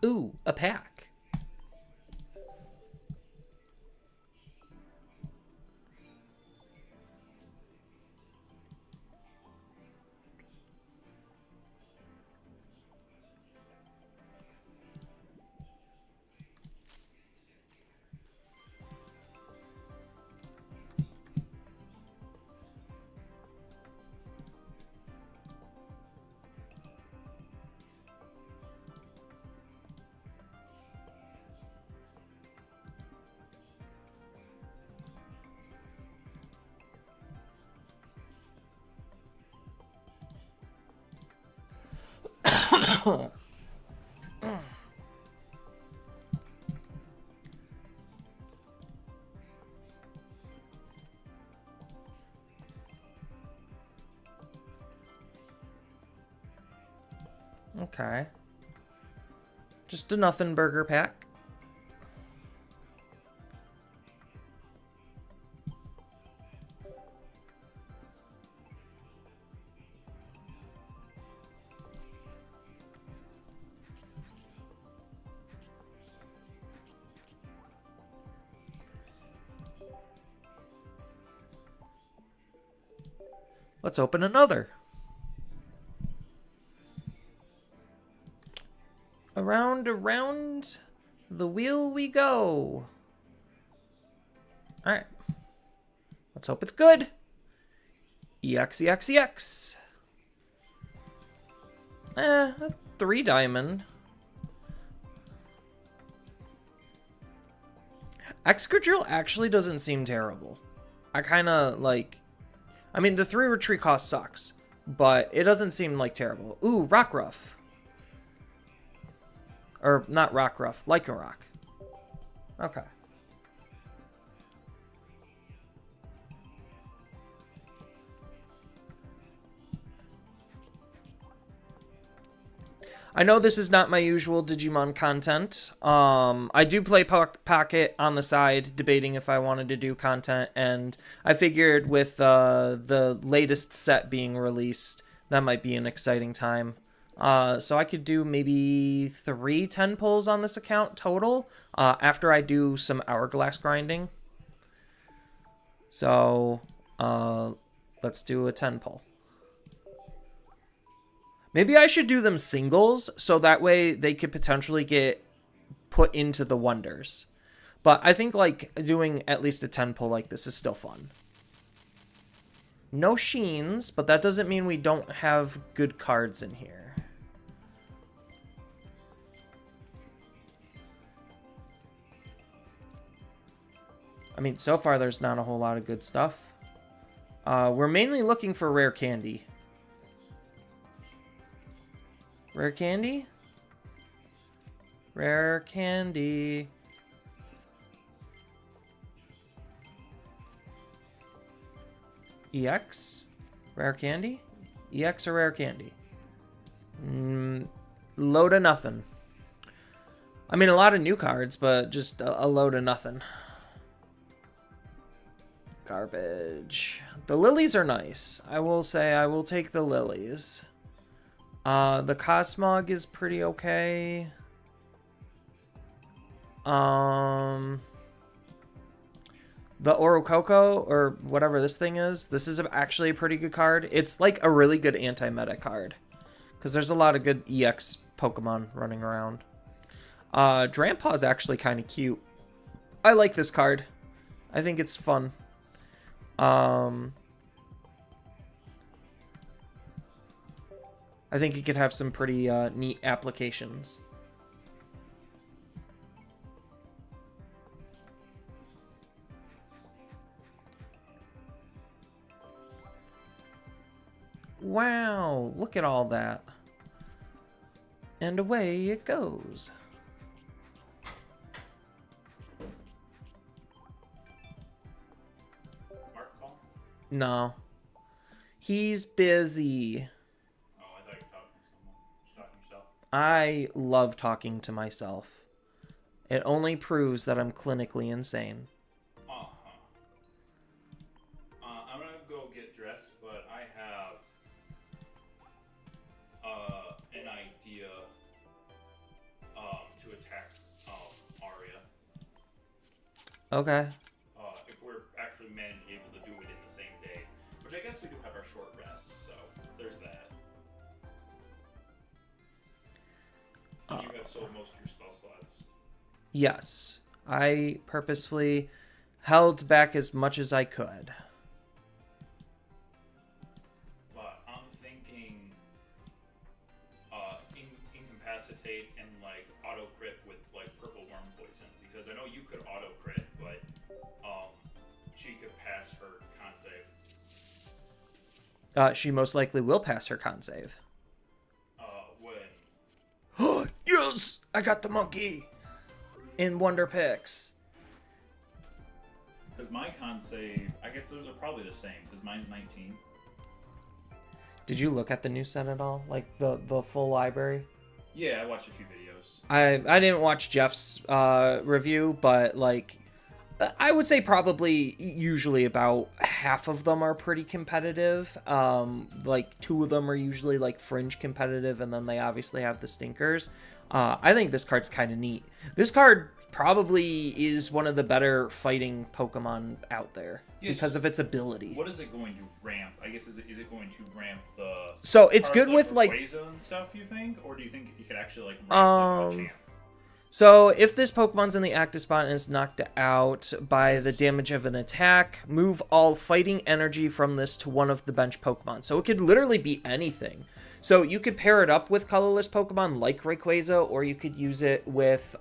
Ooh, a pack. Okay. Just a nothing burger pack. Let's open another. Around the wheel we go. Alright. Let's hope it's good. EX. A 3 diamond. Excadrill actually doesn't seem terrible. I kind of like... I mean, the 3 retreat cost sucks, but it doesn't seem like terrible. Ooh, Rockruff. Or not Rockruff, Lycanroc. Okay. I know this is not my usual Digimon content. I do play Pocket on the side, debating if I wanted to do content, and I figured with the latest set being released, that might be an exciting time. So I could do maybe 3 10 pulls on this account total after I do some Hourglass grinding. So let's do a 10 pull. Maybe I should do them singles, so that way they could potentially get put into the wonders. But I think, like, doing at least a 10 pull like this is still fun. No Sheens, but that doesn't mean we don't have good cards in here. I mean, so far there's not a whole lot of good stuff. We're mainly looking for rare candy. Rare candy? Rare candy. EX? Rare candy? EX or rare candy? Load of nothing. I mean, a lot of new cards, but just a load of nothing. Garbage. The lilies are nice. I will say I will take the lilies. The Cosmog is pretty okay. The Orococo, or whatever this thing is, this is actually a pretty good card. It's like a really good anti-meta card, because there's a lot of good EX Pokemon running around. Drampa is actually kind of cute. I like this card. I think it's fun. I think it could have some pretty neat applications. Wow, look at all that. And away it goes. Mark call? No. He's busy. Oh, I thought you were talking to someone. Just talking to yourself. I love talking to myself. It only proves that I'm clinically insane. I'm gonna go get dressed, but I have an idea Okay. If we're actually managing able to do it in the same day, which I guess we do have our short rests, so there's that. And you have sold most of your spell slots. Yes. I purposefully held back as much as I could. But I'm thinking incapacitate and like auto crit with like purple worm poison, because I know you could auto crit, but she could pass her con save. She most likely will pass her con save. When Yes! I got the monkey! In Wonder Picks. because my con save, I guess they're probably the same because mine's 19. Did you look at the new set at all? Like the full library? Yeah, I watched a few videos. I didn't watch Jeff's review, but like I would say probably usually about half of them are pretty competitive. Like 2 of them are usually like fringe competitive, and then they obviously have the stinkers. I think this card's kind of neat. This card probably is one of the better fighting Pokemon out there because of its ability. What is it going to ramp? I guess is it going to ramp the So it's cards good with like Rayquaza and stuff, you think, or do you think you could actually like ramp like Machamp? So, if this Pokemon's in the active spot and is knocked out by the damage of an attack, move all fighting energy from this to one of the bench Pokemon. So, it could literally be anything. So, you could pair it up with colorless Pokemon like Rayquaza, or you could use it with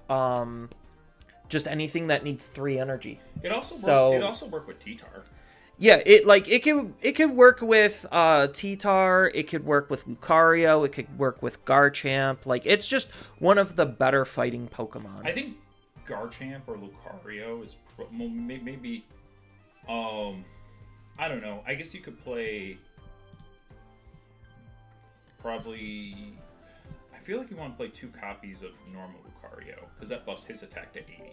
just anything that needs 3 energy. It also worked with T-Tar. Yeah, it could work with T-Tar, it could work with Lucario, it could work with Garchomp. Like, it's just one of the better fighting Pokemon. I think Garchomp or Lucario is maybe I don't know. I guess you could play probably. I feel like you want to play 2 copies of normal Lucario because that buffs his attack to 80.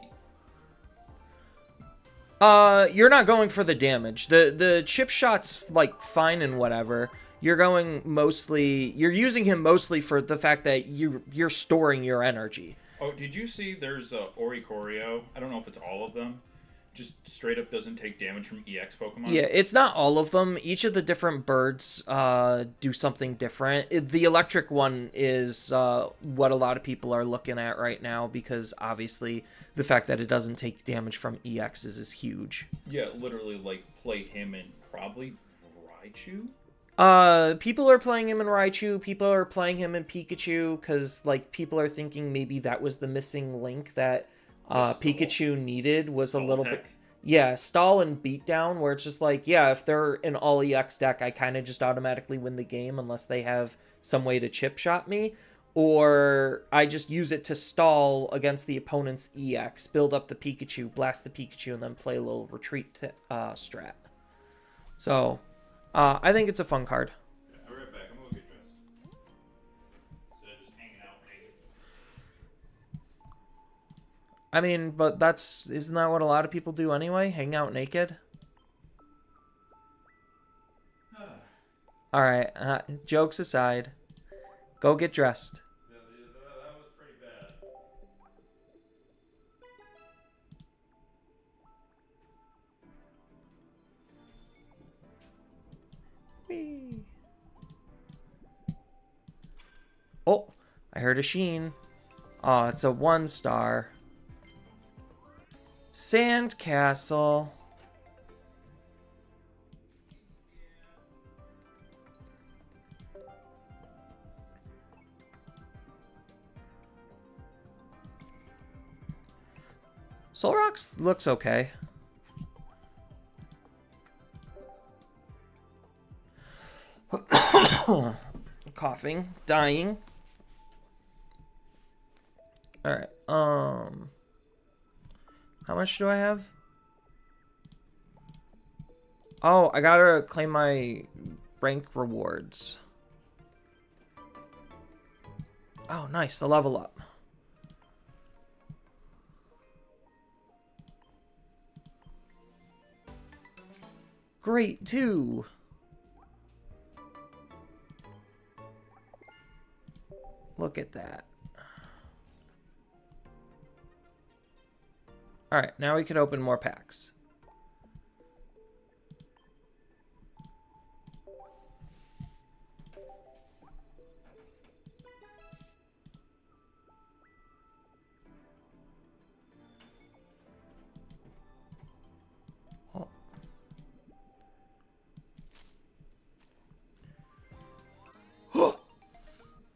You're not going for the damage. The chip shot's like fine and whatever. You're using him mostly for the fact that you're storing your energy. Oh, did you see there's Oricorio? I don't know if it's all of them. Just straight up doesn't take damage from EX Pokemon. Yeah, it's not all of them. Each of the different birds do something different. The electric one is what a lot of people are looking at right now because obviously the fact that it doesn't take damage from EXs is huge. Yeah, literally like play him in probably Raichu. People are playing him in Raichu. People are playing him in Pikachu because like people are thinking maybe that was the missing link that Pikachu needed was a little bit. Yeah, stall and beatdown, where it's just like, yeah, if they're an all EX deck, I kind of just automatically win the game unless they have some way to chip shot me. Or I just use it to stall against the opponent's EX, build up the Pikachu, blast the Pikachu, and then play a little retreat strat. So, I think it's a fun card. Yeah, I'll be right back. I'm gonna get dressed. Instead of just hanging out naked. I mean, but isn't that what a lot of people do anyway? Hang out naked? Alright, jokes aside, go get dressed. That was pretty bad. Whee. Oh, I heard a sheen. Oh, it's a 1-star. Sandcastle. Solrox looks okay. Coughing, dying. All right. How much do I have? Oh, I gotta claim my rank rewards. Oh, nice. The level up. Great, too. Look at that. All right, now we can open more packs. Oh.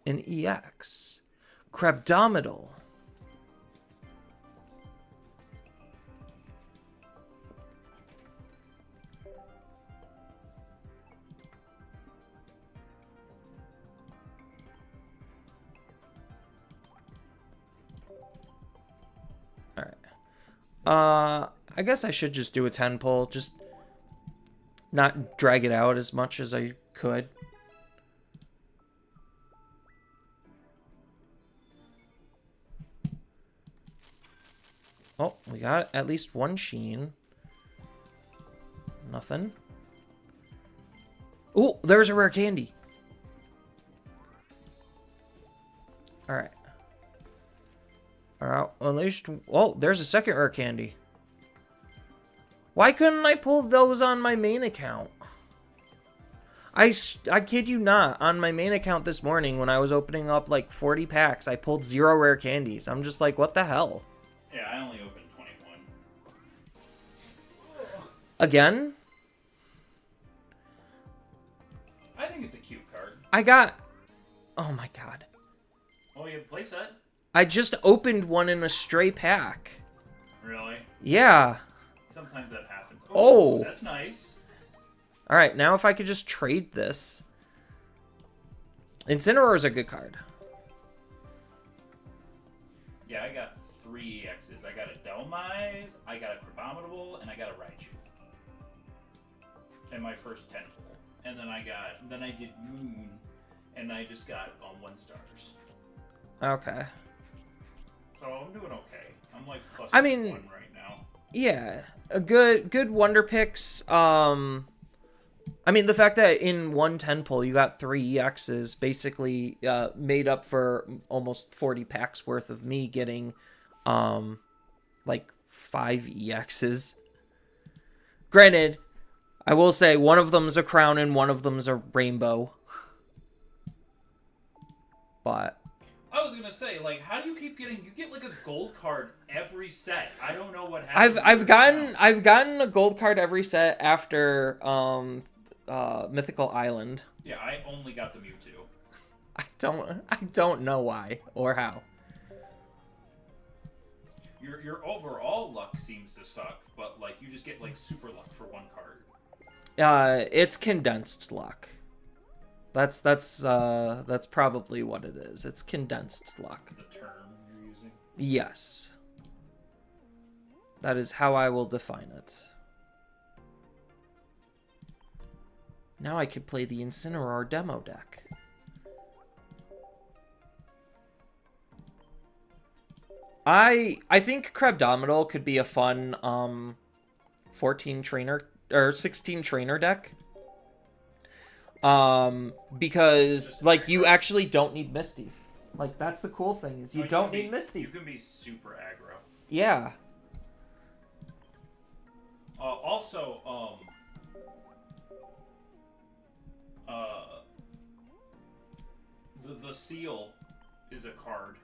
An EX. Crabdominal. I guess I should just do a 10 pull, just not drag it out as much as I could. Oh, we got at least one Sheen. Nothing. Oh, there's a rare candy. Alright. Alright, at least... Oh, there's a second rare candy. Why couldn't I pull those on my main account? I kid you not, on my main account this morning when I was opening up like 40 packs, I pulled 0 rare candies. I'm just like, what the hell? Yeah, I only opened 21. Again? I think it's a cute card. I got... Oh my god. Oh, you have a playset? I just opened one in a stray pack. Really? Yeah. Sometimes that happens. Oh! That's nice. Alright, now if I could just trade this. Incineroar is a good card. Yeah, I got 3 EXs. I got a Delmise, I got a Crabominable, and I got a Raichu. In my first 10 pull. And then I did Moon, and I just got 1 stars. Okay. So I'm doing okay. I'm like plus I mean, 1 right now. Yeah, a good wonder picks. I mean, the fact that in one 10 pull you got 3 EXs basically made up for almost 40 packs worth of me getting like 5 EXs. Granted, I will say one of them's a crown and one of them's a rainbow. But I was gonna say, like, how do you keep getting? You get like a gold card every set. I don't know what happens. I've gotten a gold card every set after Mythical Island. Yeah, I only got the Mewtwo. I don't know why or how. Your overall luck seems to suck, but like you just get like super luck for 1 card. It's condensed luck. That's probably what it is. It's condensed luck. The term you're using. Yes. That is how I will define it. Now I could play the Incineroar demo deck. I think Crabdominal could be a fun 14 trainer or 16 trainer deck. Because like you actually don't need Misty. Like that's the cool thing is you don't need Misty. You can be super aggro. Yeah. Also, the seal is a card.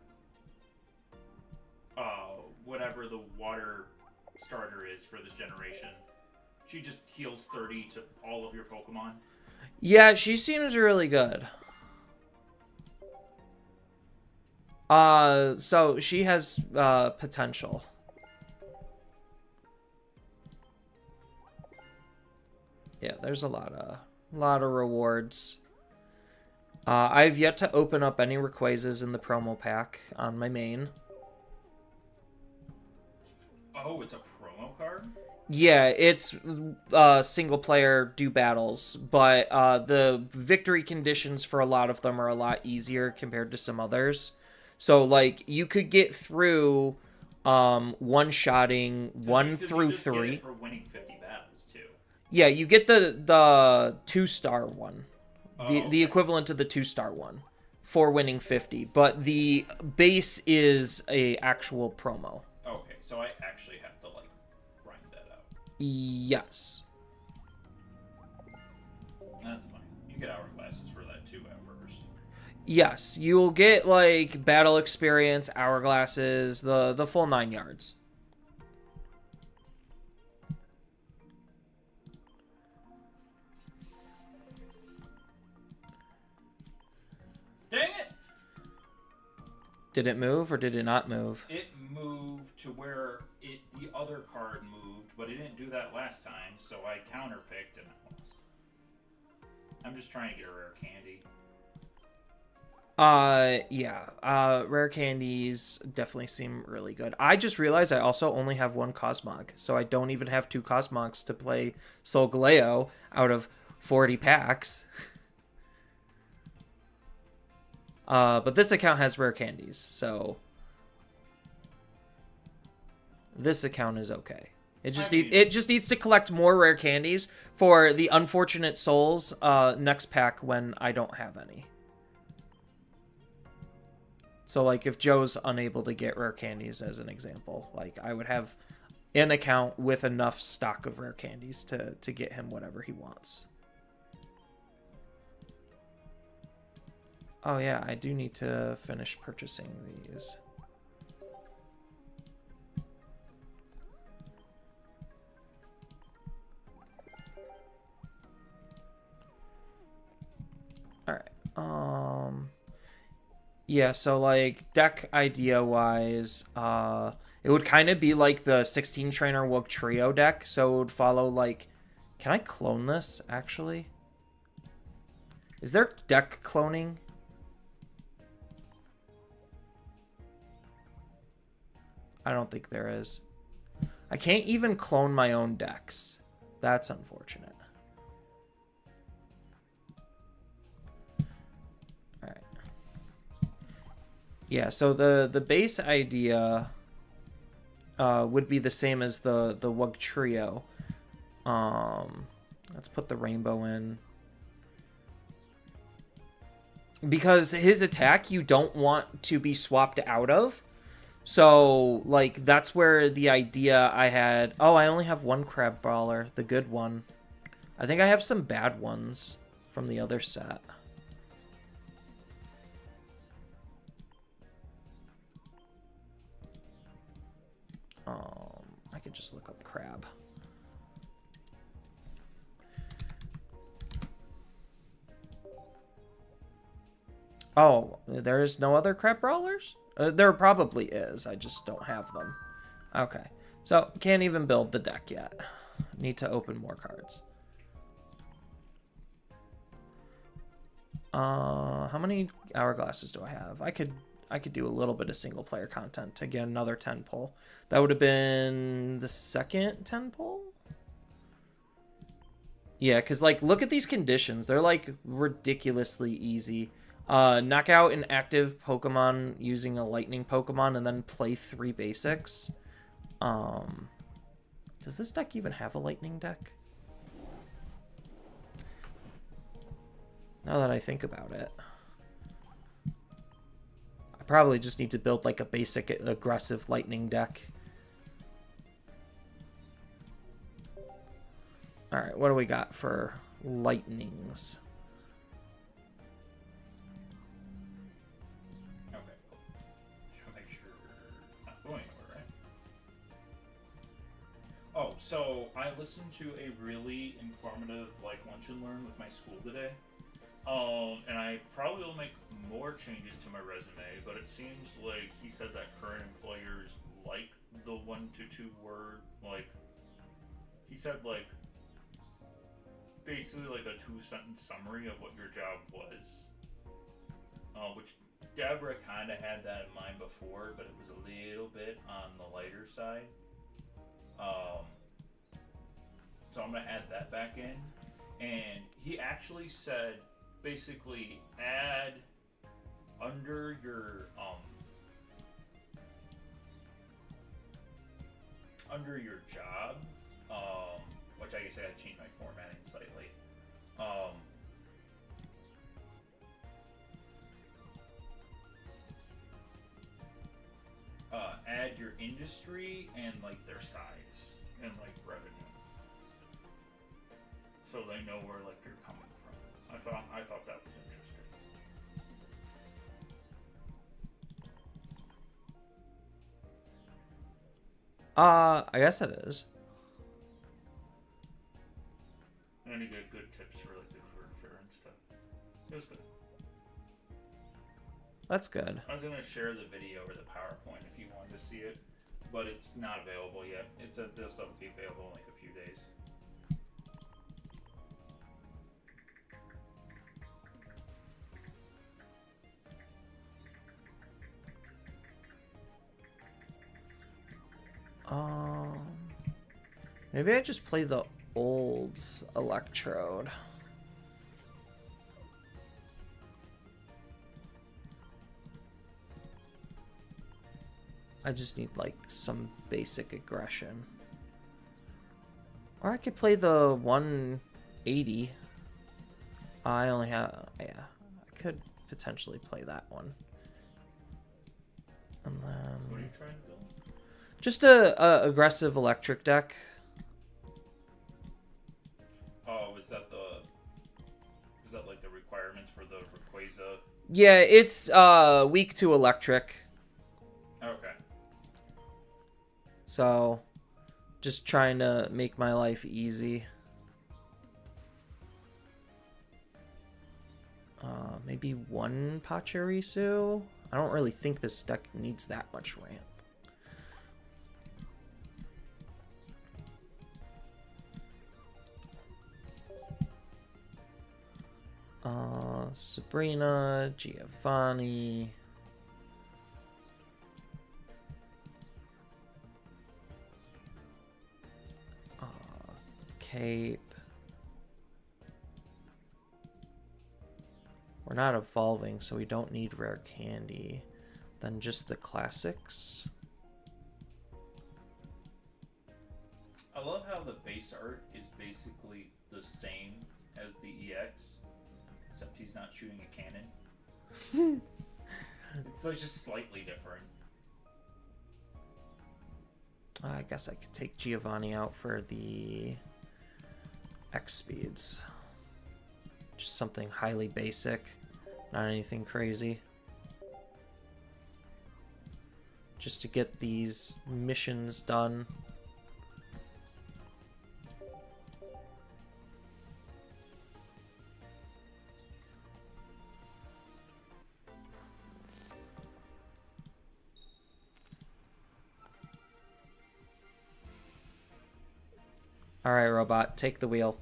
Whatever the water starter is for this generation, she just heals 30 to all of your Pokemon. Yeah, she seems really good. So she has potential. Yeah, there's a lot of rewards. I've yet to open up any Rayquazas in the promo pack on my main. Oh, it's a promo card? Yeah, it's single player do battles, but the victory conditions for a lot of them are a lot easier compared to some others. So like you could get through one-shotting 1 through 3. Get it for winning 50 battles too. Yeah, you get the 2-star one. Oh, The equivalent to the 2-star one for winning 50, but the base is a actual promo. Okay, so I actually have to Yes. That's fine. You get hourglasses for that too at first. Yes, you'll get like battle experience, hourglasses, the full 9 yards. Dang it! Did it move or did it not move? It moved to where the other card moved, but it didn't do that last time, so I counterpicked and I lost. I'm just trying to get a rare candy. Yeah. Rare candies definitely seem really good. I just realized I also only have one Cosmog, so I don't even have 2 Cosmogs to play Solgaleo out of 40 packs. But this account has rare candies, so this account is okay. It just needs to collect more rare candies for the Unfortunate Souls next pack when I don't have any. So like if Joe's unable to get rare candies as an example, like I would have an account with enough stock of rare candies to get him whatever he wants. Oh yeah, I do need to finish purchasing these. Alright, yeah, so like deck idea wise, it would kind of be like the 16 trainer Wook Trio deck, so it would follow like, can I clone this actually? Is there deck cloning? I don't think there is. I can't even clone my own decks. That's unfortunate. All right. Yeah, so the base idea would be the same as the Wug Trio. Let's put the rainbow in. Because his attack you don't want to be swapped out of. So, like, that's where the idea I had... Oh, I only have one Crab Brawler, the good one. I think I have some bad ones from the other set. I could just look up Crab. Oh, there's no other Crab Brawlers? There probably is. I just don't have them. Okay. So, can't even build the deck yet. Need to open more cards. How many hourglasses do I have? I could do a little bit of single player content to get another 10 pull. That would have been the second 10 pull? Yeah, because, like, look at these conditions. They're, like, ridiculously easy. Knock out an active Pokemon using a lightning Pokemon and then play 3 basics. Does this deck even have a lightning deck? Now that I think about it. I probably just need to build like a basic aggressive lightning deck. Alright, what do we got for lightnings? Oh, so I listened to a really informative, like, lunch and learn with my school today. And I probably will make more changes to my resume, but it seems like he said that current employers like the 1 to 2 word, like, he said, like, basically like a 2-sentence summary of what your job was. Which Deborah kind of had that in mind before, but it was a little bit on the lighter side. So I'm going to add that back in. And he actually said, basically, add under your job, which I guess I had to change my formatting slightly. Add your industry and like their size and like revenue. so they know where like you're coming from. I thought that was interesting. I guess it is. And he gave good tips for like the career fair and stuff. It was good. That's good. I was gonna share the video or the PowerPoint if you wanted to see it, but it's not available yet. It said this will be available in like a few days. Maybe I just play the old Electrode. I just need like some basic aggression. Or I could play the 180. I only have, yeah, I could potentially play that one. And then What are you trying to build? just a aggressive electric deck. Oh, is that like the requirements for the Rayquaza? Yeah, it's weak to electric. Okay. So just trying to make my life easy. Maybe one Pachirisu? I don't really think this deck needs that much ramp. Sabrina, Giovanni. Cape. We're not evolving, so we don't need rare candy. Then just the classics. I love how the base art is basically the same as the EX, except he's not shooting a cannon. It's like just slightly different. I guess I could take Giovanni out for the X speeds. Just something highly basic, not anything crazy. Just to get these missions done. Alright, robot, take the wheel.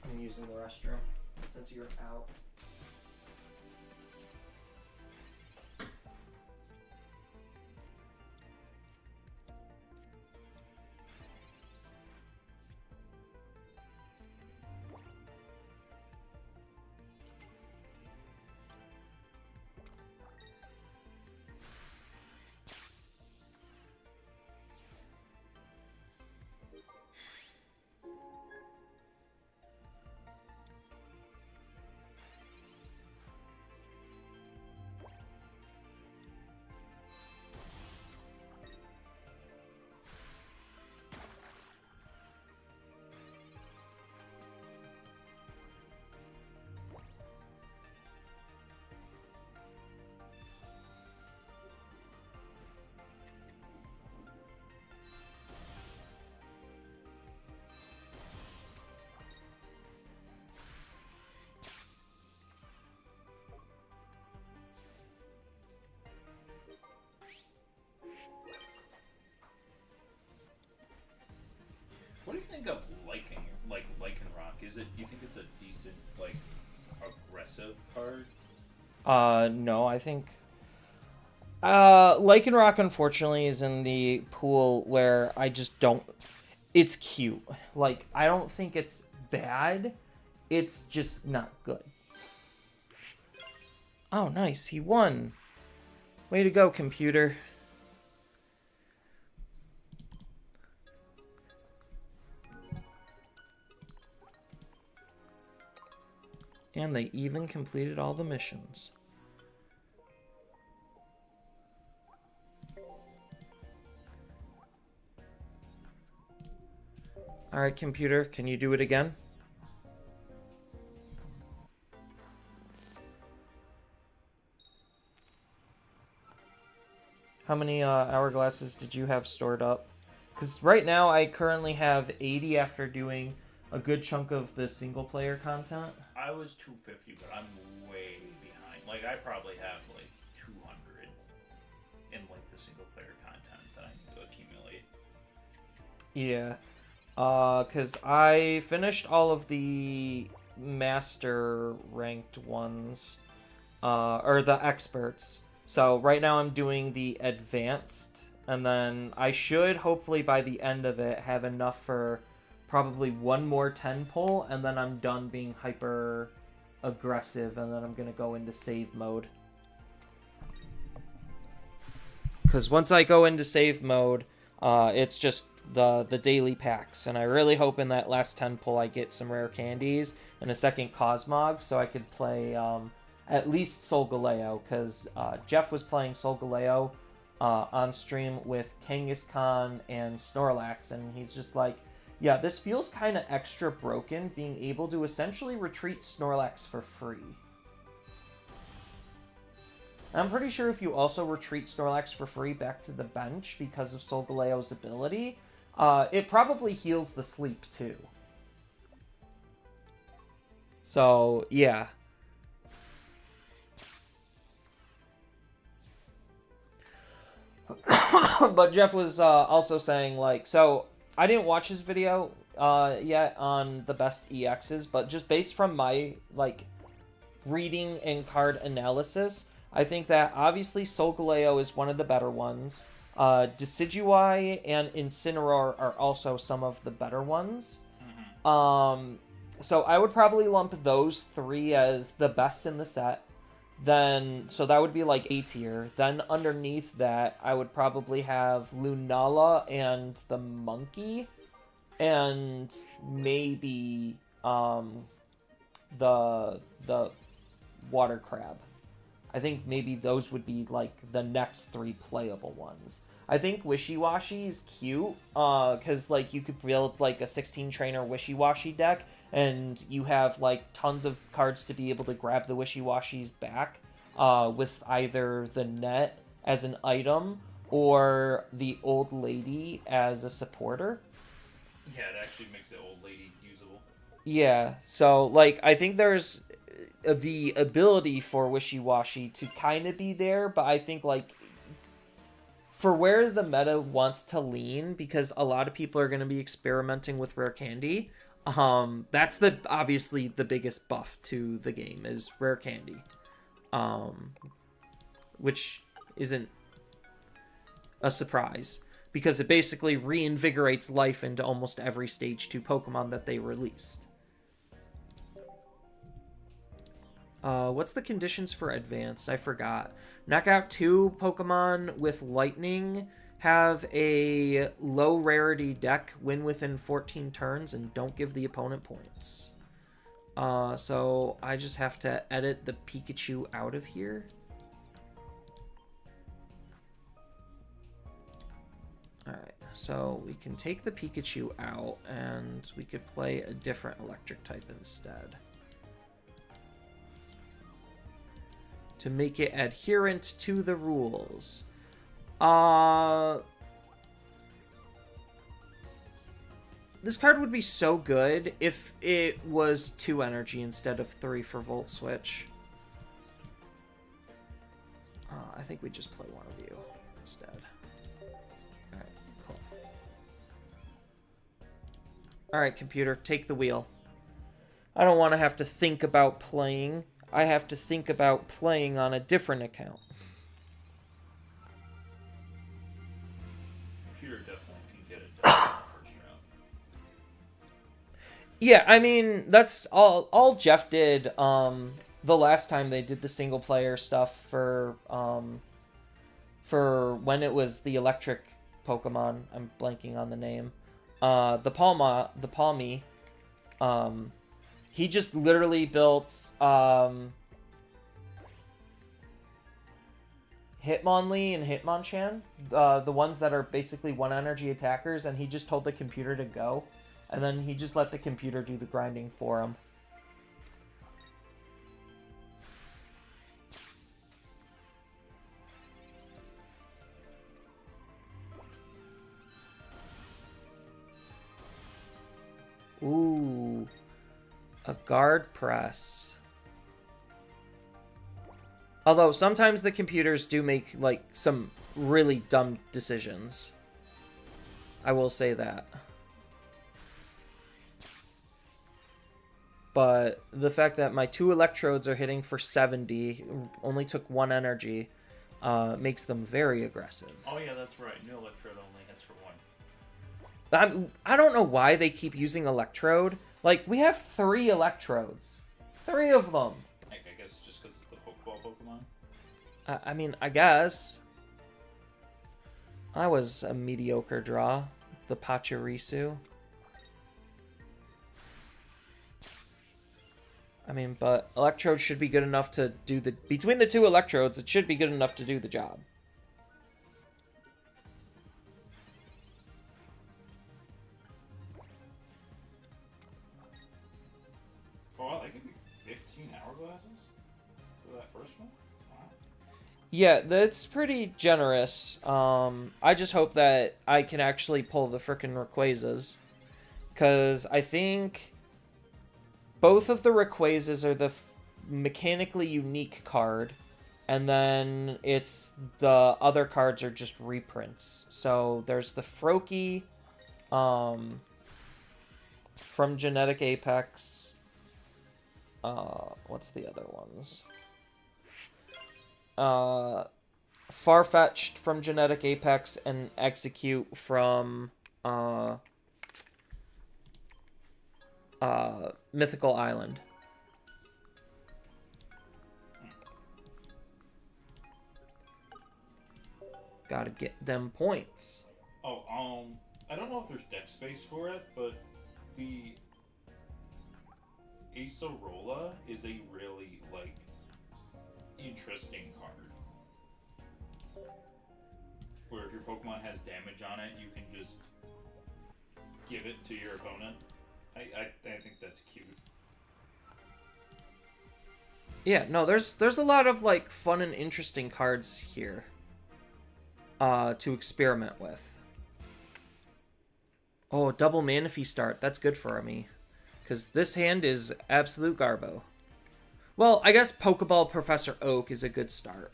I'm using the restroom since you're out. What do you think of Lycanroc? Is it? Do you think it's a decent, like, aggressive card? No, I think Lycanroc unfortunately is in the pool where I just don't. It's cute. Like, I don't think it's bad. It's just not good. Oh, nice. He won. Way to go, computer. And they even completed all the missions. Alright, computer, can you do it again? How many hourglasses did you have stored up? Because right now I currently have 80 after doing a good chunk of the single player content. I was 250, but I'm way behind. Like, I probably have like 200 in like the single player content that I need to accumulate. Yeah. Because I finished all of the master ranked ones, or the experts. So right now I'm doing the advanced, and then I should hopefully by the end of it have enough for probably one more 10 pull, and then I'm done being hyper aggressive, and then I'm gonna go into save mode. Because once I go into save mode, it's just the daily packs, and I really hope in that last 10 pull I get some rare candies and a second Cosmog, so I could play at least Solgaleo, because Jeff was playing Solgaleo on stream with Kangaskhan and Snorlax, and he's just like, yeah, this feels kind of extra broken, being able to essentially retreat Snorlax for free. I'm pretty sure if you also retreat Snorlax for free back to the bench because of Solgaleo's ability, it probably heals the sleep too. So, yeah. But Jeff was also saying, like, so I didn't watch his video yet on the best EXs, but just based from my, like, reading and card analysis, I think that obviously Solgaleo is one of the better ones. Decidueye and Incineroar are also some of the better ones. Mm-hmm. So I would probably lump those three as the best in the set. Then, so that would be like A tier. Then underneath that, I would probably have Lunala and the Monkey, and maybe the Water Crab. I think maybe those would be like the next three playable ones. I think Wishy-Washy is cute, because like you could build like a 16 trainer Wishy-Washy deck, and you have like tons of cards to be able to grab the Wishy-Washys back, with either the net as an item or the old lady as a supporter. Yeah, it actually makes the old lady usable. Yeah, so like I think there's the ability for Wishy-Washy to kind of be there, but I think like for where the meta wants to lean, because a lot of people are going to be experimenting with rare candy, that's obviously the biggest buff to the game is rare candy, which isn't a surprise because it basically reinvigorates life into almost every stage 2 Pokemon that they released. What's the conditions for advanced? I forgot. Knockout 2 Pokemon with Lightning have a low rarity deck, win within 14 turns, and don't give the opponent points. So I just have to edit the Pikachu out of here. Alright, so we can take the Pikachu out, and we could play a different electric type instead, to make it adherent to the rules. This card would be so good if it was 2 energy instead of 3 for Volt Switch. I think we just play one of you instead. Alright, cool. Alright, computer, take the wheel. I don't want to have to think about playing. I have to think about playing on a different account. Computer definitely can get it done in the first round. Yeah, I mean, that's all Jeff did the last time they did the single player stuff for when it was the electric Pokemon. I'm blanking on the name. The Palmy. He just literally built Hitmonlee and Hitmonchan, the ones that are basically 1 energy attackers, and he just told the computer to go, and then he just let the computer do the grinding for him. Guard press. Although sometimes the computers do make like some really dumb decisions. I will say that. But the fact that my 2 electrodes are hitting for 70, only took 1 energy, makes them very aggressive. Oh yeah, that's right. New electrode only hits for 1. I don't know why they keep using electrode. Like, we have 3 electrodes. 3 of them. I guess just because it's the Pokeball Pokemon. I mean, I guess. I was a mediocre draw. The Pachirisu. I mean, but electrodes should be good enough to do the... Between the 2 electrodes, it should be good enough to do the job. Oh, wow, they give me 15 hourglasses for that first one? Wow. Yeah, that's pretty generous. I just hope that I can actually pull the frickin' Rayquazas. Because I think... Both of the Rayquazas are the mechanically unique card, and then it's the other cards are just reprints. So there's the Froakie from Genetic Apex. What's the other ones? Farfetch'd from Genetic Apex and Execute from Mythical Island. Gotta get them points. Oh, I don't know if there's deck space for it, but the Acerola is a really, like, interesting card. Where if your Pokemon has damage on it, you can just give it to your opponent. I think that's cute. Yeah, no, there's a lot of like fun and interesting cards here to experiment with. Oh, double Manaphy start. That's good for me. Because this hand is absolute garbo. Well, I guess Pokeball Professor Oak is a good start.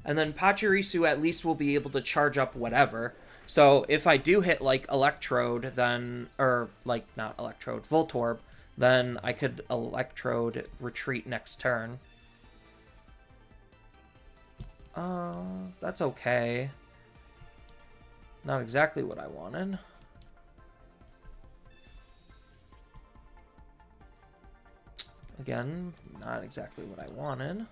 And then Pachirisu at least will be able to charge up whatever. So if I do hit like Electrode, then, or like not Electrode, Voltorb, then I could Electrode retreat next turn. That's okay. Not exactly what I wanted. Again, not exactly what I wanted.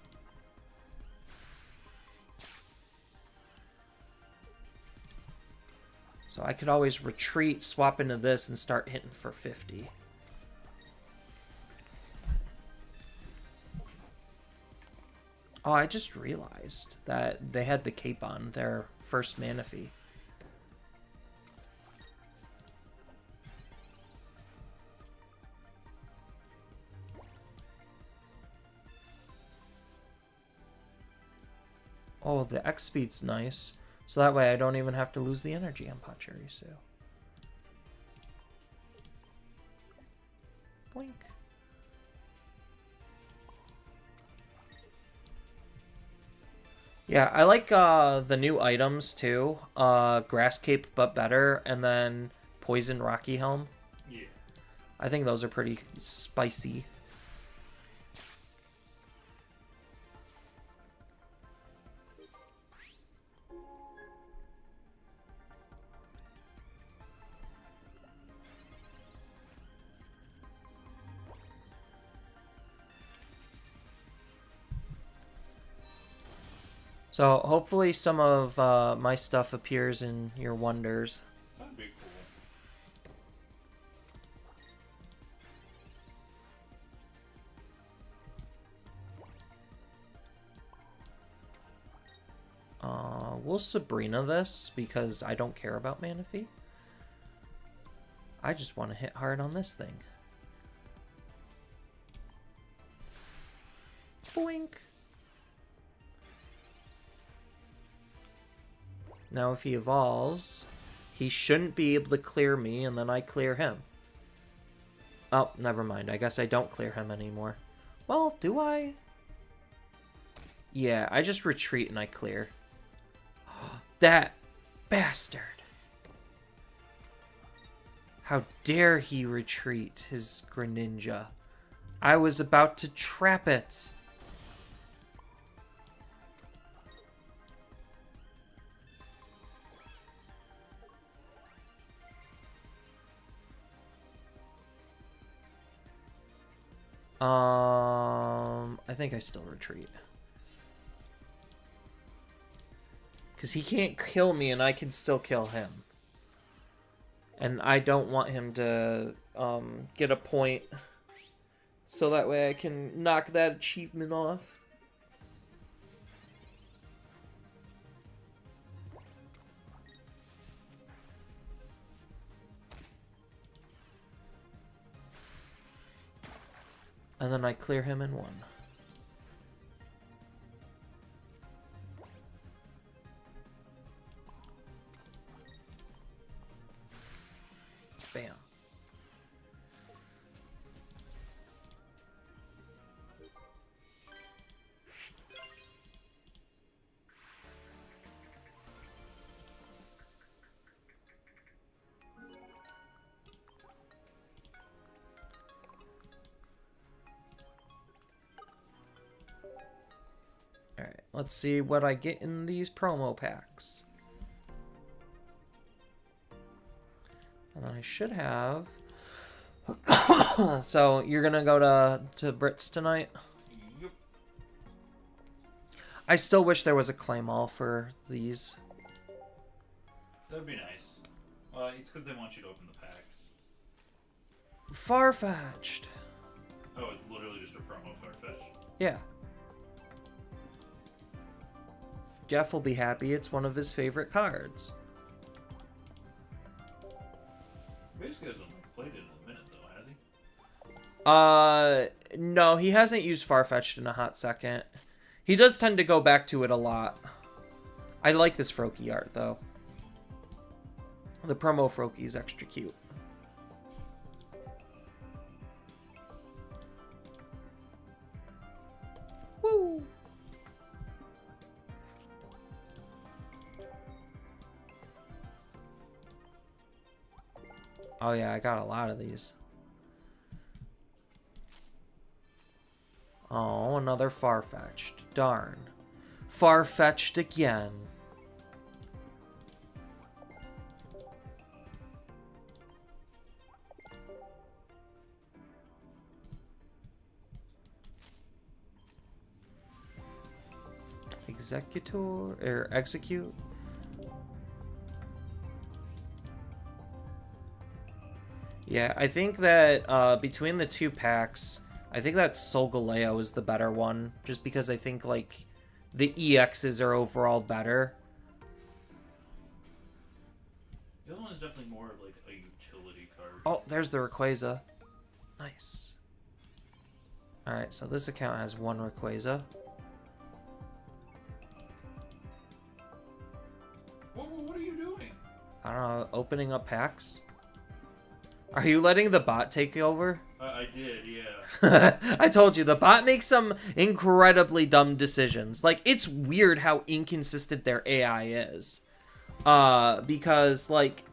So I could always retreat, swap into this, and start hitting for 50. Oh, I just realized that they had the cape on their first Manaphy. Oh, the X speed's nice. So that way I don't even have to lose the energy on Pachirisu. Blink. Yeah, I like the new items too. Grass Cape but better, and then Poison Rocky Helm. Yeah. I think those are pretty spicy. So hopefully some of my stuff appears in your wonders. That'd be cool. We'll Sabrina this because I don't care about Manaphy. I just want to hit hard on this thing. Boink. Now if he evolves, he shouldn't be able to clear me, and then I clear him. Oh, never mind. I guess I don't clear him anymore. Well, do I? Yeah, I just retreat and I clear. That bastard. How dare he retreat, his Greninja. I was about to trap it. I think I still retreat. Because he can't kill me and I can still kill him. And I don't want him to get a point. So that way I can knock that achievement off. And then I clear him in one. Bam. Alright, let's see what I get in these promo packs. And then I should have... So, you're gonna go to Brits tonight? Yep. I still wish there was a claim all for these. That'd be nice. It's because they want you to open the packs. Farfetch'd. Oh, it's literally just a promo Farfetch. Yeah. Jeff will be happy. It's one of his favorite cards. Basically hasn't played it in a minute though, has he? No, he hasn't used Farfetch'd in a hot second. He does tend to go back to it a lot. I like this Froakie art though. The promo Froakie is extra cute. Woo! Oh yeah, I got a lot of these. Oh, another Farfetch'd. Darn. Farfetch'd again. Executor or execute. Yeah, I think that between the two packs, I think that Solgaleo is the better one, just because I think like the EXs are overall better. The other one is definitely more of like a utility card. Oh, there's the Rayquaza. Nice. Alright, so this account has one Rayquaza. What are you doing? I don't know, opening up packs? Are you letting the bot take over? I did, yeah. I told you, the bot makes some incredibly dumb decisions. Like, it's weird how inconsistent their AI is. Because, like,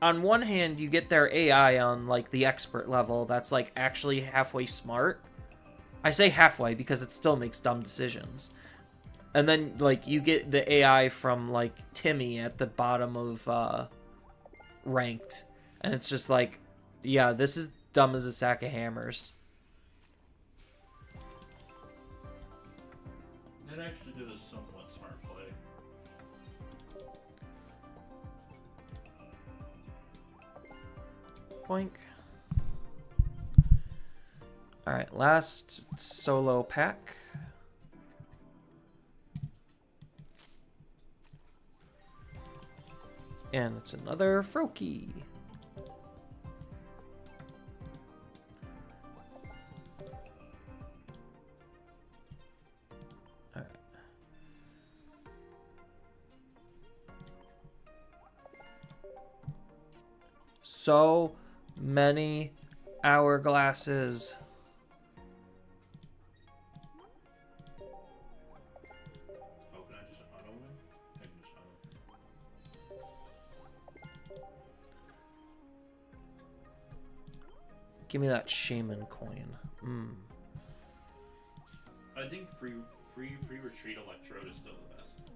on one hand, you get their AI on, like, the expert level that's, like, actually halfway smart. I say halfway because it still makes dumb decisions. And then, like, you get the AI from, like, Timmy at the bottom of, ranked. And it's just like, yeah, this is dumb as a sack of hammers. It actually did a somewhat smart play. Boink. Alright, last solo pack. And it's another Froakie. Alright. So many Hourglasses. Oh, can I just auto win? I can just auto. Give me that shaman coin. I think free retreat electrode is still the best.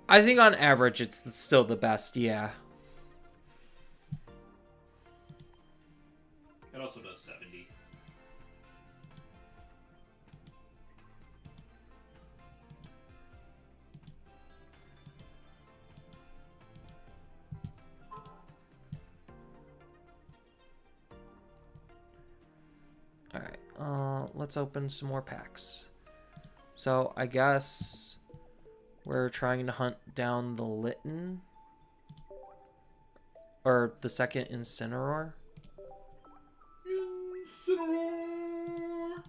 I think on average it's still the best, yeah. It also does 70. Alright, let's open some more packs. So, I guess we're trying to hunt down the Litten. Or the second Incineroar. Incineroar!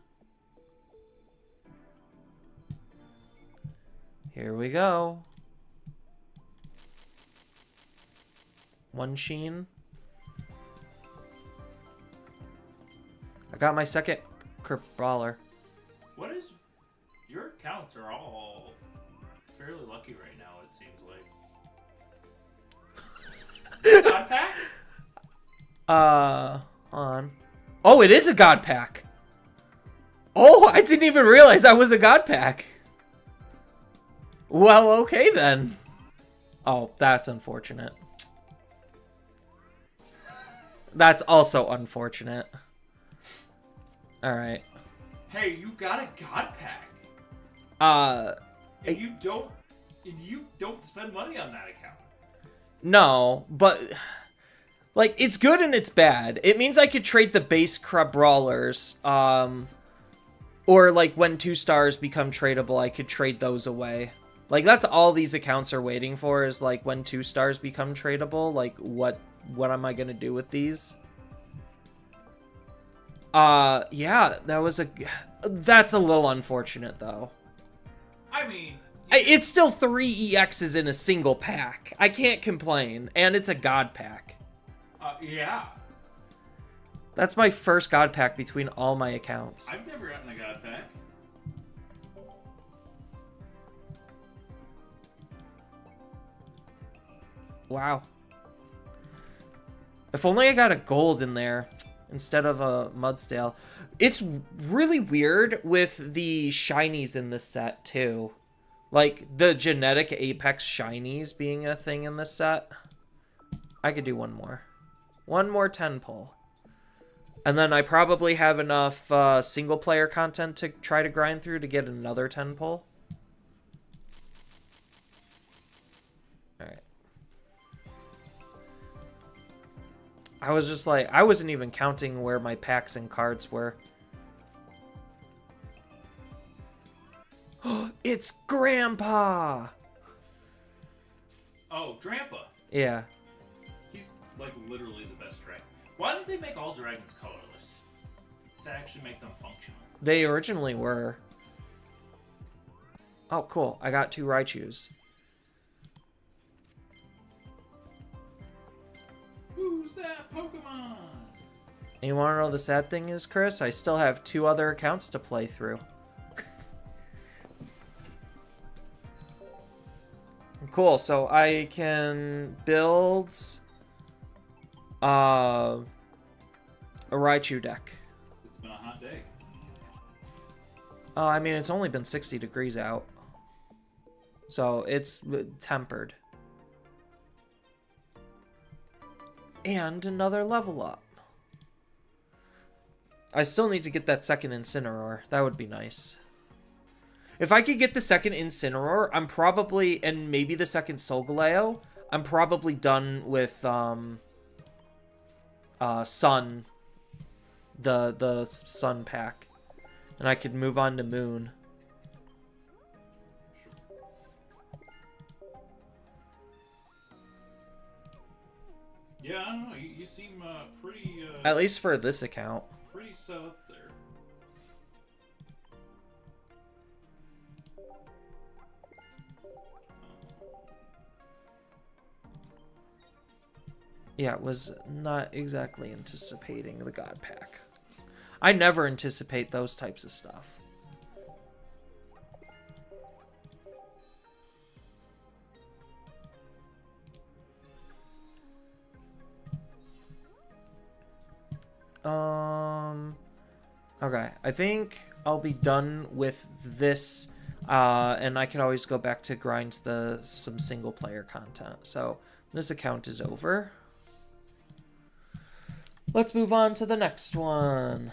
Here we go. One Sheen. I got my second Brawler. What is... Your accounts are all fairly lucky right now, it seems like. God pack? Hold on. Oh, it is a God Pack. Oh, I didn't even realize that was a God Pack. Well, okay then. Oh, that's unfortunate. That's also unfortunate. Alright. Hey, you got a God pack. And you don't spend money on that account. No, but like it's good and it's bad. It means I could trade the base Brawlers, or like when 2 stars become tradable, I could trade those away. Like that's all these accounts are waiting for is like when 2 stars become tradable. Like what am I gonna do with these? Yeah, that's a little unfortunate though. I mean, It's still 3 EXs in a single pack. I can't complain, and it's a God pack. yeah. That's my first God pack between all my accounts. I've never gotten a God pack. Wow. If only I got a gold in there instead of a Mudstale. It's really weird with the shinies in this set, too. Like, the genetic Apex shinies being a thing in this set. I could do one more. One more 10 pull. And then I probably have enough single-player content to try to grind through to get another 10 pull. Alright. I was just like, I wasn't even counting where my packs and cards were. It's Grandpa! Oh, Drampa. Yeah. He's, like, literally the best dragon. Why didn't they make all dragons colorless? To actually make them functional. They originally were. Oh, cool. I got 2 Raichus. Who's that Pokemon? And you want to know the sad thing is, Chris? I still have 2 other accounts to play through. Cool, so I can build a Raichu deck. It's been a hot day. I mean, it's only been 60 degrees out. So it's tempered. And another level up. I still need to get that second Incineroar. That would be nice. If I could get the second Incineroar, I'm probably, and maybe the second Solgaleo, I'm probably done with Sun, the Sun pack. And I could move on to Moon. Yeah, I don't know. You seem pretty... At least for this account. Pretty set up there. Yeah, was not exactly anticipating the God Pack. I never anticipate those types of stuff. Okay, I think I'll be done with this, and I can always go back to grind some single player content. So this account is over. Let's move on to the next one.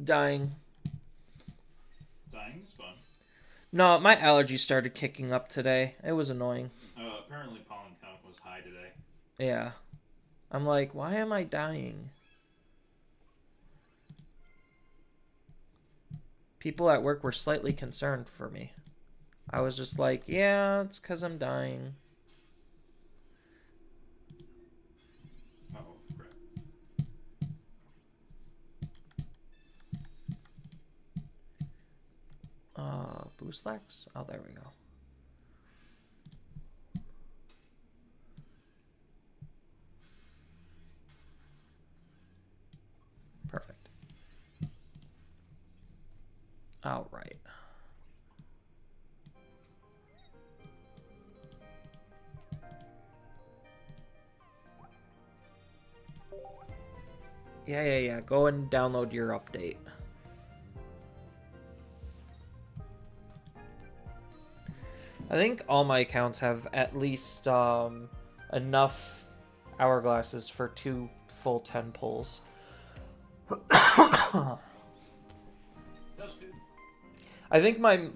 Dying. Dying is fun. No, my allergies started kicking up today. It was annoying. Apparently pollen count was high today. Yeah. I'm like, why am I dying? People at work were slightly concerned for me. I was just like, yeah, it's because I'm dying. Oh, crap. Boost Lex? Oh, there we go. Perfect. All right. Yeah. Go and download your update. I think all my accounts have at least enough hourglasses for 2 full 10 pulls. That's good. I think my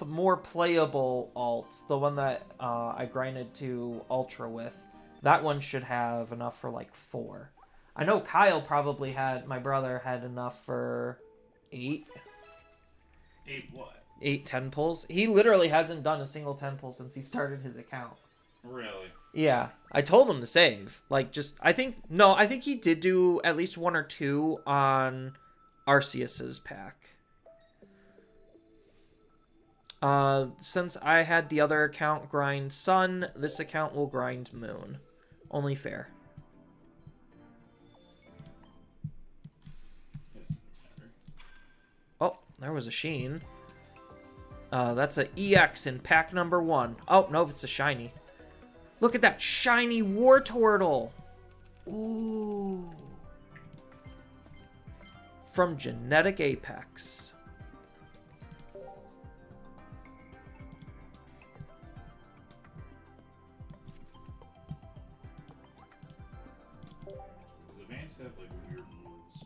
more playable alts, the one that I grinded to Ultra with, that one should have enough for like 4. I know Kyle probably my brother had enough for 8. 8 what? 8 10 pulls. He literally hasn't done a single 10 pull since he started his account. Really? Yeah, I told him to save. I think he did do at least 1 or 2 on Arceus's pack. Since I had the other account grind Sun, this account will grind Moon. Only fair. Oh, there was a Sheen. That's a EX in pack number 1. Oh, no, it's a shiny. Look at that shiny Wartortle. Ooh. From Genetic Apex. Does Advance have like weird moves?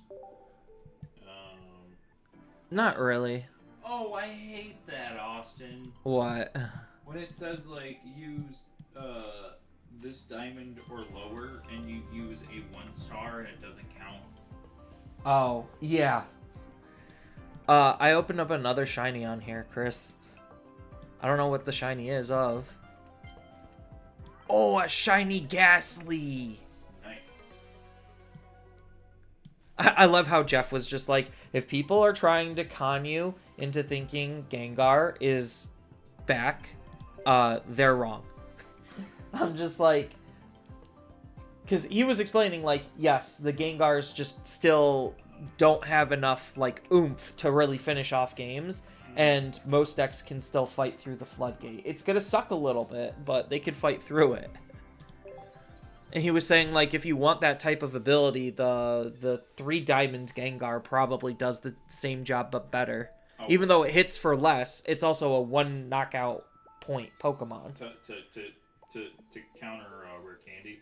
Not really. Oh, I hate that, Austin. What? When it says like use this diamond or lower, and you use a 1-star and it doesn't count. Oh, yeah. I opened up another shiny on here, Chris. I don't know what the shiny is of. Oh, a shiny Ghastly. Nice. I love how Jeff was just like, if people are trying to con you into thinking Gengar is back, they're wrong. I'm just like, because he was explaining like, yes, the Gengars just still don't have enough like oomph to really finish off games, and most decks can still fight through the floodgate. It's gonna suck a little bit, but they could fight through it. And he was saying like, if you want that type of ability, the 3 diamond Gengar probably does the same job but better. Oh. Even though it hits for less, it's also a 1 knockout point Pokemon. To counter Rare Candy?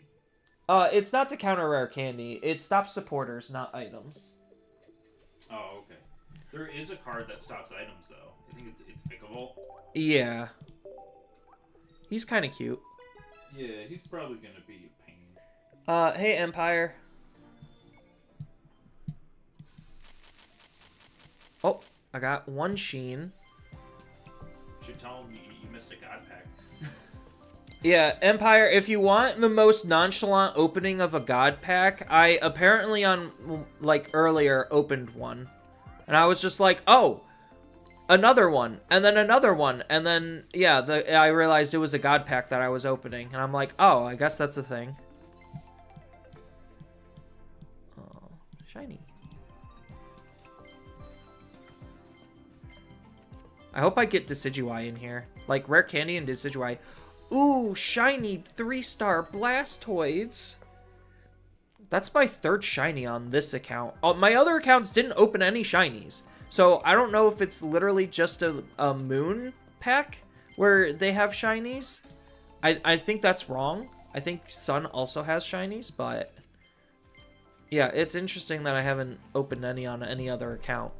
It's not to counter Rare Candy. It stops supporters, not items. Oh, okay. There is a card that stops items, though. I think it's Vikavolt. Yeah. He's kind of cute. Yeah, he's probably going to be a pain. Hey, Empire. Oh, I got 1 Sheen. You should tell him you missed a God Pack. Yeah, Empire, if you want the most nonchalant opening of a God Pack, I apparently earlier opened one. And I was just like, oh, another one, and then another one, and then, yeah, I realized it was a god pack that I was opening, and I'm like, oh, I guess that's a thing. Oh, shiny. I hope I get Decidueye in here. Like, Rare Candy and Decidueye. Ooh, shiny 3-star Blastoids. That's my 3rd shiny on this account. Oh, my other accounts didn't open any shinies. So, I don't know if it's literally just a moon pack where they have shinies. I think that's wrong. I think Sun also has shinies, but... yeah, it's interesting that I haven't opened any on any other account.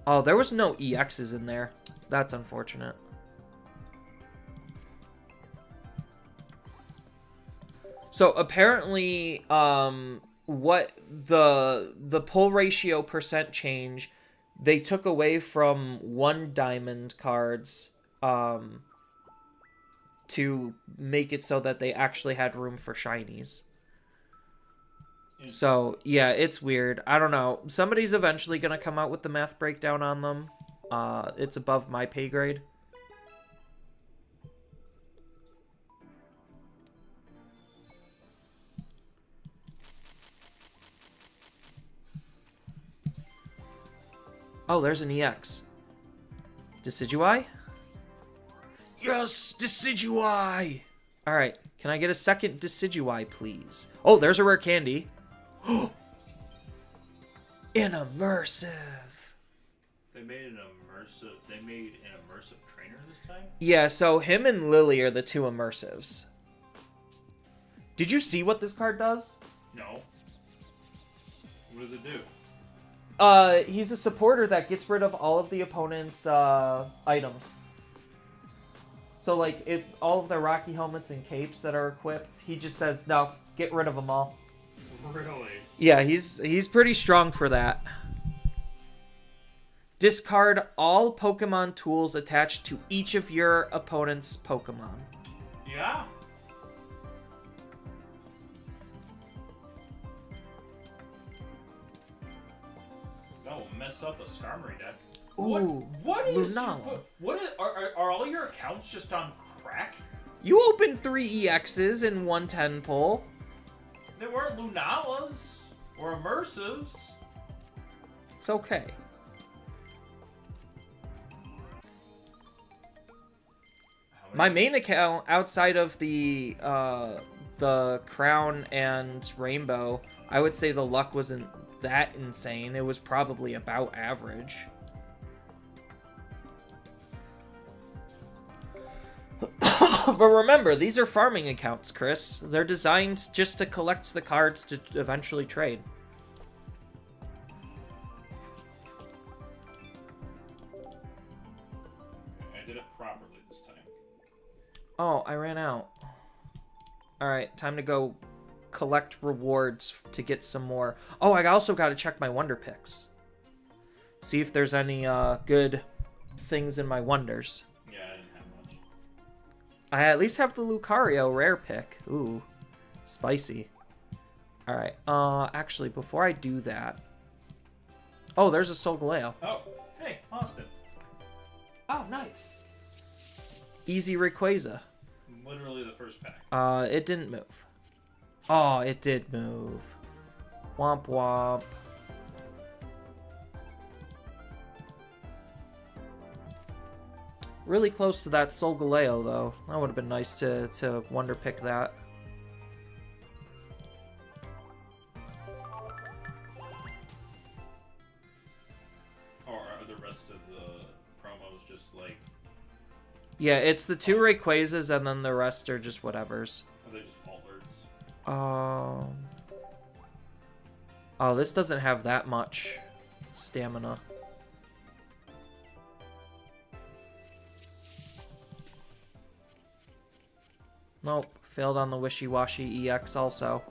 Oh, there was no EXs in there. That's unfortunate. So apparently, what the pull ratio percent change, they took away from 1 diamond cards to make it so that they actually had room for shinies. So, yeah, it's weird. I don't know. Somebody's eventually going to come out with the math breakdown on them. It's above my pay grade. Oh, there's an EX. Decidueye? Yes, Decidueye! Alright, can I get a second Decidueye, please? Oh, there's a rare candy. An immersive. They made an immersive trainer this time? Yeah, so him and Lily are the 2 immersives. Did you see what this card does? No. What does it do? He's a supporter that gets rid of all of the opponent's items. So, like, if all of their Rocky helmets and capes that are equipped, he just says, no, get rid of them all. Really? Yeah, he's pretty strong for that. Discard all Pokemon tools attached to each of your opponent's Pokemon. Yeah. That will mess up a Skarmory deck. Ooh, what is Lunala. Are all your accounts just on crack? You opened 3 EXs in 110 pull. They weren't Lunalas or immersives. It's okay. My main account, outside of the Crown and Rainbow, I would say the luck wasn't that insane. It was probably about average. But remember, these are farming accounts, Chris. They're designed just to collect the cards to eventually trade. I did it properly this time. Oh, I ran out. Alright, time to go collect rewards to get some more. Oh, I also got to check my Wonder Picks. See if there's any good things in my Wonders. Yeah, I didn't have much. I at least have the Lucario rare pick. Ooh, spicy. Alright, actually, before I do that... Oh, there's a Solgaleo. Oh, hey, Austin. Oh, nice. Easy Rayquaza. Literally the first pack. It didn't move. Oh, it did move. Womp womp. Really close to that Solgaleo, though. That would have been nice to Wonder Pick that. Or are the rest of the promos just like... Yeah, it's the 2 Rayquazas, and then the rest are just whatevers. Are they just alerts? Oh, this doesn't have that much stamina. Nope, failed on the Wishy-Washy EX also.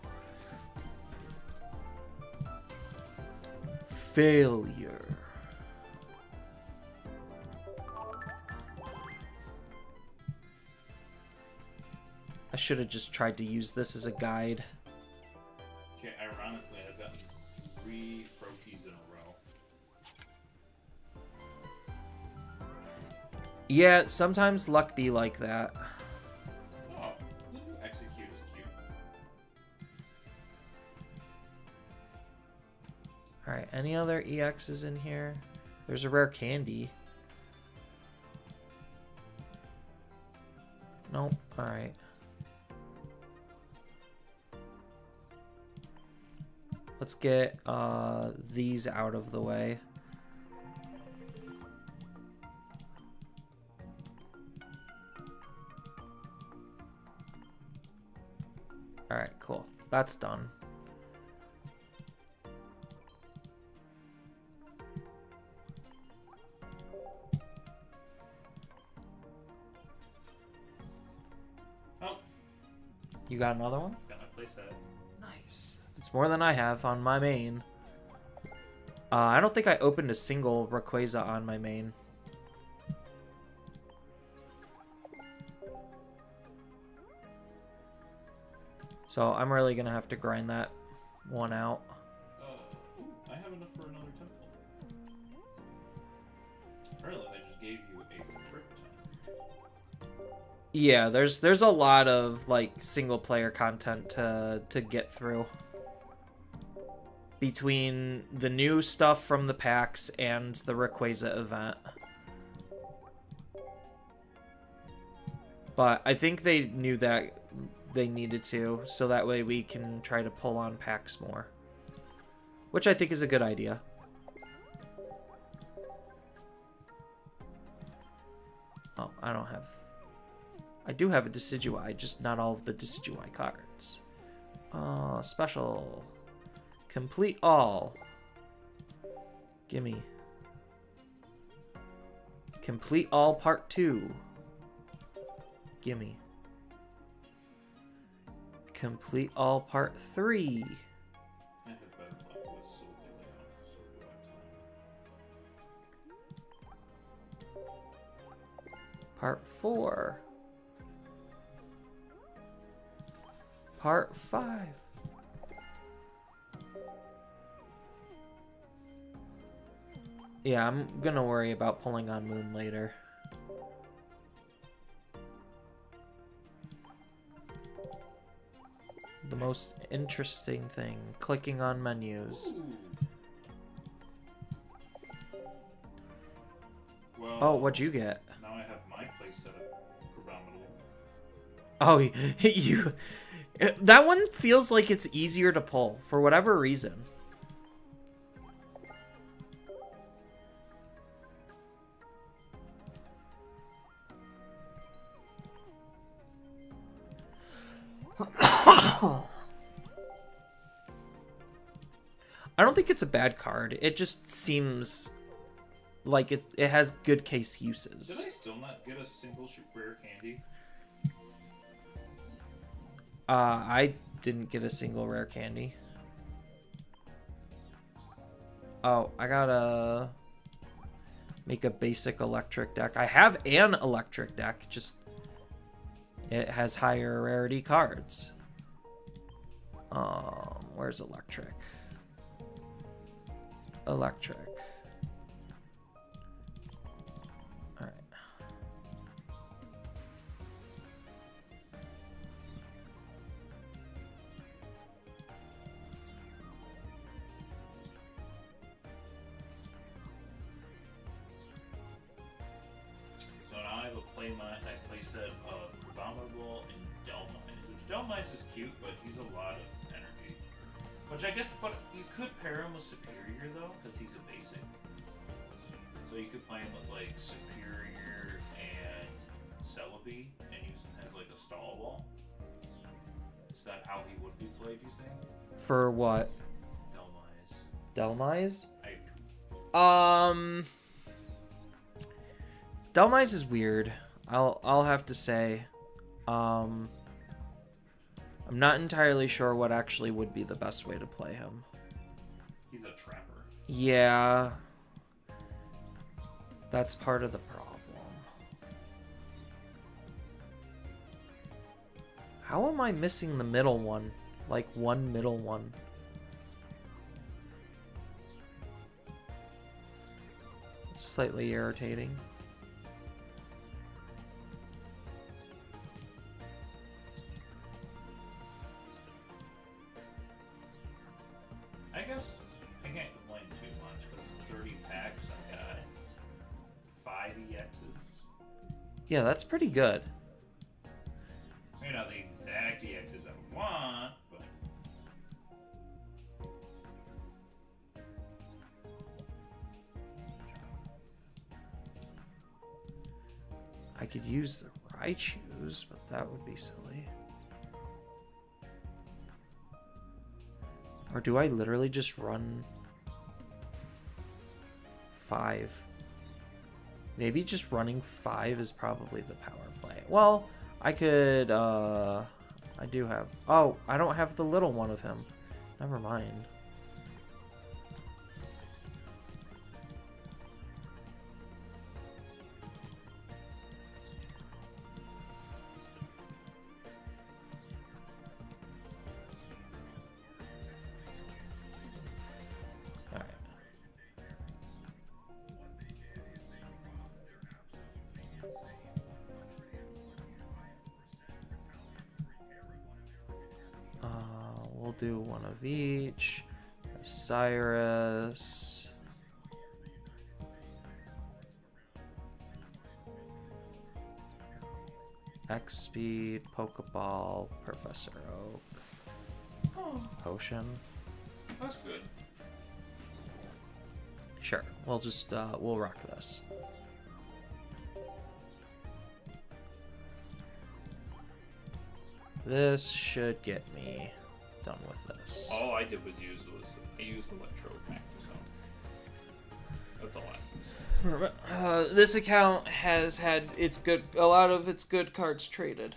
Failure. I should have just tried to use this as a guide. Okay, ironically, I've gotten 3 Froakies in a row. Yeah, sometimes luck be like that. Oh, Execute is cute. Alright, any other EXs in here? There's a rare candy. Nope, alright. Let's get these out of the way. Alright, cool. That's done. Oh, You got another one? got my playset. Nice. It's more than I have on my main. I don't think I opened a single Rayquaza on my main. So I'm really gonna have to grind that one out. Ooh, I have enough for another temple. Apparently, they just gave you a frick ton. Yeah, there's a lot of like single player content to get through. Between the new stuff from the packs and the Rayquaza event. But I think they knew that they needed to, so that way we can try to pull on packs more. Which I think is a good idea. Oh, I don't have... I do have a Decidueye, just not all of the Decidueye cards. Special... Complete all. Gimme. Complete all part 2. Gimme. Complete all part 3. I had better luck with Soul Layout, so do I. Part 4. Part 5. Yeah, I'm gonna worry about pulling on Moon later. The most interesting thing, clicking on menus. Ooh. Well, Oh, what'd you get? now I have my playset predominantly. Oh, you... That one feels like it's easier to pull, for whatever reason. I don't think it's a bad card. It just seems like it has good case uses. Did I still not get a single rare candy? I didn't get a single rare candy. Oh, I gotta make a basic electric deck. I have an electric deck, just it has higher rarity cards. Where's electric? Electric. Alright. So now I have a playset of Abominable and Delmize, which Delmize is cute, but he's a lot of energy. Which I guess, but you could pair him with Superior though, because he's a basic. So you could play him with like Superior and Celebi, and use him as like a stall wall. Is that how he would be played, you think? For what? Delmize. Delmize? Delmize is weird. I'll have to say. I'm not entirely sure what actually would be the best way to play him. He's a trapper. Yeah. That's part of the problem. How am I missing the middle one? Like, one middle one. It's slightly irritating. I guess I can't complain too much because in 30 packs I got 5 EXs. Yeah, that's pretty good. Maybe not the exact EXs I want, but I could use the Raichus, but that would be silly. Or do I literally just run 5? Maybe just running 5 is probably the power play. Well, I could, I do have, oh, I don't have the little one of him. Never mind. We'll do one of each. Cyrus. X Speed, Pokeball, Professor Oak. oh, Potion. that's good. Sure. We'll just we'll rock this. This should get me done with this. All I did was use Electro Pack to zone. That's all I used. This account has had a lot of its good cards traded.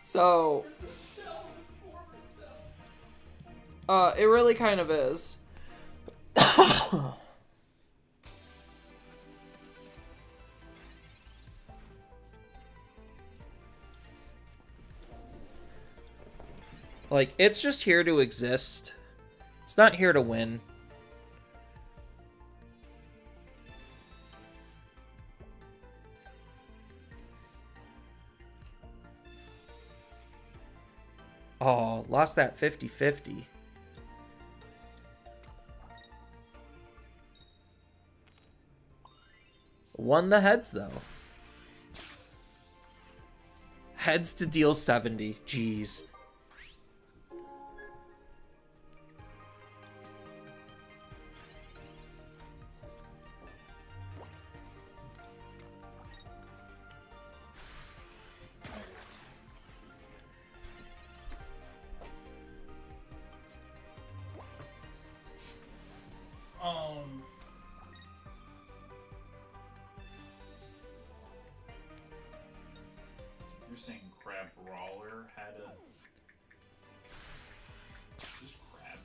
So it really kind of is. Like, it's just here to exist. It's not here to win. Oh, lost that 50-50. Won the heads, though. Heads to deal 70. Jeez. You're saying Crab Brawler had a just Crab?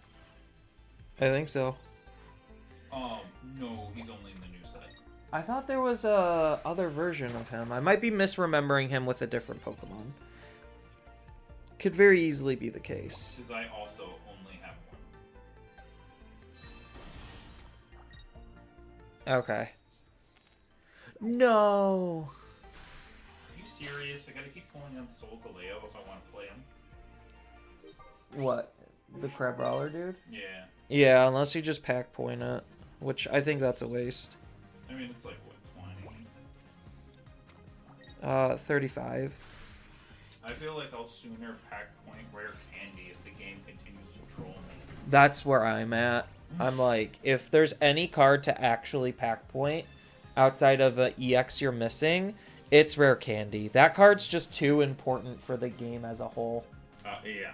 I think so. No, he's only in the new set. I thought there was a other version of him. I might be misremembering him with a different Pokemon. Could very easily be the case. Because I also only have one. Okay. No. Are you serious? I gotta keep pulling on Soul Galeo if I want to play him. What? The Crab Brawler dude? Yeah. Yeah, unless you just pack point it. Which I think that's a waste. I mean, it's like, what, 20? 35. I feel like I'll sooner pack point Rare Candy if the game continues to troll me. That's where I'm at. I'm like, if there's any card to actually pack point outside of a EX you're missing, it's Rare Candy. That card's just too important for the game as a whole. Yeah.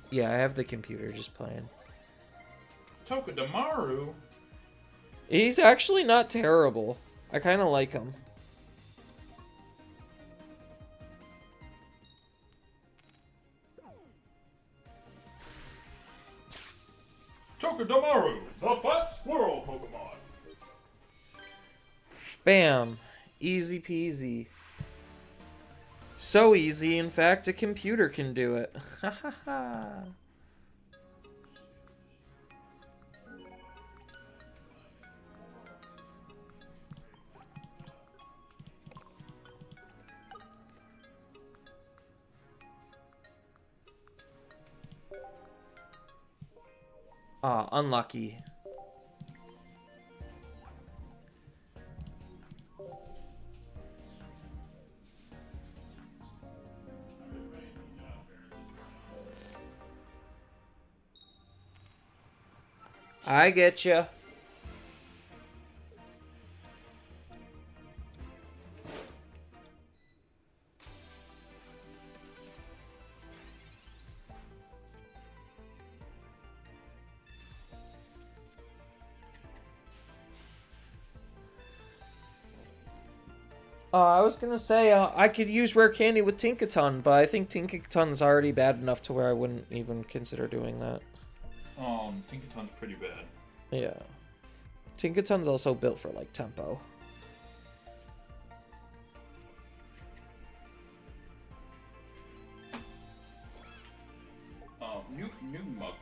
Yeah, I have the computer just playing. Tokidamaru? He's actually not terrible. I kind of like him. Tokidamaru, the Fat Squirrel Pokemon. Bam. Easy peasy. So easy, in fact, a computer can do it. Ha ha ha. Ah, unlucky. I get you. I was gonna say I could use rare candy with Tinkaton, but I think Tinkaton's already bad enough to where I wouldn't even consider doing that. Tinkaton's pretty bad. Yeah. Tinkaton's also built for, like, tempo. Nugmuk,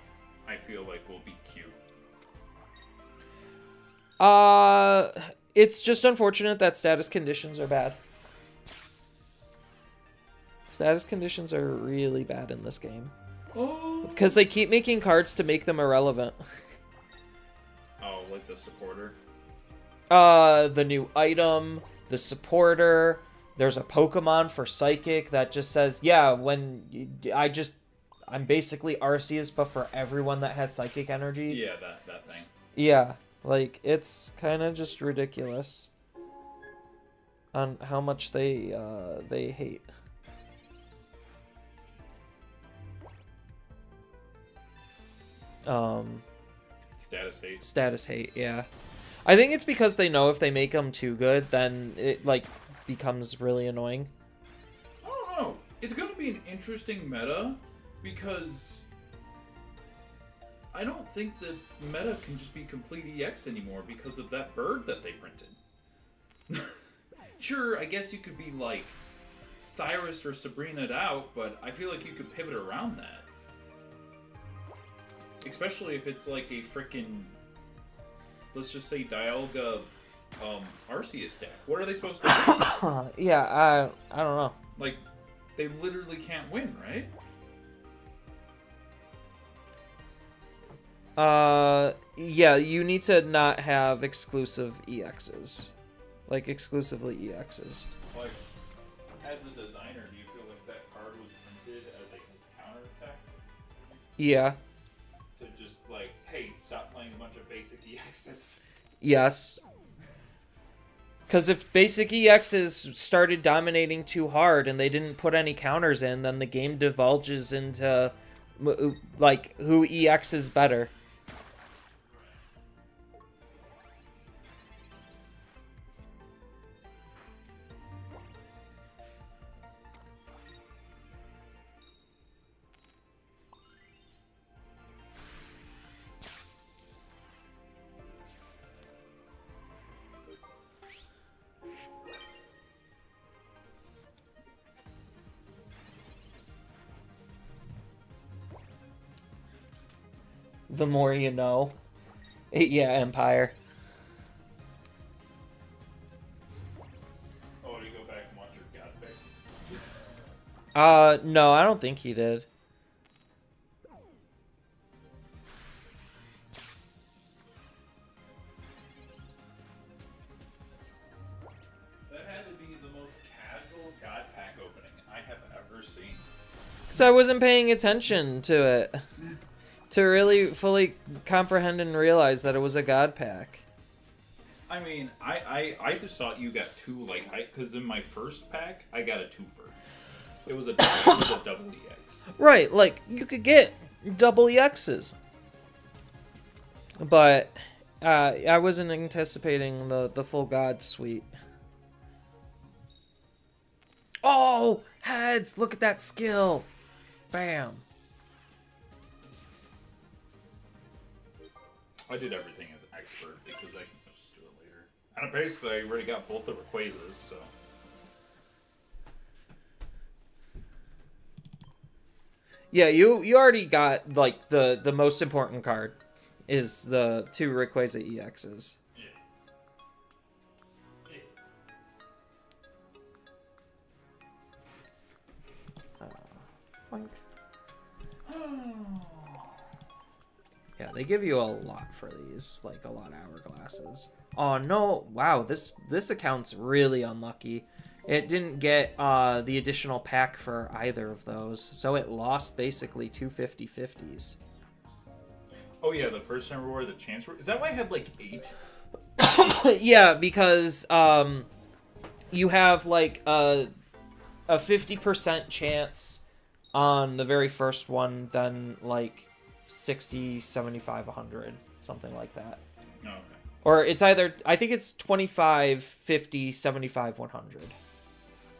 I feel like, will be cute. It's just unfortunate that status conditions are bad. Status conditions are really bad in this game. Oh. Because they keep making cards to make them irrelevant. Oh, like the supporter? The new item, the supporter, there's a Pokemon for Psychic that just says, yeah, I'm basically Arceus, but for everyone that has Psychic energy. Yeah, that thing. Yeah, like, it's kind of just ridiculous on how much they hate. Status hate, yeah. I think it's because they know if they make them too good, then it, like, becomes really annoying. I don't know. It's going to be an interesting meta, because I don't think the meta can just be complete EX anymore because of that bird that they printed. Sure, I guess you could be like Cyrus or Sabrina out, but I feel like you could pivot around that. Especially if it's like a freaking, let's just say, Dialga Arceus deck. What are they supposed to do? Yeah, I don't know. Like, they literally can't win, right? Yeah, you need to not have exclusive EXs. Like, exclusively EXs. Like, as a designer, do you feel like that card was printed as a counterattack? Yeah. To just, like, hey, stop playing a bunch of basic EXs. Yes. Because if basic EXs started dominating too hard and they didn't put any counters in, then the game divulges into, like, who EX is better. The more you know. Yeah, Empire. Oh, do you go back and watch your God pick? No, I don't think he did. That had to be the most casual God pack opening I have ever seen. Because I wasn't paying attention to it. To really fully comprehend and realize that it was a God pack. I mean, I just thought you got two, like, because in my first pack, I got a twofer. It was a double EX. Right, like, you could get double EXs. But, I wasn't anticipating the full God suite. Oh! Heads! Look at that skill! Bam. I did everything as expert because I can just do it later. And basically, I already got both the Rayquazas, so. Yeah, you already got like the most important card is the 2 Rayquaza EXs. Yeah. Boink. Yeah, they give you a lot for these, like a lot of hourglasses. Oh no, wow, this account's really unlucky. It didn't get the additional pack for either of those, so it lost basically 2 50/50s. Oh yeah, the first time reward, the chance reward. Is that why I had like 8? Yeah, because you have like a 50% chance on the very first one, then like 60, 75, 100, something like that. Oh, okay. Or it's either, I think it's 25, 50, 75, 100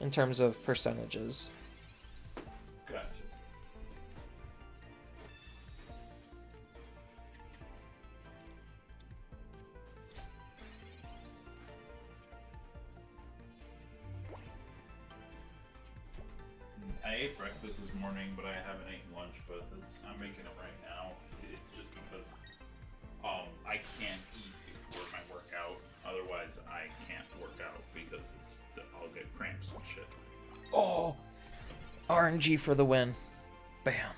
in terms of percentages. Gotcha. I ate breakfast this morning, but I haven't eaten lunch. But I'm making it right now. It's just because I can't eat before my workout. Otherwise, I can't work out because I'll get cramps and shit. Oh, RNG for the win. Bam.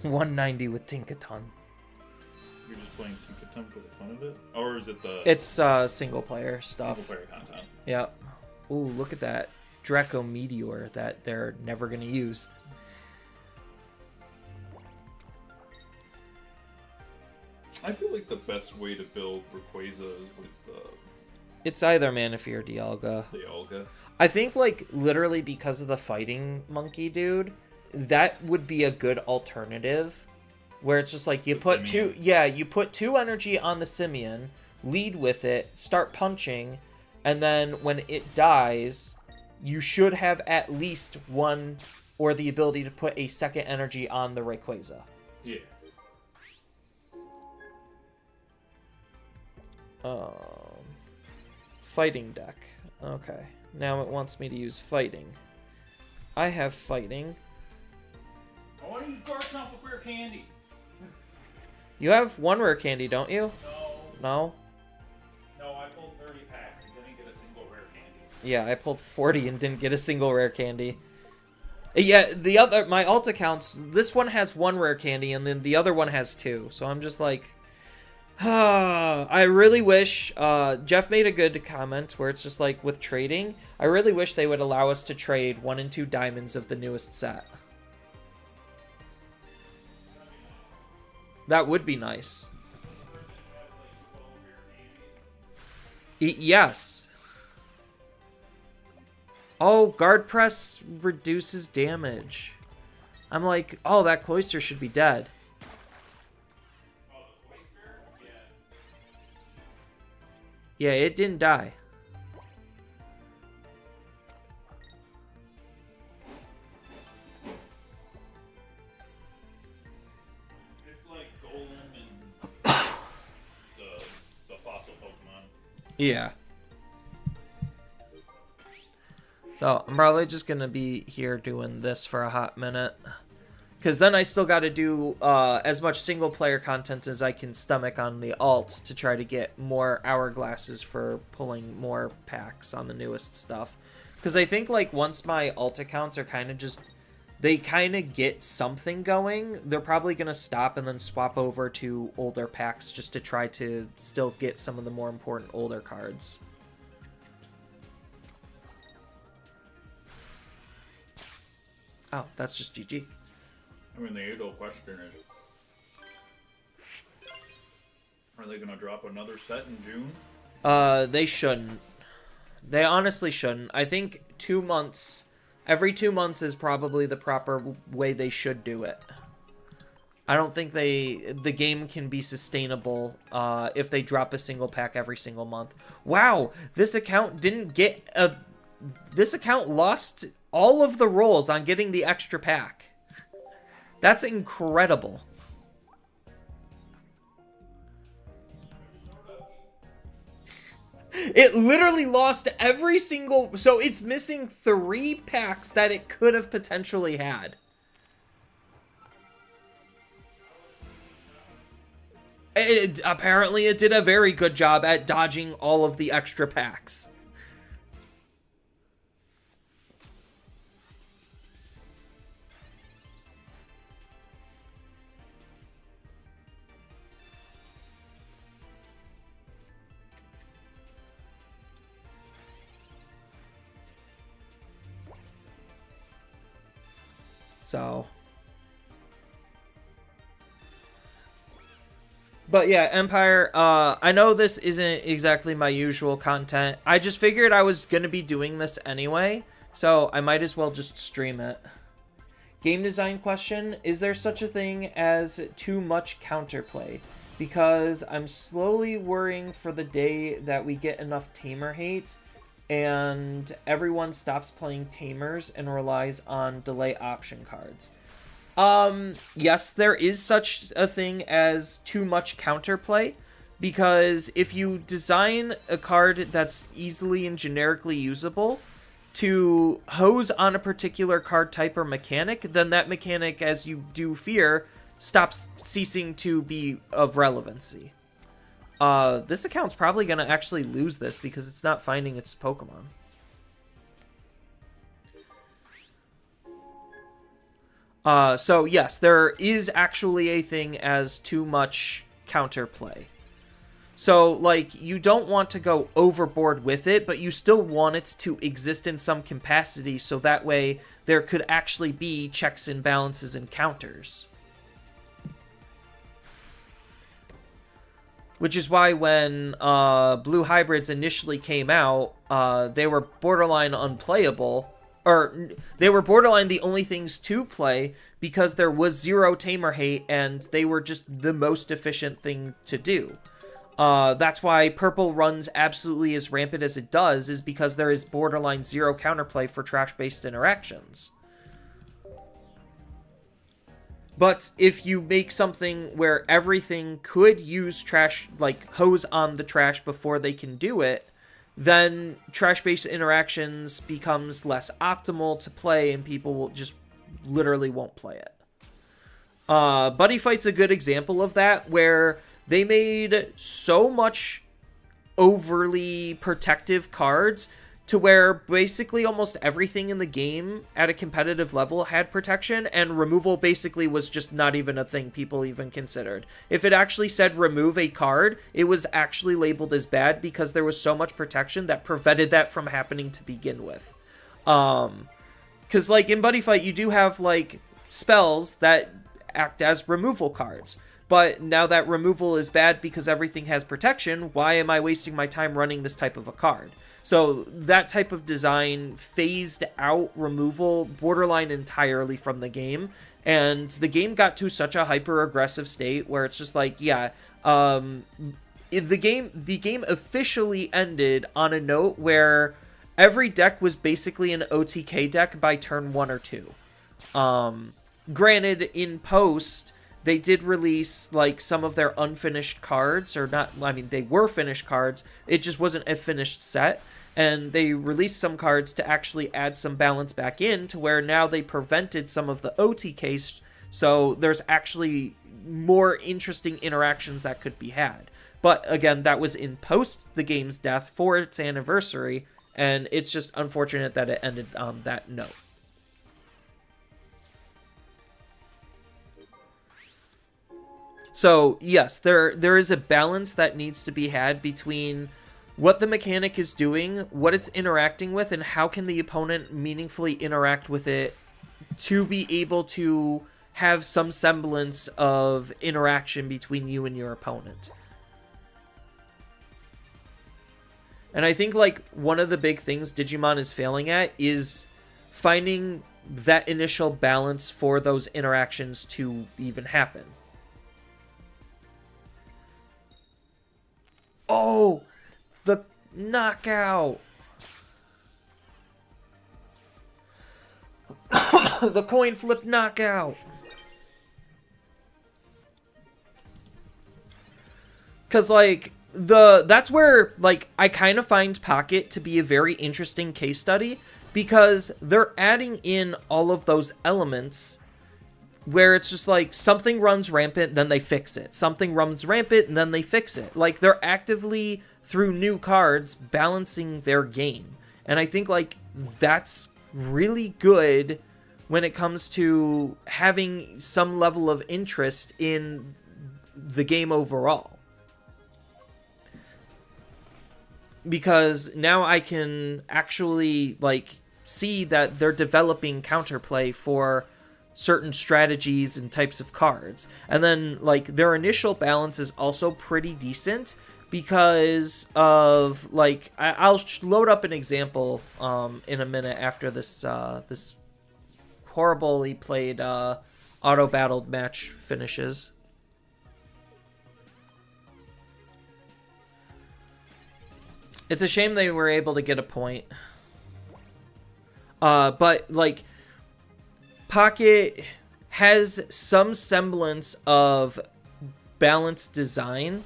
190 with Tinkaton. You're just playing Tinkaton for the fun of it, or is it the? It's single player stuff. Single player content. Yep. Ooh, look at that Draco Meteor that they're never gonna use. I feel like the best way to build Rayquaza is with It's either Manaphy or Dialga. the Olga. I think, like, literally because of the fighting monkey dude, that would be a good alternative. Where it's just like you The put Simian. you put 2 energy on the Simian, lead with it, start punching, and then when it dies, you should have at least 1 or the ability to put a second energy on the Rayquaza. Yeah. Fighting deck. Okay. Now it wants me to use fighting. I have fighting. I want to use Garchomp with rare candy. You have 1 rare candy, don't you? No. No? No, I pulled 30 packs and didn't get a single rare candy. Yeah, I pulled 40 and didn't get a single rare candy. Yeah, my alt accounts, this one has 1 rare candy and then the other one has 2. So I'm just like, I really wish, Jeff made a good comment where it's just like with trading, I really wish they would allow us to trade 1 and 2 diamonds of the newest set. That would be nice. Yes. Oh, guard press reduces damage. I'm like, oh, that Cloyster should be dead. Oh, the Cloyster? Yeah, Yeah. it didn't die. It's like Golem and the fossil Pokemon. Yeah. So I'm probably just gonna be here doing this for a hot minute, because then I still got to do as much single player content as I can stomach on the alts to try to get more hourglasses for pulling more packs on the newest stuff. Because I think like once my alt accounts are kind of just, they kind of get something going, they're probably gonna stop and then swap over to older packs just to try to still get some of the more important older cards. Oh, that's just GG. I mean, the age-old question is, are they going to drop another set in June? They shouldn't. They honestly shouldn't. I think 2 months, every 2 months is probably the proper way they should do it. I don't think the game can be sustainable if they drop a single pack every single month. Wow, this account didn't get a... This account lost all of the rolls on getting the extra pack. That's incredible. It literally lost every single... So it's missing 3 packs that it could have potentially had. Apparently it did a very good job at dodging all of the extra packs. So... But yeah, Empire, I know this isn't exactly my usual content. I just figured I was going to be doing this anyway, so I might as well just stream it. Game design question, is there such a thing as too much counterplay? Because I'm slowly worrying for the day that we get enough tamer hate and everyone stops playing tamers and relies on delay option cards. Yes, there is such a thing as too much counterplay, because if you design a card that's easily and generically usable to hose on a particular card type or mechanic, then that mechanic, as you do fear, stops ceasing to be of relevancy. This account's probably gonna actually lose this because it's not finding its Pokemon. So yes, there is actually a thing as too much counterplay. So, like, you don't want to go overboard with it, but you still want it to exist in some capacity, so that way there could actually be checks and balances and counters. Which is why when Blue Hybrids initially came out, they were borderline unplayable. Or, they were borderline the only things to play because there was 0 tamer hate and they were just the most efficient thing to do. That's why Purple runs absolutely as rampant as it does, is because there is borderline 0 counterplay for trash-based interactions. But if you make something where everything could use trash, like hose on the trash before they can do it, then trash-based interactions becomes less optimal to play and people will just literally won't play it. Buddy Fight's a good example of that, where they made so much overly protective cards to where basically almost everything in the game at a competitive level had protection, and removal basically was just not even a thing people even considered. If it actually said remove a card, it was actually labeled as bad because there was so much protection that prevented that from happening to begin with. Because, like, in Buddy Fight, you do have, like, spells that act as removal cards. But now that removal is bad because everything has protection, why am I wasting my time running this type of a card? So that type of design phased out removal borderline entirely from the game, and the game got to such a hyper-aggressive state where it's just like, yeah, the game officially ended on a note where every deck was basically an OTK deck by turn 1 or 2. Granted, in post, they did release, like, some of their unfinished cards, or not, I mean, they were finished cards, it just wasn't a finished set, and they released some cards to actually add some balance back in, to where now they prevented some of the OTKs, so there's actually more interesting interactions that could be had. But, again, that was in post the game's death for its anniversary, and it's just unfortunate that it ended on that note. So, yes, there is a balance that needs to be had between what the mechanic is doing, what it's interacting with, and how can the opponent meaningfully interact with it to be able to have some semblance of interaction between you and your opponent. And I think, like, one of the big things Digimon is failing at is finding that initial balance for those interactions to even happen. Oh, the knockout. The coin flip knockout. Because, like, that's where, like, I kind of find Pocket to be a very interesting case study, because they're adding in all of those elements where it's just like something runs rampant, then they fix it. Something runs rampant, and then they fix it. Like, they're actively, through new cards, balancing their game. And I think, like, that's really good when it comes to having some level of interest in the game overall. Because now I can actually, like, see that they're developing counterplay for certain strategies and types of cards. And then, like, their initial balance is also pretty decent because of, like, I'll load up an example in a minute after this this horribly played auto-battled match finishes. It's a shame they were able to get a point. But, like, Pocket has some semblance of balanced design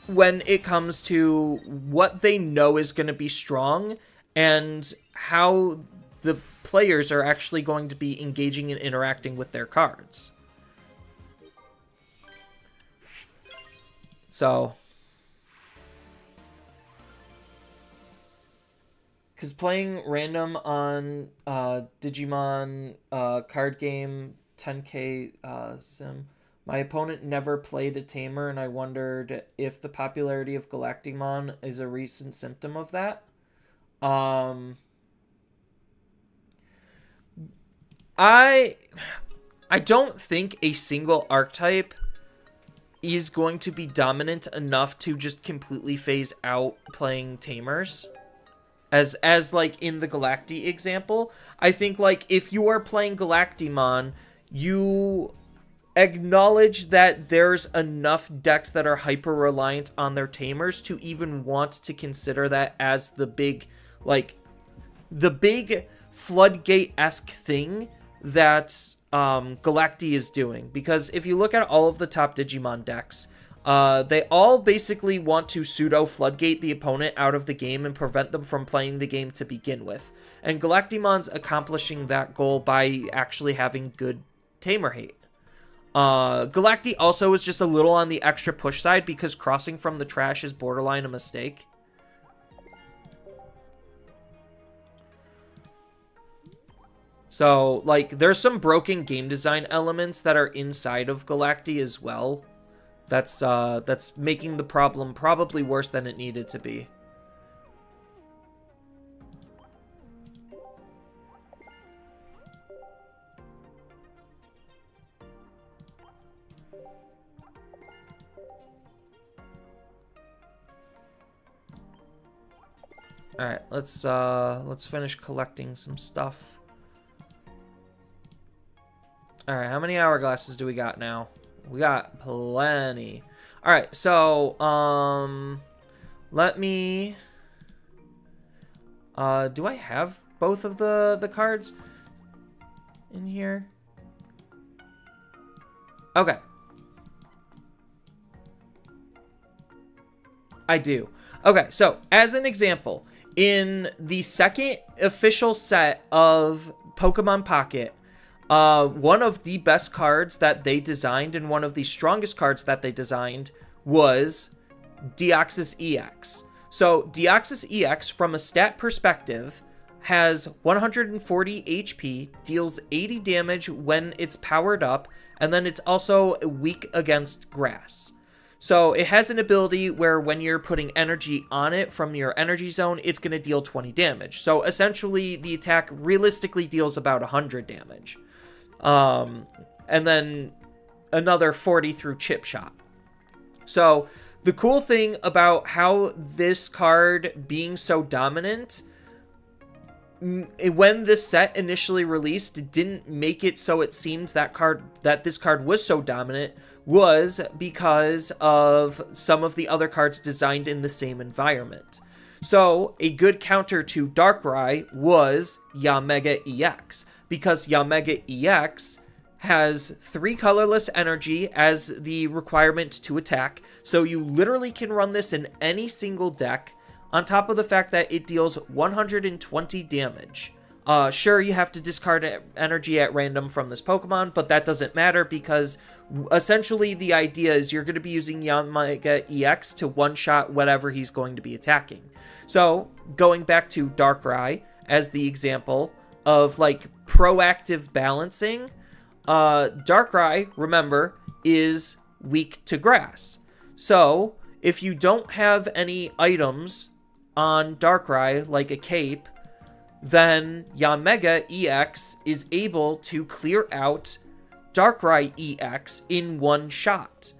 when it comes to what they know is going to be strong and how the players are actually going to be engaging and interacting with their cards. So, because playing random on Digimon card game 10K Sim, my opponent never played a tamer, and I wondered if the popularity of Galactimon is a recent symptom of that. I don't think a single archetype is going to be dominant enough to just completely phase out playing tamers. As like in the Galacti example, I think, like, if you are playing Galactimon, you acknowledge that there's enough decks that are hyper reliant on their tamers to even want to consider that as the big, like, the big floodgate-esque thing that Galacti is doing. Because if you look at all of the top Digimon decks, they all basically want to pseudo-floodgate the opponent out of the game and prevent them from playing the game to begin with. And Galactimon's accomplishing that goal by actually having good tamer hate. Galacti also is just a little on the extra push side because crossing from the trash is borderline a mistake. So, like, there's some broken game design elements that are inside of Galacti as well. That's making the problem probably worse than it needed to be. All right, let's finish collecting some stuff. All right, how many hourglasses do we got now? We got plenty. All right, so let me. Do I have both of the cards in here? Okay. I do. Okay, so as an example, in the second official set of Pokemon Pocket, one of the best cards that they designed and one of the strongest cards that they designed was Deoxys EX. So Deoxys EX, from a stat perspective, has 140 HP, deals 80 damage when it's powered up, and then it's also weak against grass. So it has an ability where when you're putting energy on it from your energy zone, it's going to deal 20 damage. So essentially, the attack realistically deals about 100 damage. And then another 40 through Chip Shot. So the cool thing about how this card being so dominant, when this set initially released, it didn't make it so it seems that this card was so dominant, was because of some of the other cards designed in the same environment. So a good counter to Darkrai was Yamega EX, because Yamega EX has 3 colorless energy as the requirement to attack, so you literally can run this in any single deck, on top of the fact that it deals 120 damage. Sure, you have to discard energy at random from this Pokemon, but that doesn't matter because essentially the idea is you're going to be using Yanmega EX to one-shot whatever he's going to be attacking. So, going back to Darkrai as the example of, like, proactive balancing, Darkrai, remember, is weak to grass. So, if you don't have any items on Darkrai, like a cape, then Yanmega EX is able to clear out Darkrai EX in one shot.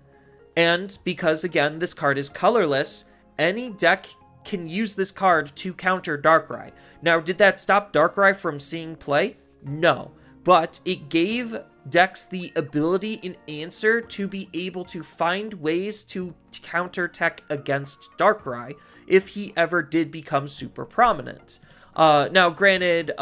And because, again, this card is colorless, any deck can use this card to counter Darkrai. Now, did that stop Darkrai from seeing play? No. But it gave decks the ability in Answer to be able to find ways to counter tech against Darkrai if he ever did become super prominent. Now, granted,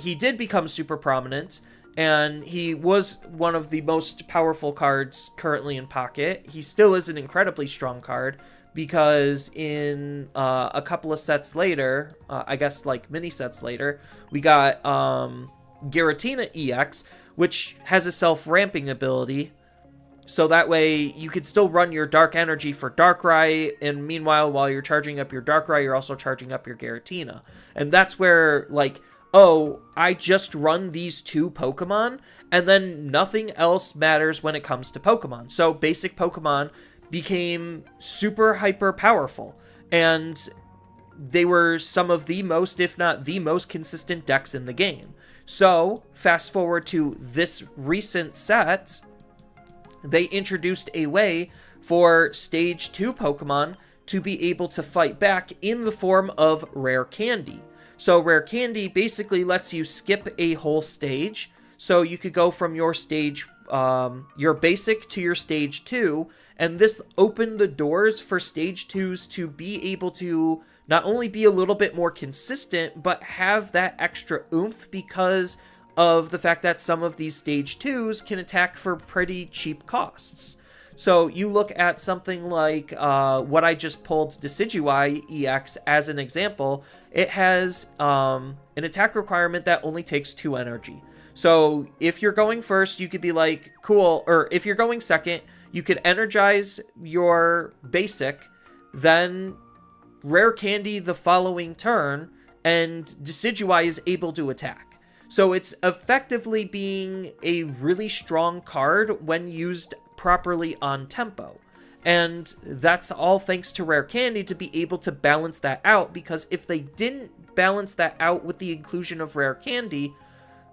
he did become super prominent, and he was one of the most powerful cards currently in Pocket. He still is an incredibly strong card, because in a couple of sets later, I guess like mini sets later, we got Giratina EX, which has a self-ramping ability, so that way you could still run your Dark Energy for Darkrai, and meanwhile, while you're charging up your Darkrai, you're also charging up your Giratina. And that's where, like, oh, I just run these 2 Pokemon, and then nothing else matters when it comes to Pokemon. So basic Pokemon became super hyper powerful, and they were some of the most, if not the most consistent decks in the game. So, fast forward to this recent set, they introduced a way for Stage 2 Pokemon to be able to fight back in the form of Rare Candy. So Rare Candy basically lets you skip a whole stage, so you could go from your stage, your basic to your Stage 2, and this opened the doors for Stage 2s to be able to not only be a little bit more consistent, but have that extra oomph because of the fact that some of these Stage 2s can attack for pretty cheap costs. So you look at something like what I just pulled, Decidueye EX, as an example. It has an attack requirement that only takes 2 energy. So if you're going first, you could be like, cool, or if you're going second, you could energize your basic, then Rare Candy the following turn, and Decidueye is able to attack. So it's effectively being a really strong card when used properly on tempo. And that's all thanks to Rare Candy to be able to balance that out, because if they didn't balance that out with the inclusion of Rare Candy,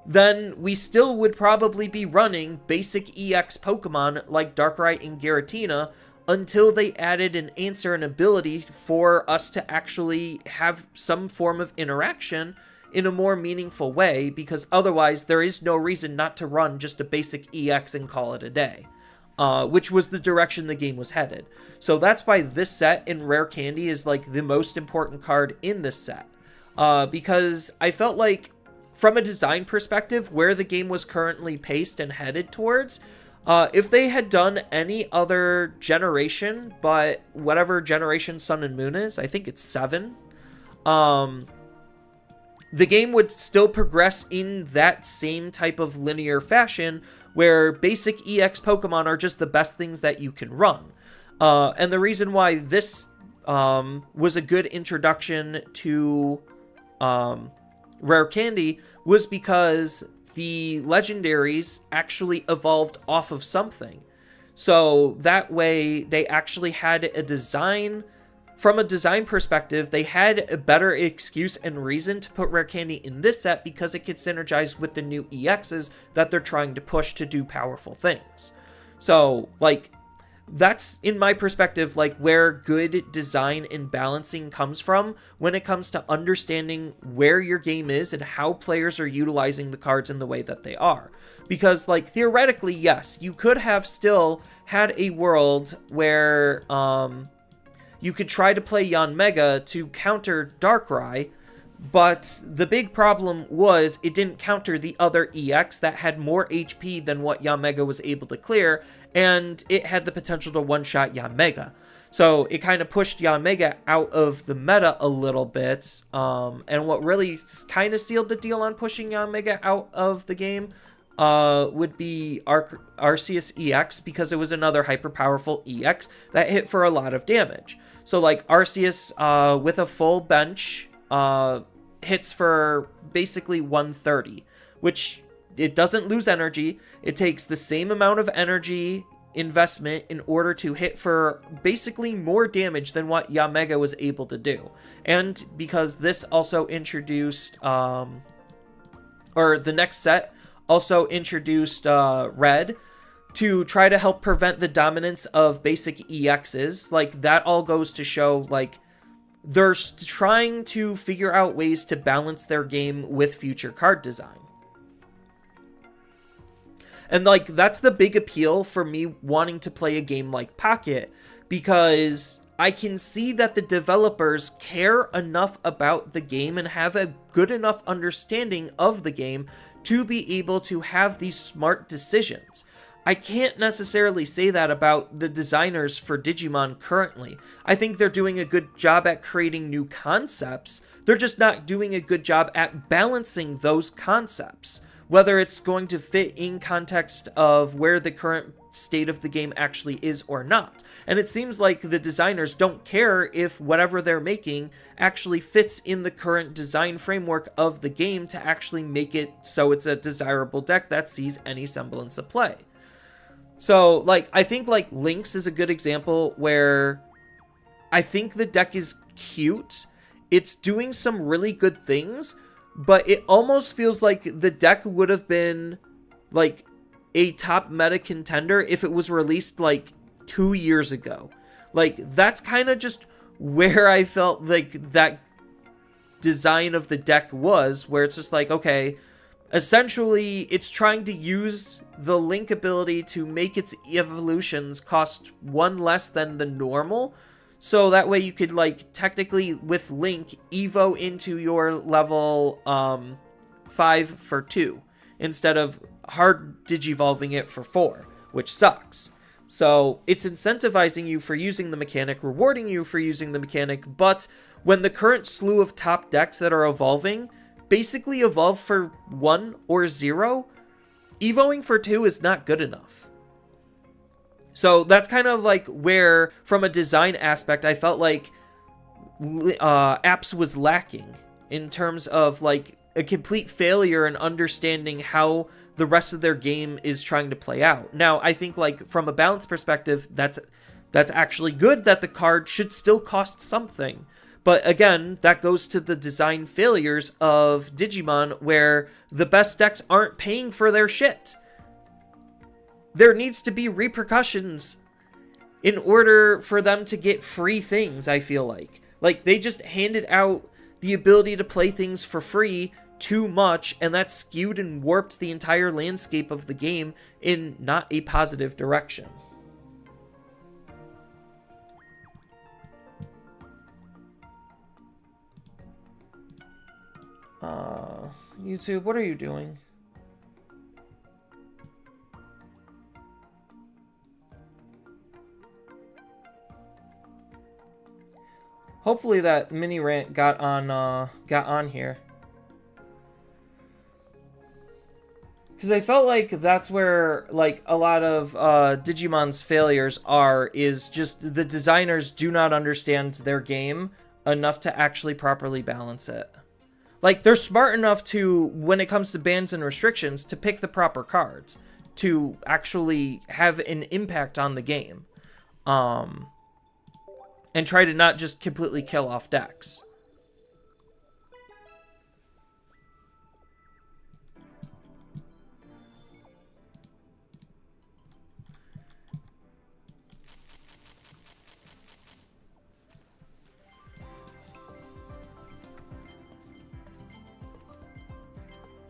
then we still would probably be running basic EX Pokemon like Darkrai and Giratina until they added an answer and ability for us to actually have some form of interaction in a more meaningful way, because otherwise there is no reason not to run just a basic EX and call it a day, which was the direction the game was headed. So that's why this set in Rare Candy is like the most important card in this set, because I felt like from a design perspective, where the game was currently paced and headed towards, if they had done any other generation, but whatever generation Sun and Moon is, I think it's 7, the game would still progress in that same type of linear fashion where basic EX Pokemon are just the best things that you can run. And the reason why this was a good introduction to Rare Candy was because the legendaries actually evolved off of something. So that way they actually had a design. From a design perspective, they had a better excuse and reason to put Rare Candy in this set because it could synergize with the new EXs that they're trying to push to do powerful things. So, like, that's, in my perspective, like, where good design and balancing comes from when it comes to understanding where your game is and how players are utilizing the cards in the way that they are. Because, like, theoretically, yes, you could have still had a world where, you could try to play Yanmega to counter Darkrai, But the big problem was it didn't counter the other EX that had more HP than what Yanmega was able to clear, and it had the potential to one-shot Yanmega. So it kind of pushed Yanmega out of the meta a little bit, and what really kind of sealed the deal on pushing Yanmega out of the game would be Arceus EX, because it was another hyper-powerful EX that hit for a lot of damage. So like Arceus with a full bench hits for basically 130, which it doesn't lose energy. It takes the same amount of energy investment in order to hit for basically more damage than what Yanmega was able to do. And because this also introduced, or the next set also introduced Red to try to help prevent the dominance of basic EXs, like that all goes to show like they're trying to figure out ways to balance their game with future card design. And like that's the big appeal for me wanting to play a game like Pocket, because I can see that the developers care enough about the game and have a good enough understanding of the game to be able to have these smart decisions. I can't necessarily say that about the designers for Digimon currently. I think they're doing a good job at creating new concepts. They're just not doing a good job at balancing those concepts, whether it's going to fit in context of where the current state of the game actually is or not. And it seems like the designers don't care if whatever they're making actually fits in the current design framework of the game to actually make it so it's a desirable deck that sees any semblance of play. So, like, I think, like, Lynx is a good example where I think the deck is cute. It's doing some really good things, but it almost feels like the deck would have been, like, a top meta contender if it was released, like, 2 years ago. Like, that's kind of just where I felt like that design of the deck was, where it's just like, okay, essentially, it's trying to use the Link ability to make its evolutions cost 1 less than the normal. So that way you could, like, technically, with Link, evo into your level 5 for 2. Instead of hard digivolving it for 4, which sucks. So it's incentivizing you for using the mechanic, rewarding you for using the mechanic, but when the current slew of top decks that are evolving basically evolve for 1 or 0, evoing for 2 is not good enough. So that's kind of like where, from a design aspect, I felt like Apps was lacking in terms of like a complete failure in understanding how the rest of their game is trying to play out. Now, I think like from a balance perspective, that's actually good that the card should still cost something. But again, that goes to the design failures of Digimon, where the best decks aren't paying for their shit. There needs to be repercussions in order for them to get free things, I feel like. Like, they just handed out the ability to play things for free too much, and that skewed and warped the entire landscape of the game in not a positive direction. YouTube, what are you doing? Hopefully that mini rant got on here. Because I felt like that's where like a lot of Digimon's failures are, is just the designers do not understand their game enough to actually properly balance it. Like, they're smart enough to, when it comes to bans and restrictions, to pick the proper cards to actually have an impact on the game. And try to not just completely kill off decks.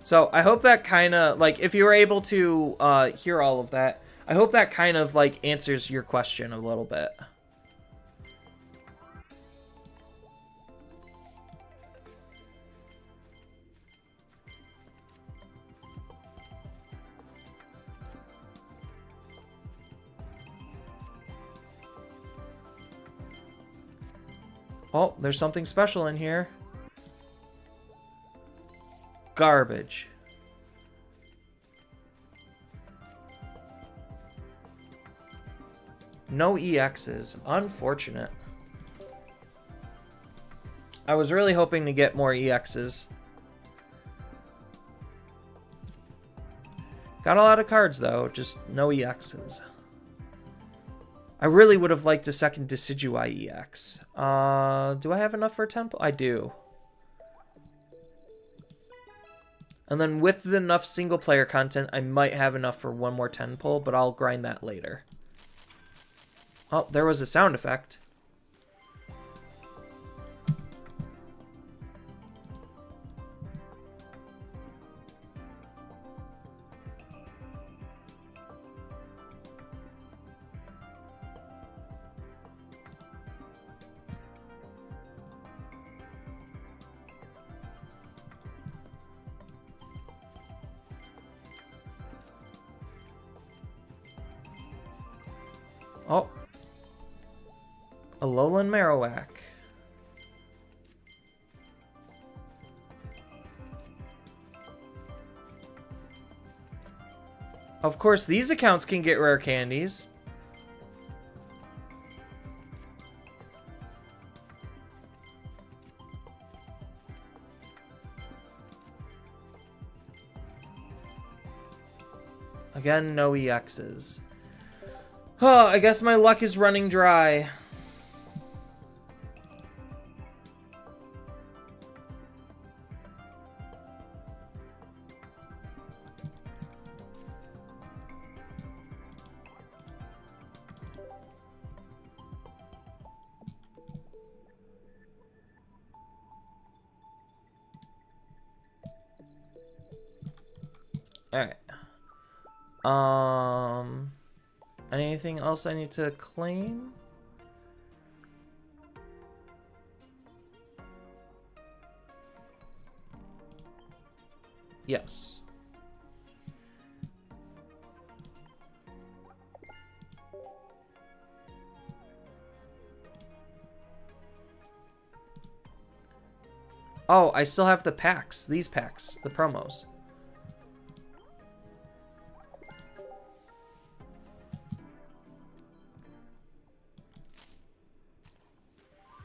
So I hope that kind of, like, if you were able to hear all of that, I hope that kind of, like, answers your question a little bit. Oh, there's something special in here. Garbage. No EXs. Unfortunate. I was really hoping to get more EXs. Got a lot of cards, though. Just no EXs. I really would have liked a second Decidueye EX. Do I have enough for a temple? I do. And then with enough single-player content, I might have enough for one more 10-pull, but I'll grind that later. Oh, there was a sound effect. Oh. Alolan Marowak. Of course, these accounts can get rare candies. Again, no EXs. Oh, I guess my luck is running dry. Alright. Anything else I need to claim? Yes. Oh, I still have the packs. These packs. The promos.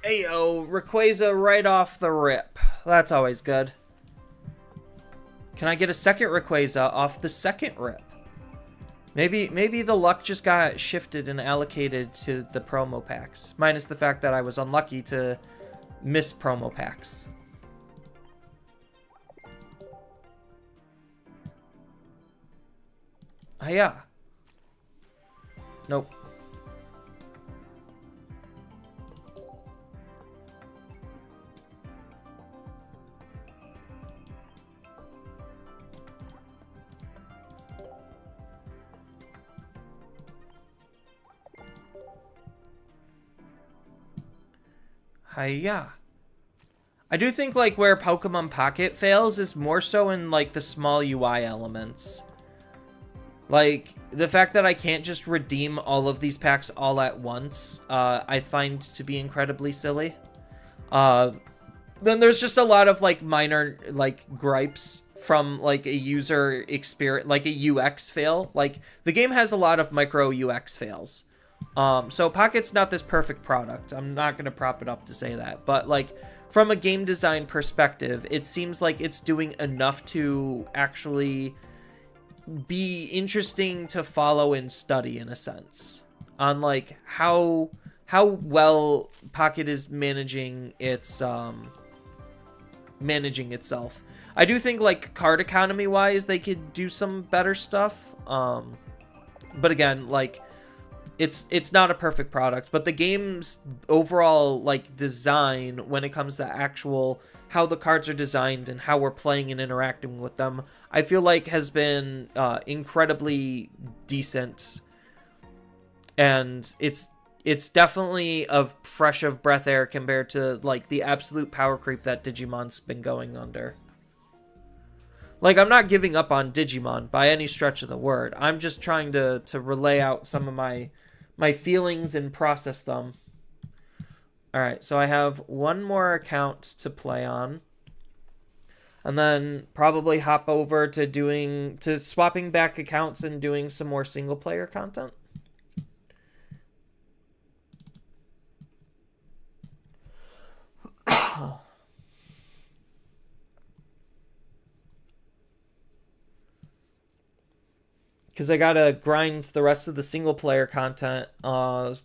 Ayo, Rayquaza right off the rip. That's always good. Can I get a second Rayquaza off the second rip? Maybe the luck just got shifted and allocated to the promo packs. Minus the fact that I was unlucky to miss promo packs. Yeah. Nope. Hiya. I do think like where Pokemon Pocket fails is more so in like the small UI elements. Like the fact that I can't just redeem all of these packs all at once, I find to be incredibly silly. Then there's just a lot of like minor like gripes from like a user experience, like a UX fail. Like the game has a lot of micro UX fails. So Pocket's not this perfect product. I'm not going to prop it up to say that. But, like, from a game design perspective, it seems like it's doing enough to actually be interesting to follow and study, in a sense. On, like, how well Pocket is managing its, managing itself. I do think, like, card economy-wise, they could do some better stuff. But again, like... It's not a perfect product, but the game's overall like design when it comes to actual how the cards are designed and how we're playing and interacting with them, I feel like has been incredibly decent, and it's definitely a fresh of breath air compared to like the absolute power creep that Digimon's been going under. Like, I'm not giving up on Digimon by any stretch of the word. I'm just trying to relay out some of my feelings and process them. Alright, so I have one more account to play on. And then probably hop over to swapping back accounts and doing some more single player content. Because I gotta grind the rest of the single player content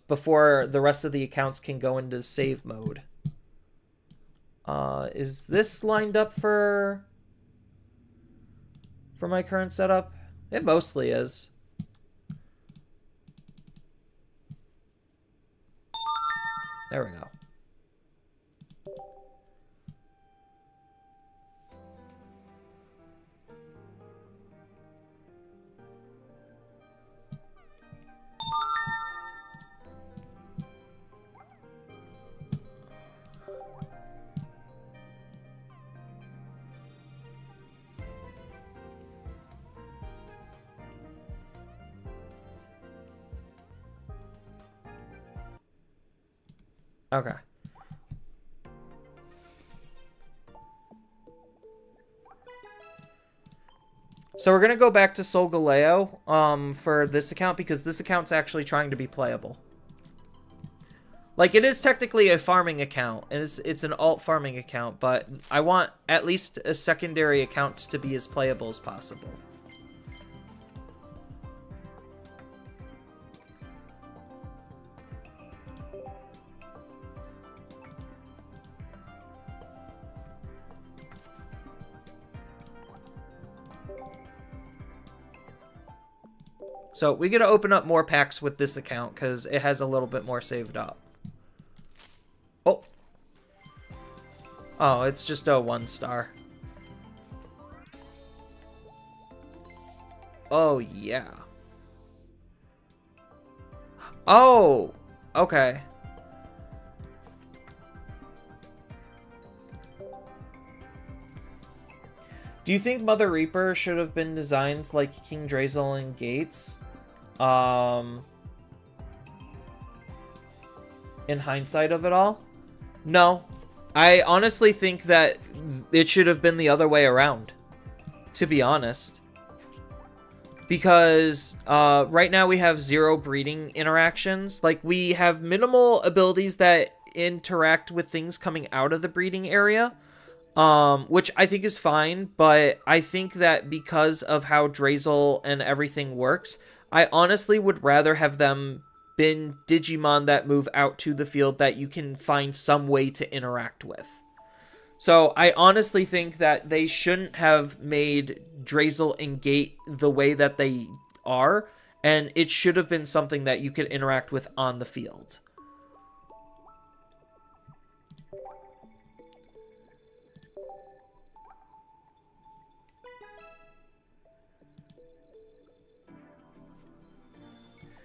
before the rest of the accounts can go into save mode. Is this lined up for my current setup? It mostly is. There we go. Okay. So we're going to go back to Solgaleo for this account because this account's actually trying to be playable. Like, it is technically a farming account, and it's an alt farming account, but I want at least a secondary account to be as playable as possible. So we get to open up more packs with this account because it has a little bit more saved up. Oh. Oh, it's just a 1-star. Oh, yeah. Oh, okay. Do you think Mother Reaper should have been designed like King Drazel and Gates? In hindsight of it all? No. I honestly think that it should have been the other way around, to be honest. Because right now we have 0 breeding interactions. Like, we have minimal abilities that interact with things coming out of the breeding area. Which I think is fine, but I think that because of how Drazel and everything works, I honestly would rather have them been Digimon that move out to the field that you can find some way to interact with. So I honestly think that they shouldn't have made Drazel and Gate the way that they are, and it should have been something that you could interact with on the field.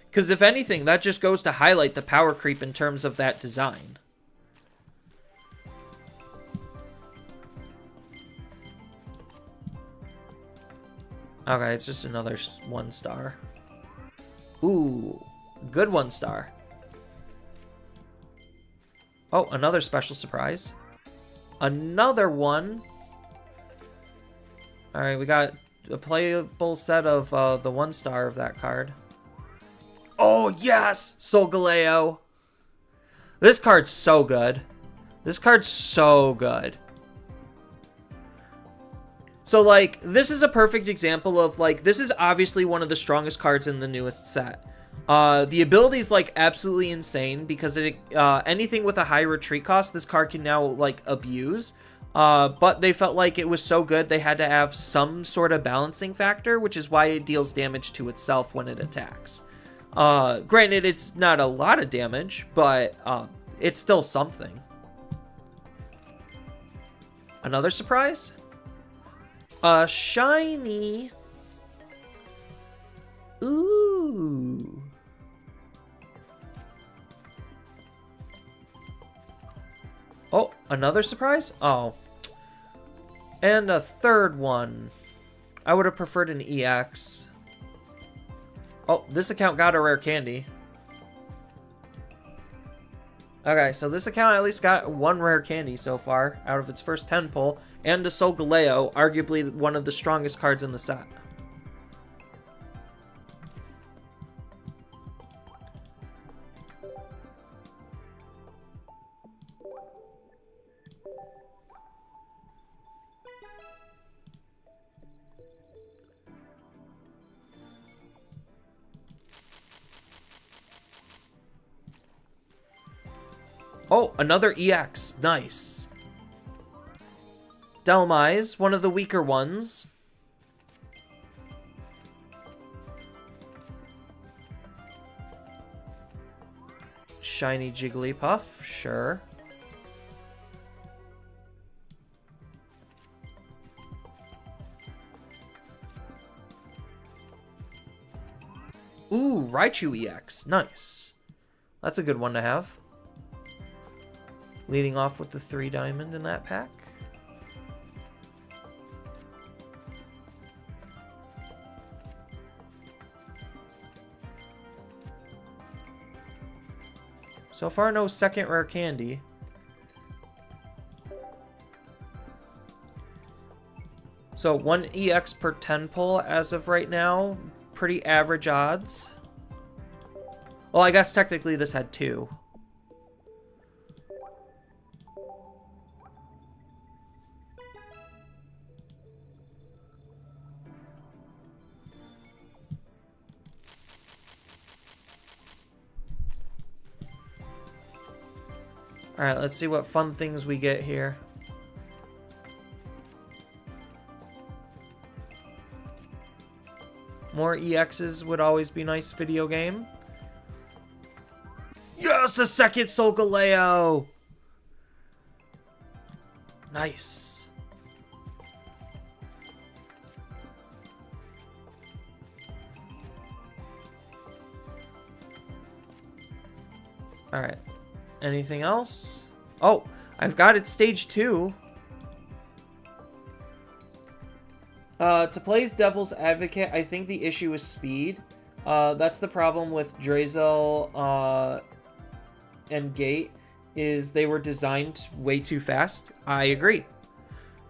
Because if anything, that just goes to highlight the power creep in terms of that design. Okay, it's just another 1-star. Ooh, good 1-star. Oh, another special surprise. Another one. Alright, we got a playable set of the 1-star of that card. Oh, yes! Solgaleo. This card's so good. This card's so good. So, like, this is a perfect example of, like, this is obviously one of the strongest cards in the newest set. The ability is, like, absolutely insane because it, anything with a high retreat cost, this card can now, like, abuse. But they felt like it was so good they had to have some sort of balancing factor, which is why it deals damage to itself when it attacks. Granted, it's not a lot of damage, but it's still something. Another surprise? Shiny. Ooh. Oh, another surprise? Oh. And a third one. I would have preferred an EX. Oh, this account got a rare candy. Okay, so this account at least got one rare candy so far out of its first 10 pull, and a Solgaleo, arguably one of the strongest cards in the set. Oh, another EX. Nice. Dhelmise, one of the weaker ones. Shiny Jigglypuff, sure. Ooh, Raichu EX. Nice. That's a good one to have. Leading off with the 3 diamond in that pack. So far, no second rare candy. So 1 EX per 10 pull as of right now. Pretty average odds. Well, I guess technically this had 2. Alright, let's see what fun things we get here. More EXs would always be nice, video game. Yes, a second Solgaleo! Nice. Alright. Anything else? Oh, I've got it stage 2. To play Devil's Advocate, I think the issue is speed. That's the problem with Drazel and Gate, is they were designed way too fast. I agree.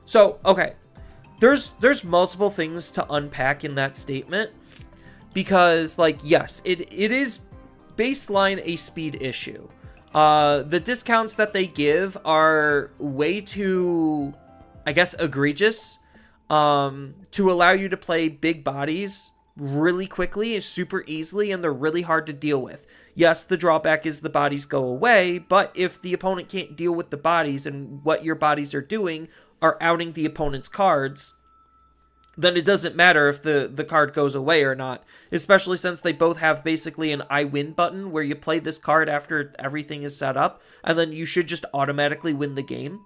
So, okay. There's multiple things to unpack in that statement. Because, like, yes, it is baseline a speed issue. The discounts that they give are way too, I guess, egregious, to allow you to play big bodies really quickly, super easily, and they're really hard to deal with. Yes, the drawback is the bodies go away, but if the opponent can't deal with the bodies and what your bodies are doing are outing the opponent's cards, then it doesn't matter if the card goes away or not, especially since they both have basically an I win button where you play this card after everything is set up, and then you should just automatically win the game.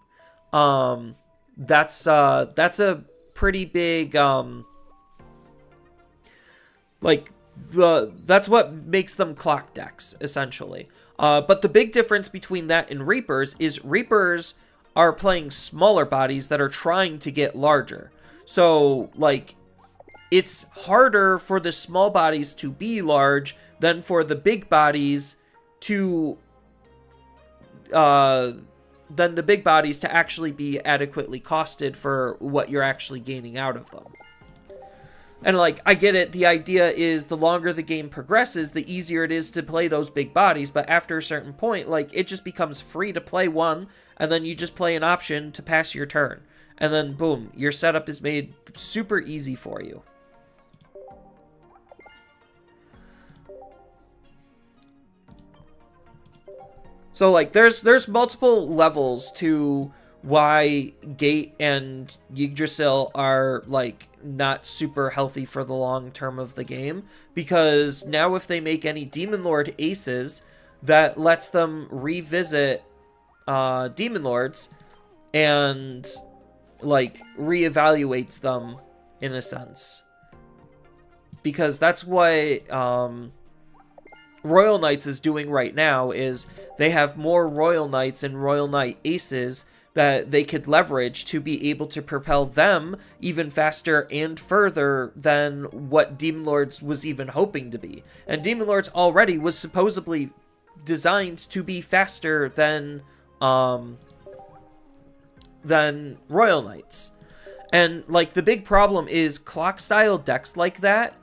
That's a pretty big, that's what makes them clock decks, essentially. But the big difference between that and Reapers is Reapers are playing smaller bodies that are trying to get larger. So, like, it's harder for the small bodies to be large than for the big bodies to, actually be adequately costed for what you're actually gaining out of them. And, like, I get it, the idea is the longer the game progresses, the easier it is to play those big bodies, but after a certain point, like, it just becomes free to play one, and then you just play an option to pass your turn. And then, boom, your setup is made super easy for you. So, like, there's multiple levels to why Gate and Yggdrasil are, like, not super healthy for the long term of the game. Because now if they make any Demon Lord aces, that lets them revisit Demon Lords and, like, reevaluates them in a sense. Because that's what Royal Knights is doing right now, is they have more Royal Knights and Royal Knight aces that they could leverage to be able to propel them even faster and further than what Demon Lords was even hoping to be. And Demon Lords already was supposedly designed to be faster than Royal Knights. And like the big problem is clock style decks like that,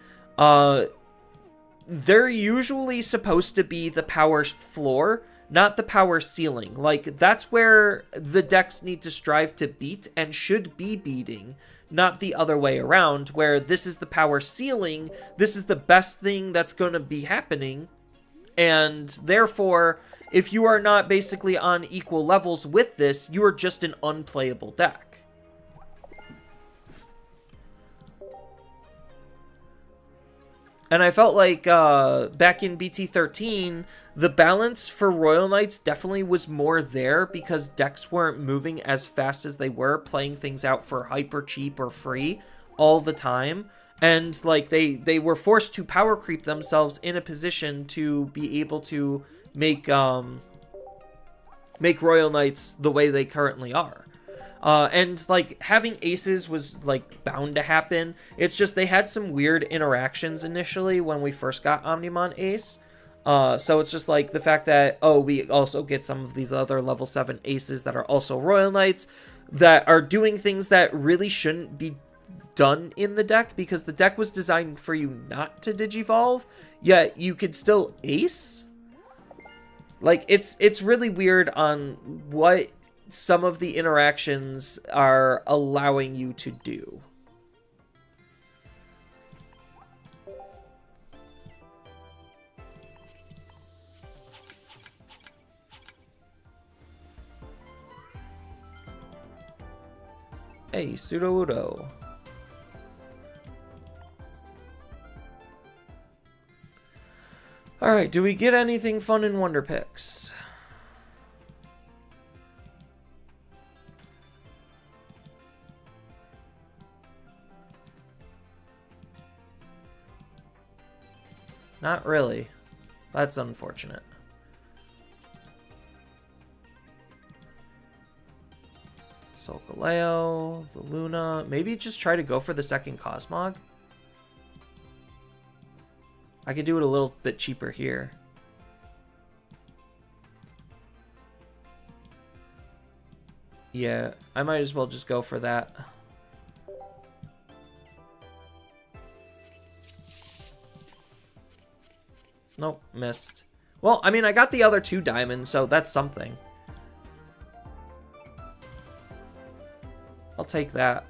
they're usually supposed to be the power floor, not the power ceiling. Like that's where the decks need to strive to beat and should be beating, not the other way around, where this is the power ceiling, this is the best thing that's going to be happening, and therefore, if you are not basically on equal levels with this, you are just an unplayable deck. And I felt like back in BT13, the balance for Royal Knights definitely was more there because decks weren't moving as fast as they were, playing things out for hyper cheap or free all the time. And like they were forced to power creep themselves in a position to be able to make Royal Knights the way they currently are. And like having aces was like bound to happen. It's just they had some weird interactions initially when we first got Omnimon Ace. So it's just like the fact that, oh, we also get some of these other level 7 aces that are also Royal Knights that are doing things that really shouldn't be done in the deck because the deck was designed for you not to digivolve, yet you could still ace. Like it's really weird on what some of the interactions are allowing you to do. Hey, Sudowoodo. Alright, do we get anything fun in Wonder Picks? Not really. That's unfortunate. Solgaleo, the Luna. Maybe just try to go for the second Cosmog. I could do it a little bit cheaper here. Yeah, I might as well just go for that. Nope, missed. Well, I mean, I got the other 2 diamonds, so that's something. I'll take that.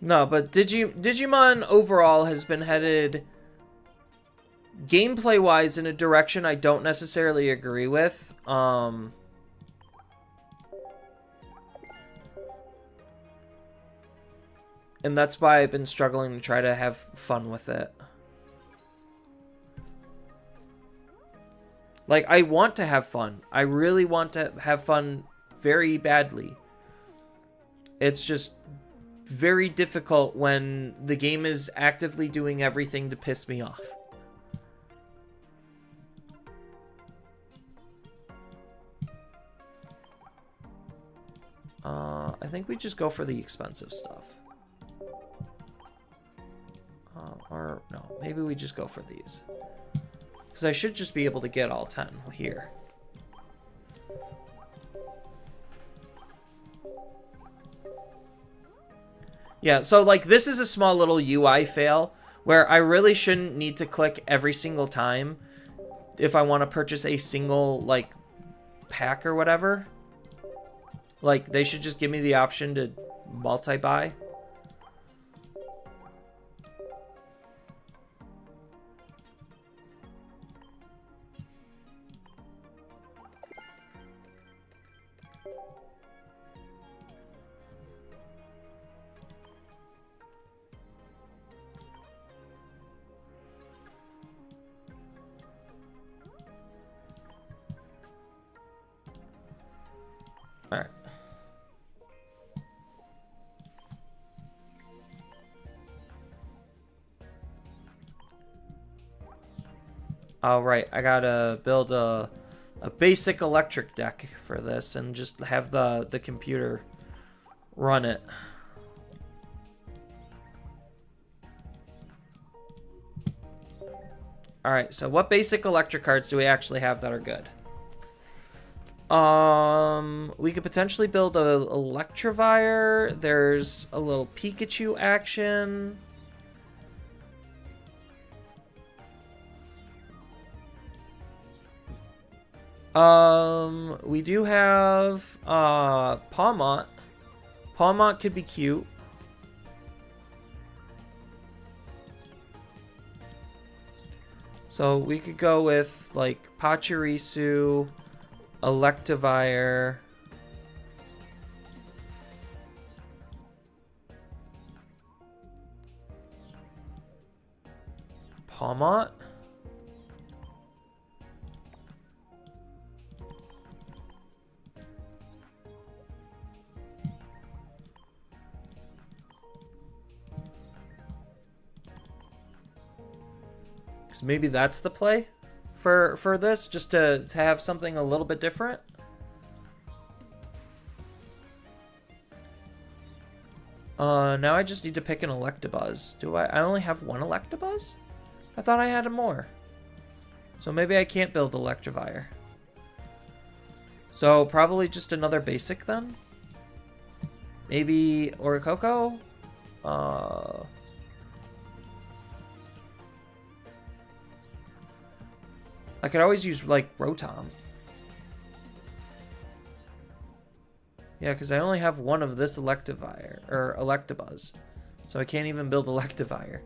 No, but Digimon overall has been headed gameplay-wise in a direction I don't necessarily agree with. And that's why I've been struggling to try to have fun with it. Like, I want to have fun. I really want to have fun very badly. It's just very difficult when the game is actively doing everything to piss me off. I think we just go for the expensive stuff. Or no, maybe we just go for these. Because I should just be able to get all 10 here. Yeah, so like this is a small little UI fail where I really shouldn't need to click every single time if I want to purchase a single like pack or whatever. Like they should just give me the option to multi-buy. Alright. Oh, right. I gotta build a basic electric deck for this and just have the computer run it. Alright, so what basic electric cards do we actually have that are good? We could potentially build a Electivire. There's a little Pikachu action. We do have Pawmont. Pawmont could be cute. So we could go with like Pachirisu, Electivire. Pawmont? So maybe that's the play for this, just to have something a little bit different. Now I just need to pick an Electabuzz. Do I only have one Electabuzz? I thought I had more. So maybe I can't build Electivire. So probably just another basic then? Maybe Orichalcoo? I could always use, like, Rotom. Yeah, because I only have one of this Electivire, or Electabuzz. So I can't even build Electivire.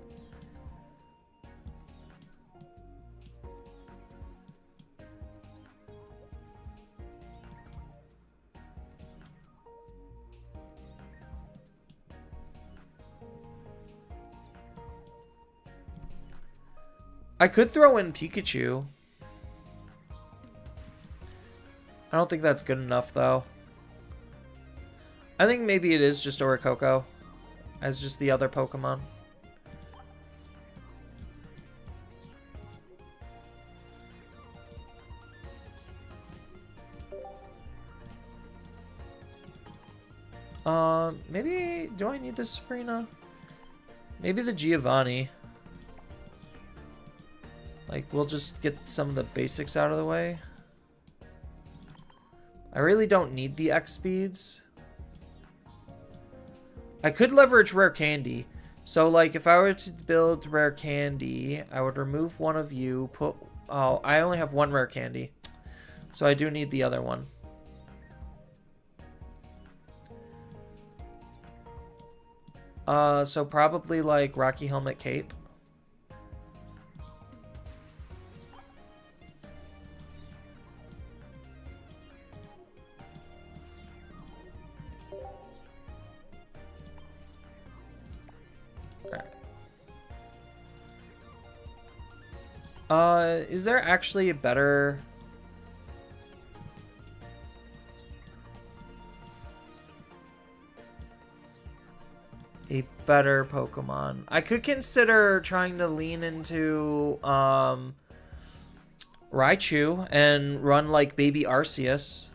I could throw in Pikachu. I don't think that's good enough, though. I think maybe it is just Orichalcoo as just the other Pokemon. Maybe, do I need the Sabrina? Maybe the Giovanni. Like, we'll just get some of the basics out of the way. I really don't need the X speeds. I could leverage Rare Candy. So, like, if I were to build Rare Candy, I would remove one of you, put... Oh, I only have one Rare Candy. So I do need the other one. So probably, like, Rocky Helmet Cape. Is there actually a better... Pokemon? I could consider trying to lean into, Raichu and run, like, Baby Arceus.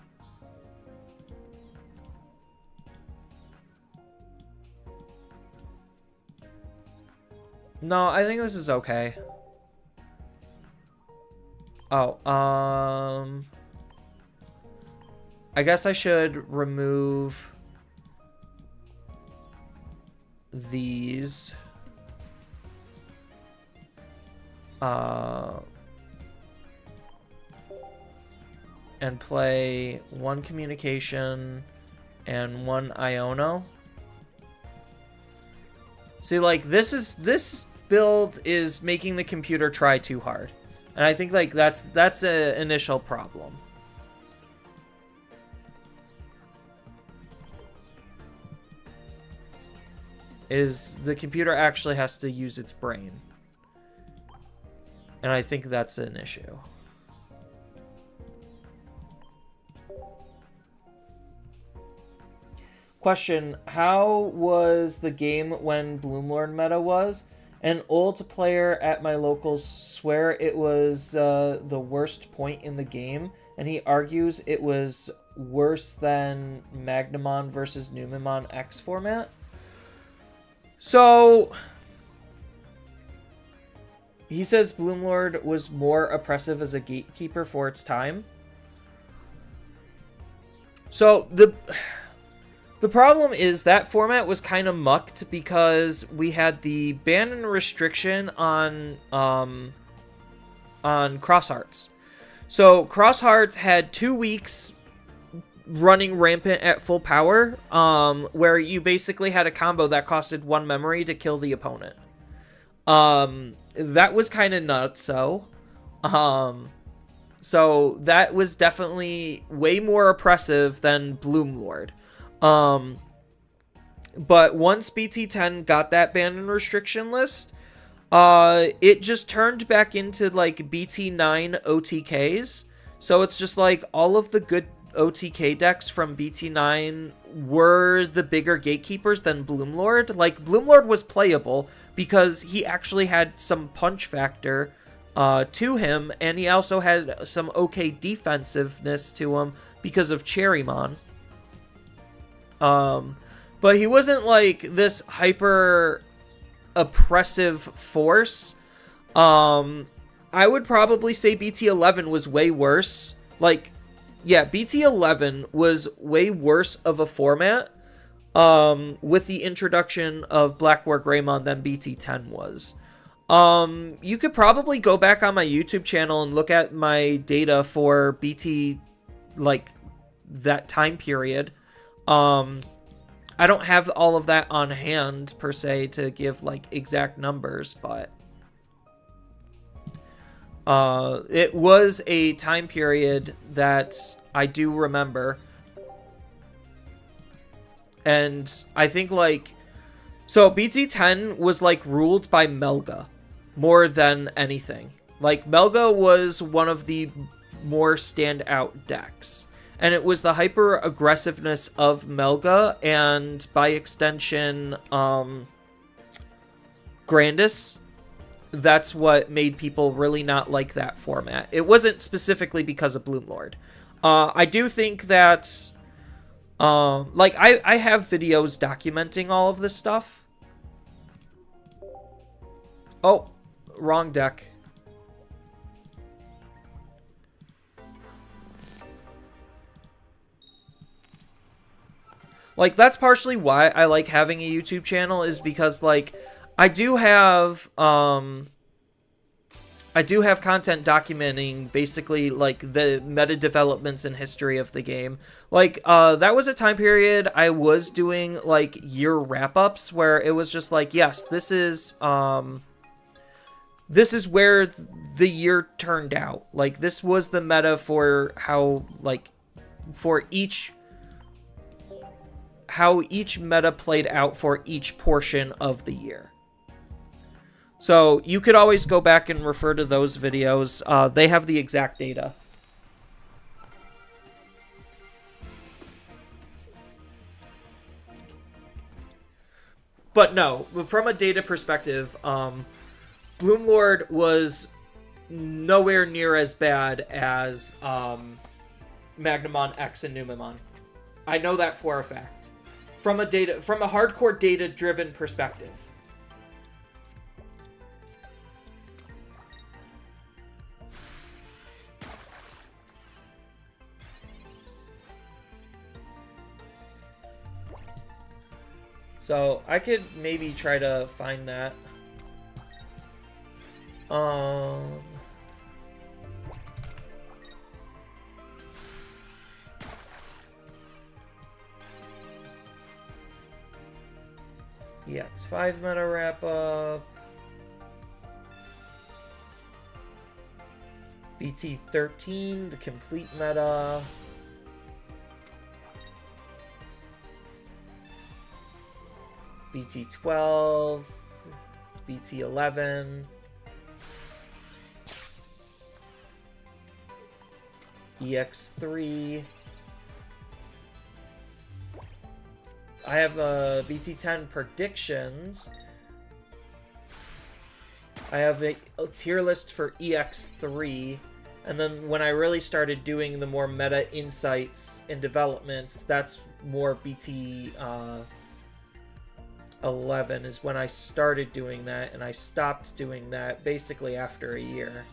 No, I think this is okay. Oh, I guess I should remove these. And play one Communication and one Iono. See, like, this build is making the computer try too hard. And I think, like, that's an initial problem. Is the computer actually has to use its brain. And I think that's an issue. Question, how was the game when Bloomlord meta was? An old player at my local swear it was the worst point in the game, and he argues it was worse than Magnamon versus Numemon X format. So he says Bloomlord was more oppressive as a gatekeeper for its time. So the problem is that format was kind of mucked because we had the ban and restriction on Cross Hearts. So Cross Hearts had 2 weeks running rampant at full power, where you basically had a combo that costed 1 memory to kill the opponent. That was kind of nuts. So that was definitely way more oppressive than Bloomlord. But once BT10 got that ban and restriction list, it just turned back into like BT9 OTKs. So it's just like all of the good OTK decks from BT9 were the bigger gatekeepers than Bloomlord. Like, Bloomlord was playable because he actually had some punch factor to him, and he also had some okay defensiveness to him because of Cherrymon. But he wasn't like this hyper oppressive force. I would probably say BT11 was way worse. Like, yeah, BT11 was way worse of a format with the introduction of Black War Greymon than BT10 was. You could probably go back on my YouTube channel and look at my data for BT, like, that time period. I don't have all of that on hand, per se, to give, like, exact numbers, but it was a time period that I do remember. And I think, like, so BT10 was, like, ruled by Melga more than anything. Like, Melga was one of the more standout decks. And it was the hyper aggressiveness of Melga and, by extension, Grandis. That's what made people really not like that format. It wasn't specifically because of Bloomlord. I do think that, like, I have videos documenting all of this stuff. Oh, wrong deck. Like, that's partially why I like having a YouTube channel, is because, like, I do have content documenting basically, like, the meta developments and history of the game. Like, that was a time period I was doing, like, year wrap-ups where it was just like, yes, this is where the year turned out. Like, this was the meta for how each meta played out for each portion of the year. So you could always go back and refer to those videos. They have the exact data. But no, from a data perspective, Bloomlord was nowhere near as bad as Magnamon X and Numemon. I know that for a fact. From a hardcore data-driven perspective. So I could maybe try to find that. EX5 meta wrap up. BT13, the complete meta. BT12, BT11, EX3. I have BT10 predictions. I have a tier list for EX3, and then when I really started doing the more meta insights and developments, that's more BT 11 is when I started doing that, and I stopped doing that basically after a year.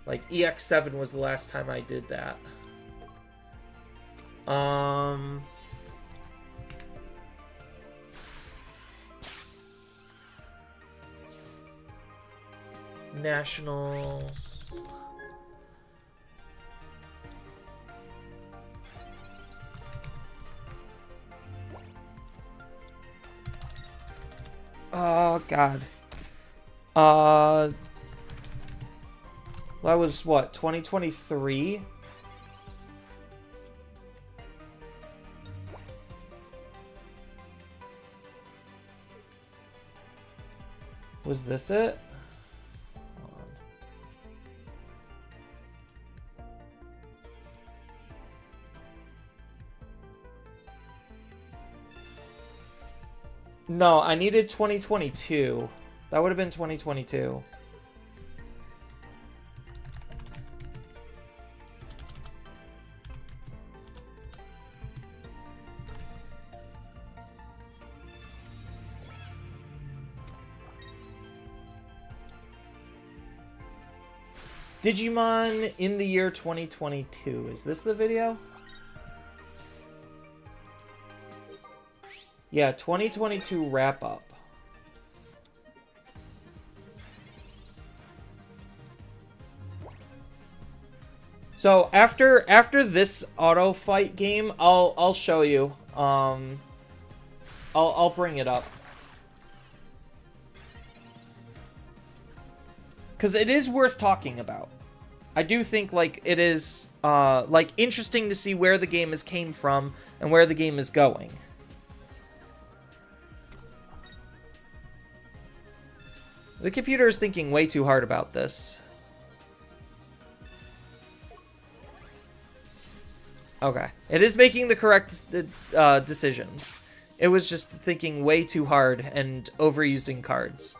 Like, EX7 was the last time I did that. Nationals. Oh, God. That was, what, 2023? Was this it? Hold on. No, I needed 2022. That would have been 2022. Digimon in the year 2022. Is this the video? Yeah, 2022 wrap up. So after this auto fight game, I'll show you. I'll bring it up. Because it is worth talking about. I do think, like, it is, like, interesting to see where the game has came from and where the game is going. The computer is thinking way too hard about this. Okay. It is making the correct decisions. It was just thinking way too hard and overusing cards.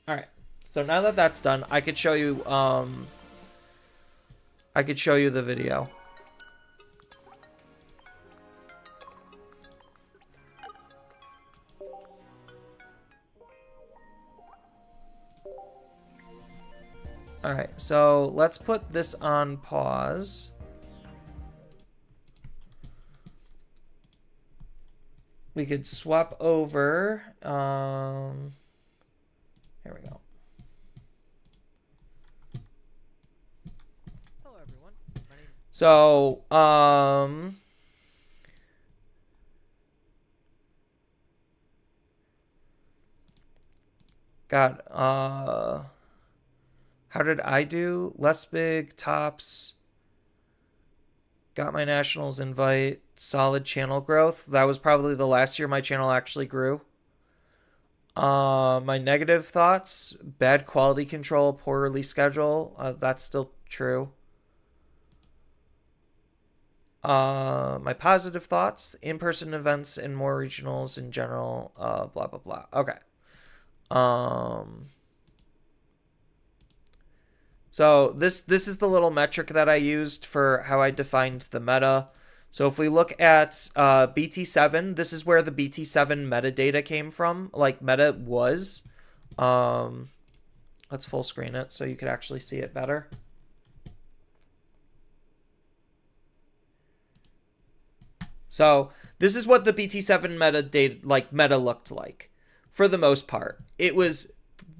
Alright. So now that that's done, I could show you, the video. Alright, so let's put this on pause. We could swap over. Here we go. Hello, everyone. My name is... So, God, how did I do? Less big, tops. Got my nationals invite. Solid channel growth. That was probably the last year my channel actually grew. My negative thoughts. Bad quality control, poor release schedule. That's still true. My positive thoughts. In-person events and more regionals in general. Blah, blah, blah. Okay. So this is the little metric that I used for how I defined the meta. So if we look at BT7, this is where the BT7 metadata came from. Like, meta was. Let's full screen it so you could actually see it better. So this is what the BT7 meta looked like for the most part. It was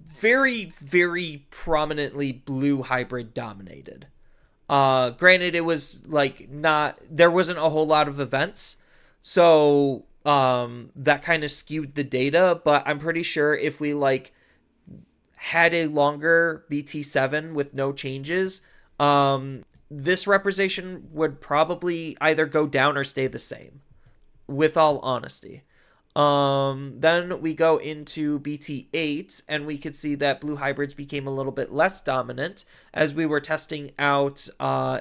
very, very prominently blue hybrid dominated. Granted, it was like there wasn't a whole lot of events, so that kind of skewed the data, but I'm pretty sure if we like had a longer BT7 with no changes, this representation would probably either go down or stay the same, with all honesty. Then we go into BT8 and we could see that blue hybrids became a little bit less dominant as we were testing out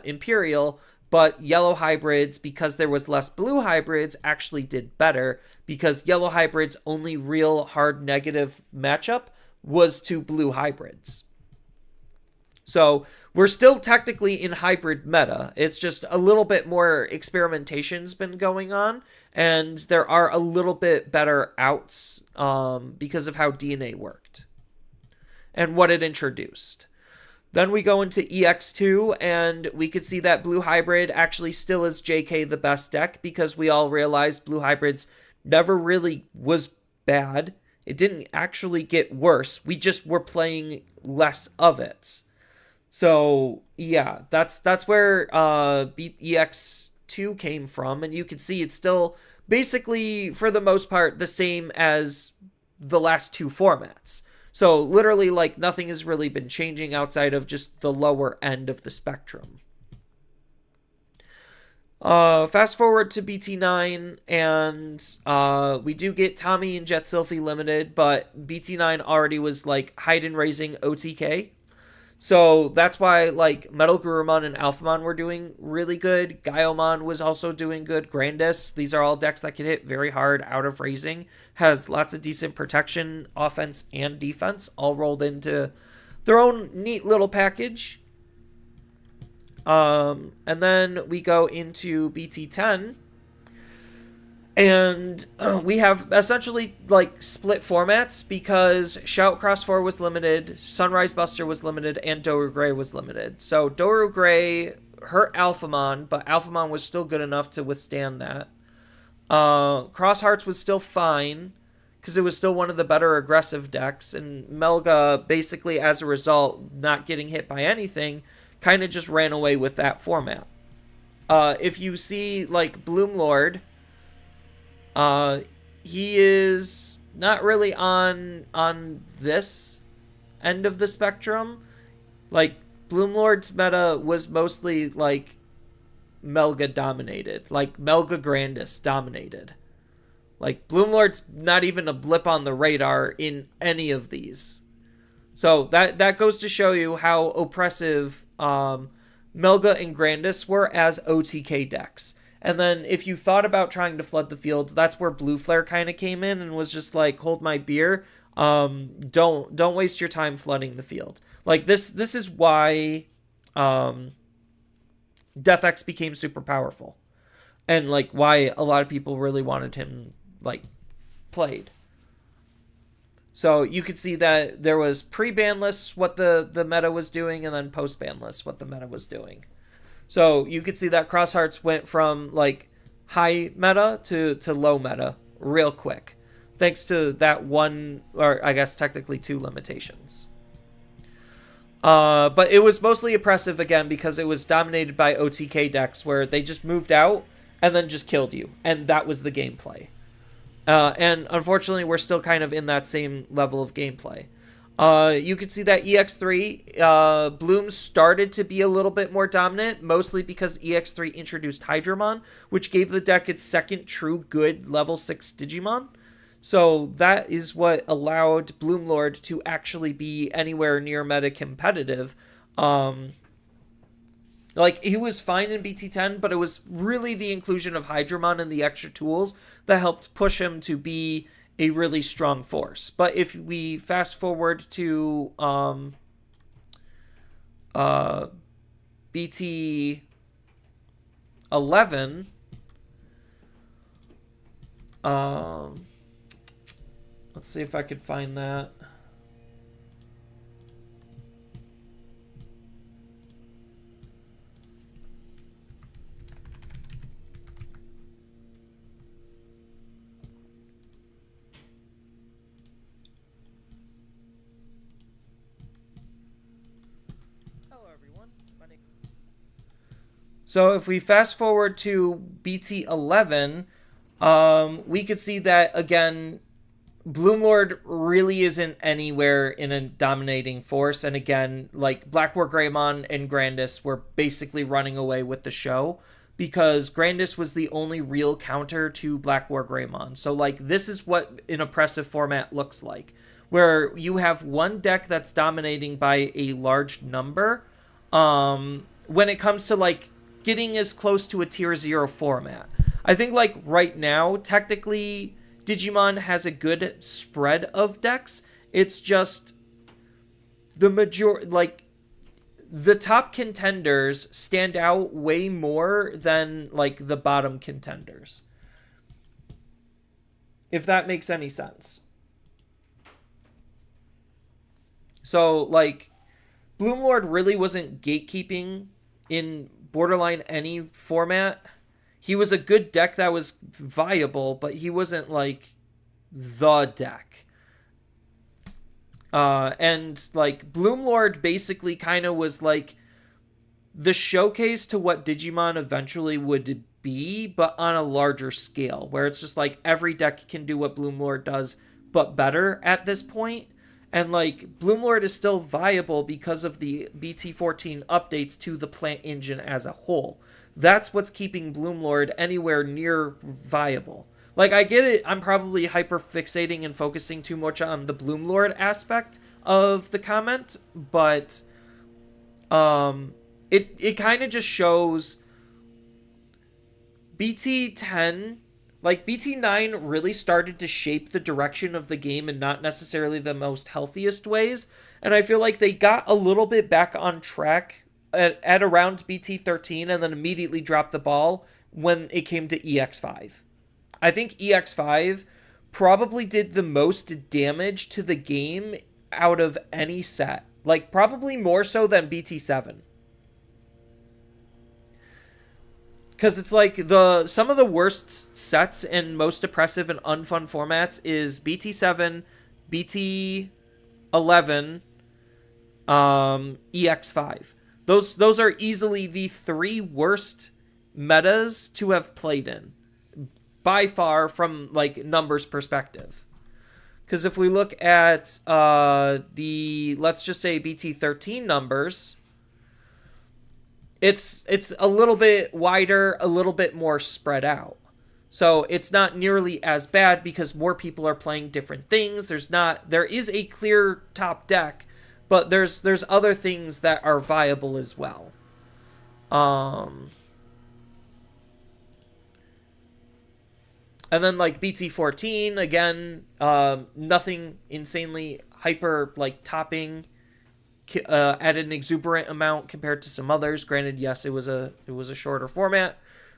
Imperial, but yellow hybrids, because there was less blue hybrids, actually did better, because yellow hybrids' only real hard negative matchup was to blue hybrids. So we're still technically in hybrid meta. It's just a little bit more experimentation's been going on, and there are a little bit better outs because of how DNA worked and what it introduced. Then we go into EX2, and we could see that blue hybrid actually still is JK the best deck, because we all realized blue hybrids never really was bad. It didn't actually get worse. We just were playing less of it. So yeah, that's where EX2 came from, and you can see it's still basically, for the most part, the same as the last two formats. So literally, like, nothing has really been changing outside of just the lower end of the spectrum. Fast forward to BT9, and we do get Tommy and Jet Sylphie limited, but BT9 already was, like, hide raising OTK. So that's why, like, Metal Gurumon and Alphamon were doing really good. Gaiomon was also doing good. Grandis, these are all decks that can hit very hard out of raising. Has lots of decent protection, offense, and defense, all rolled into their own neat little package. And then we go into BT10. And we have essentially, like, split formats, because Shout Cross 4 was limited, Sunrise Buster was limited, and Doru Gray was limited. So Doru Gray hurt Alphamon, but Alphamon was still good enough to withstand that. Cross Hearts was still fine, because it was still one of the better aggressive decks, and Melga, basically as a result, not getting hit by anything, kind of just ran away with that format. If you see, like, Bloomlord, he is not really on this end of the spectrum. Like, Bloomlord's meta was mostly, like, Melga dominated. Like, Melga Grandis dominated. Like, Bloomlord's not even a blip on the radar in any of these. So that goes to show you how oppressive Melga and Grandis were as OTK decks. And then if you thought about trying to flood the field, that's where Blue Flare kind of came in and was just like, hold my beer. Don't waste your time flooding the field. Like, this is why DeathX became super powerful. And, like, why a lot of people really wanted him, like, played. So you could see that there was pre-ban lists what the meta was doing, and then post-ban lists what the meta was doing. So you could see that Cross Hearts went from, like, high meta to low meta real quick, thanks to that one, or I guess technically two limitations. But it was mostly oppressive, again, because it was dominated by OTK decks where they just moved out and then just killed you, and that was the gameplay. And unfortunately, we're still kind of in that same level of gameplay. You can see that EX3, Bloom started to be a little bit more dominant, mostly because EX3 introduced Hydramon, which gave the deck its second true good level 6 Digimon. So that is what allowed Bloomlord to actually be anywhere near meta competitive. Like, he was fine in BT10, but it was really the inclusion of Hydramon and the extra tools that helped push him to be a really strong force. But if we fast forward to BT 11, let's see if I could find that. So if we fast forward to BT 11, we could see that, again, Bloomlord really isn't anywhere in a dominating force. And again, like, Black War Greymon and Grandis were basically running away with the show, because Grandis was the only real counter to Black War Greymon. So, like, this is what an oppressive format looks like, where you have one deck that's dominating by a large number. When it comes to, like, getting as close to a tier 0 format. I think like right now, technically, Digimon has a good spread of decks. It's just the the top contenders stand out way more than like the bottom contenders. If that makes any sense. So like Bloomlord really wasn't gatekeeping in borderline any format. He was a good deck that was viable, but he wasn't like the deck. And like Bloomlord basically kind of was like the showcase to what Digimon eventually would be, but on a larger scale, where it's just like every deck can do what Bloomlord does, but better at this point. And like Bloomlord is still viable because of the BT14 updates to the plant engine as a whole. That's what's keeping Bloomlord anywhere near viable. Like, I get it, I'm probably hyper fixating and focusing too much on the Bloomlord aspect of the comment, but it kind of just shows BT10, like BT9 really started to shape the direction of the game in not necessarily the most healthiest ways, and I feel like they got a little bit back on track at around BT13 and then immediately dropped the ball when it came to EX5. I think EX5 probably did the most damage to the game out of any set. Like, probably more so than BT7. Because it's like some of the worst sets and most oppressive and unfun formats is BT7, BT11, EX5. Those are easily the 3 worst metas to have played in, by far, from like numbers perspective. Because if we look at let's just say BT13 numbers, it's a little bit wider, a little bit more spread out. So it's not nearly as bad because more people are playing different things. There is a clear top deck, but there's other things that are viable as well. And then like BT14, again, nothing insanely hyper like topping at an exuberant amount compared to some others. Granted, yes, it was a shorter format,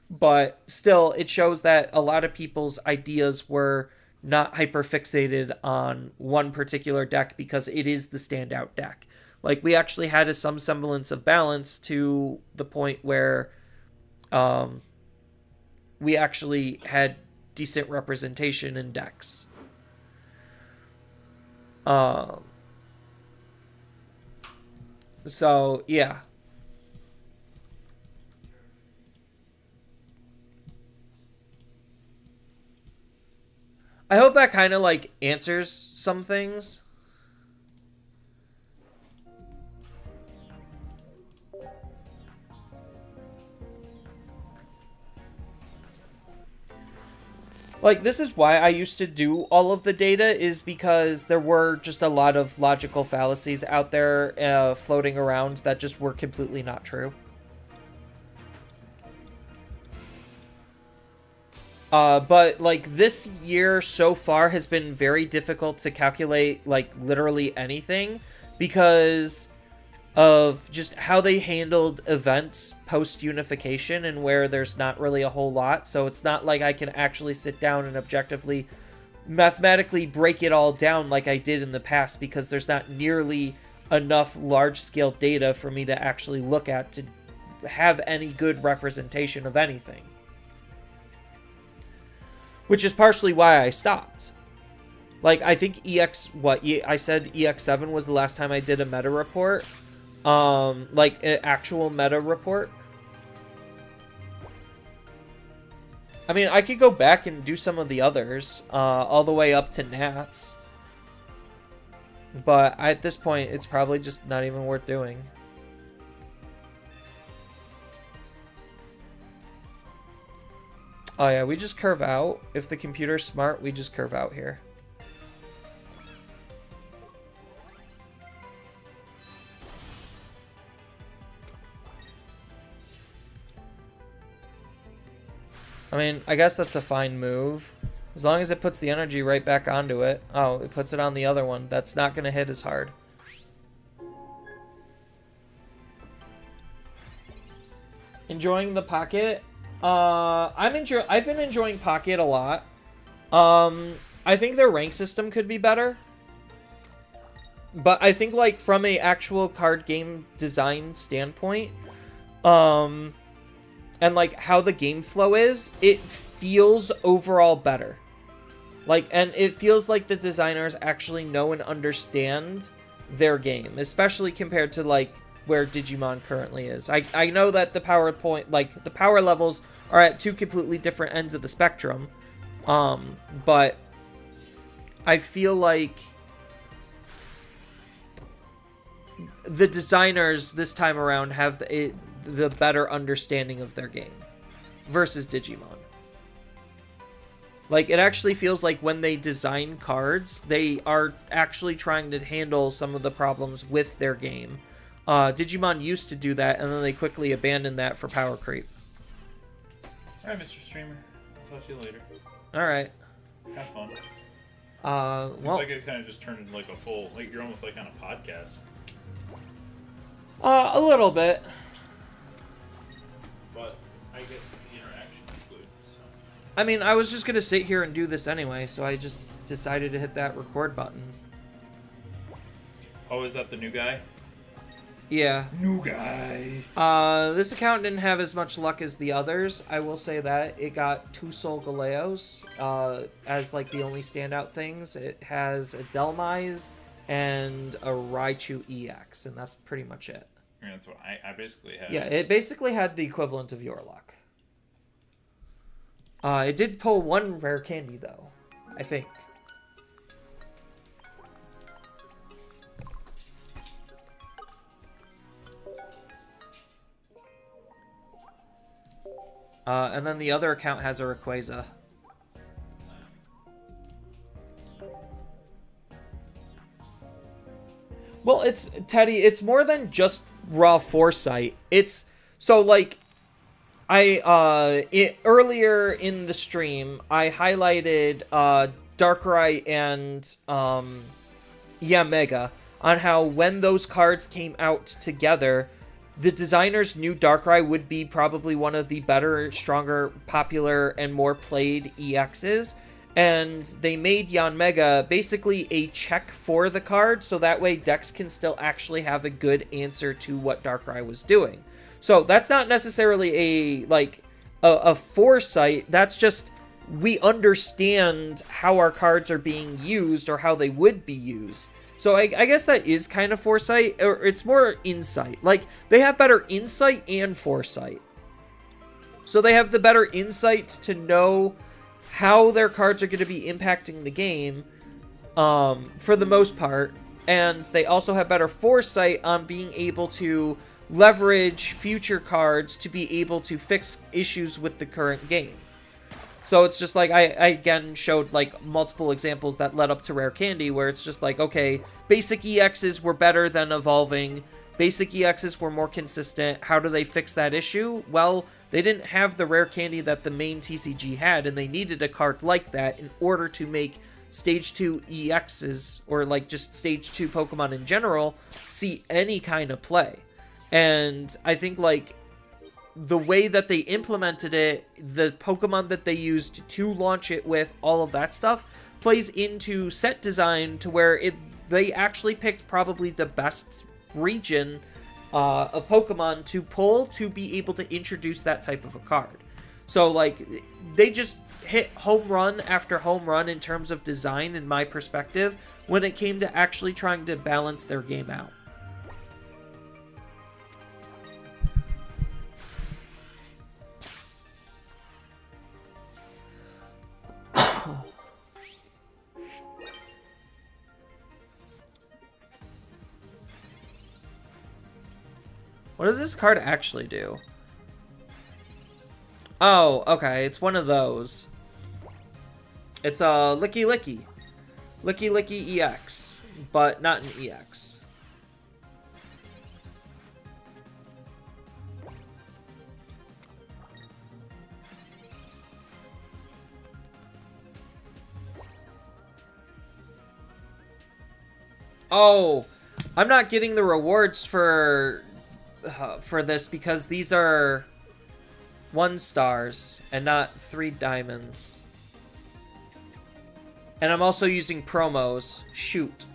but still it shows that a lot of people's ideas were not hyper fixated on one particular deck because it is the standout deck. Like, we actually had some semblance of balance to the point where we actually had decent representation in decks. So, yeah. I hope that kind of, like, answers some things. Like, this is why I used to do all of the data, is because there were just a lot of logical fallacies out there floating around that just were completely not true. But, like, this year so far has been very difficult to calculate, like, literally anything because of just how they handled events post-unification and where there's not really a whole lot. So it's not like I can actually sit down and objectively, mathematically break it all down like I did in the past because there's not nearly enough large-scale data for me to actually look at to have any good representation of anything. Which is partially why I stopped. Like, I think I said EX7 was the last time I did a meta report. Like, an actual meta report. I mean, I could go back and do some of the others, all the way up to Nats. But at this point, it's probably just not even worth doing. Oh yeah, we just curve out. If the computer's smart, we just curve out here. I mean, I guess that's a fine move. As long as it puts the energy right back onto it. Oh, it puts it on the other one. That's not going to hit as hard. Enjoying the Pocket? I've been enjoying Pocket a lot. I think their rank system could be better. But I think, like, from a actual card game design standpoint, and, like, how the game flow is, it feels overall better. Like, and it feels like the designers actually know and understand their game, especially compared to, like, where Digimon currently is. I know that the power levels are at two completely different ends of the spectrum, but I feel like the designers this time around have the better understanding of their game versus Digimon. Like, it actually feels like when they design cards, they are actually trying to handle some of the problems with their game. Digimon used to do that, and then they quickly abandoned that for power creep. Alright, Mr. Streamer. I'll talk to you later. Alright. Have fun. Seems Well, like it kind of just turned into like a full, like you're almost like on a podcast. a little bit. But I guess the interaction is good, so. I mean, I was just gonna sit here and do this anyway, so I just decided to hit that record button. Oh, is that the new guy? Yeah. New guy. This account didn't have as much luck as the others. I will say that. It got 2 Solgaleos, as, like, the only standout things. It has a Delmise and a Raichu EX, and that's pretty much it. Yeah, that's what I basically had. Yeah, it basically had the equivalent of your luck. It did pull 1 rare candy, though, I think. And then the other account has a Rayquaza. Well, it's, Teddy, it's more than just raw foresight. It's, so, like, earlier in the stream, I highlighted, Darkrai and, Yamega on how when those cards came out together, the designers knew Darkrai would be probably one of the better, stronger, popular, and more played EXs, and they made Yanmega basically a check for the card, so that way Dex can still actually have a good answer to what Darkrai was doing. So that's not necessarily a foresight, that's just we understand how our cards are being used or how they would be used. So I guess that is kind of foresight, or it's more insight. Like, they have better insight and foresight. So they have the better insight to know how their cards are going to be impacting the game, for the most part. And they also have better foresight on being able to leverage future cards to be able to fix issues with the current game. So it's just like, I again showed like multiple examples that led up to Rare Candy, where it's just like, okay, basic EXs were better than evolving, basic EXs were more consistent, how do they fix that issue? Well, they didn't have the Rare Candy that the main TCG had, and they needed a card like that in order to make Stage 2 EXs, or like just Stage 2 Pokemon in general, see any kind of play. And I think like the way that they implemented it, the Pokemon that they used to launch it with, all of that stuff, plays into set design to where they actually picked probably the best region of Pokemon to pull to be able to introduce that type of a card. So, like, they just hit home run after home run in terms of design, in my perspective, when it came to actually trying to balance their game out. What does this card actually do? Oh, okay, it's one of those. It's a Licky Licky. Licky Licky EX, but not an EX. Oh, I'm not getting the rewards for this because these are 1 stars and not 3 diamonds. And I'm also using promos. Shoot.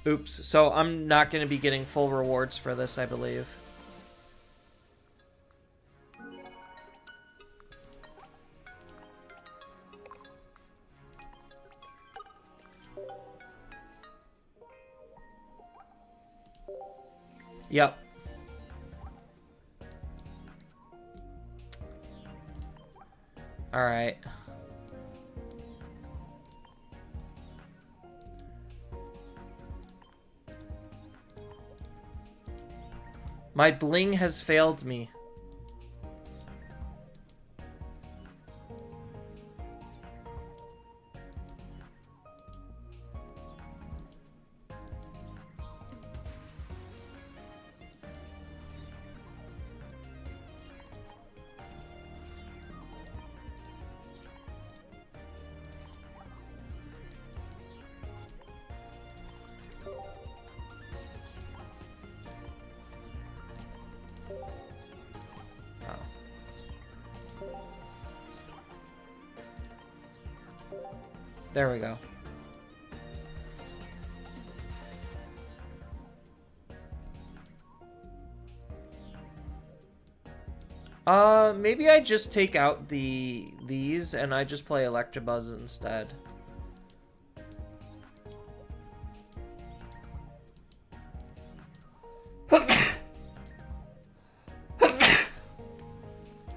Oops. So I'm not going to be getting full rewards for this, I believe. Yep. All right. My bling has failed me. There we go. Maybe I just take out these and I just play Electabuzz instead.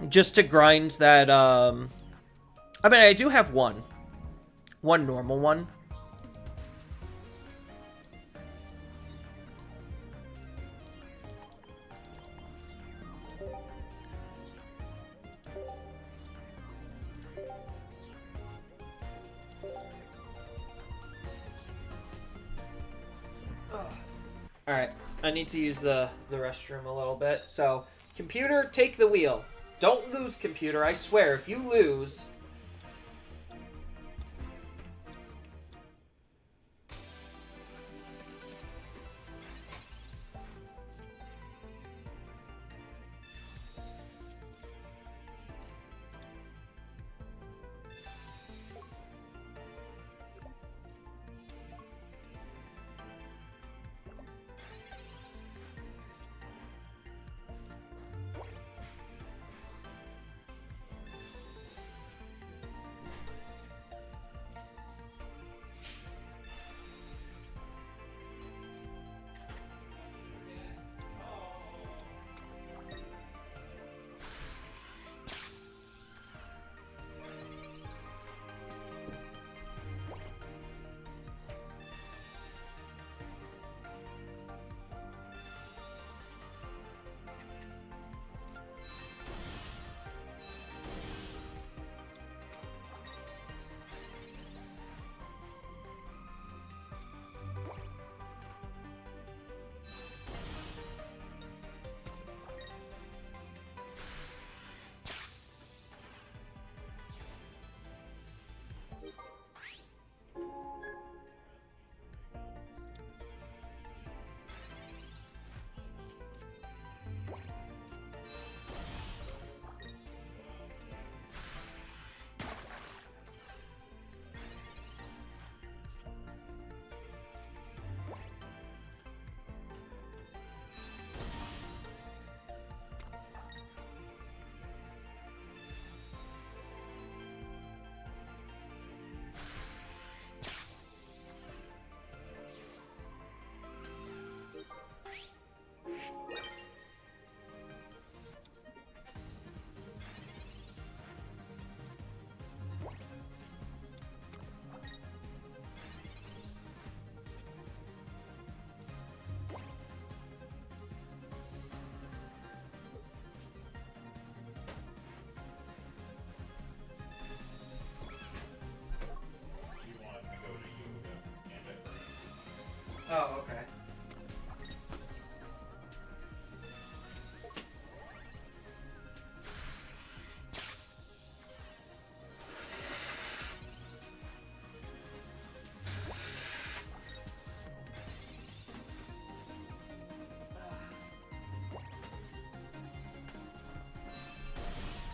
Just to grind that, I mean, I do have one normal one. Alright, I need to use the restroom a little bit. So, computer, take the wheel. Don't lose, computer. I swear, if you lose...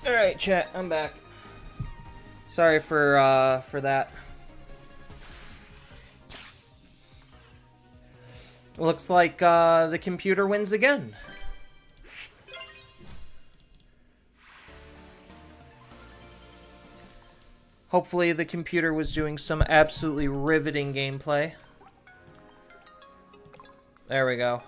Alright, chat, I'm back. Sorry for that. Looks like the computer wins again. Hopefully the computer was doing some absolutely riveting gameplay. There we go.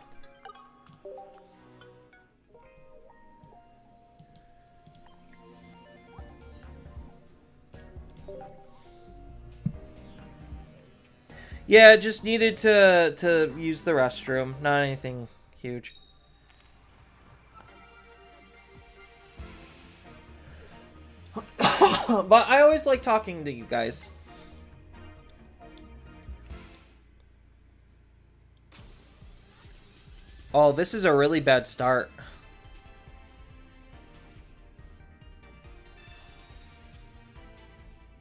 Yeah, just needed to use the restroom. Not anything huge. But I always like talking to you guys. Oh, this is a really bad start.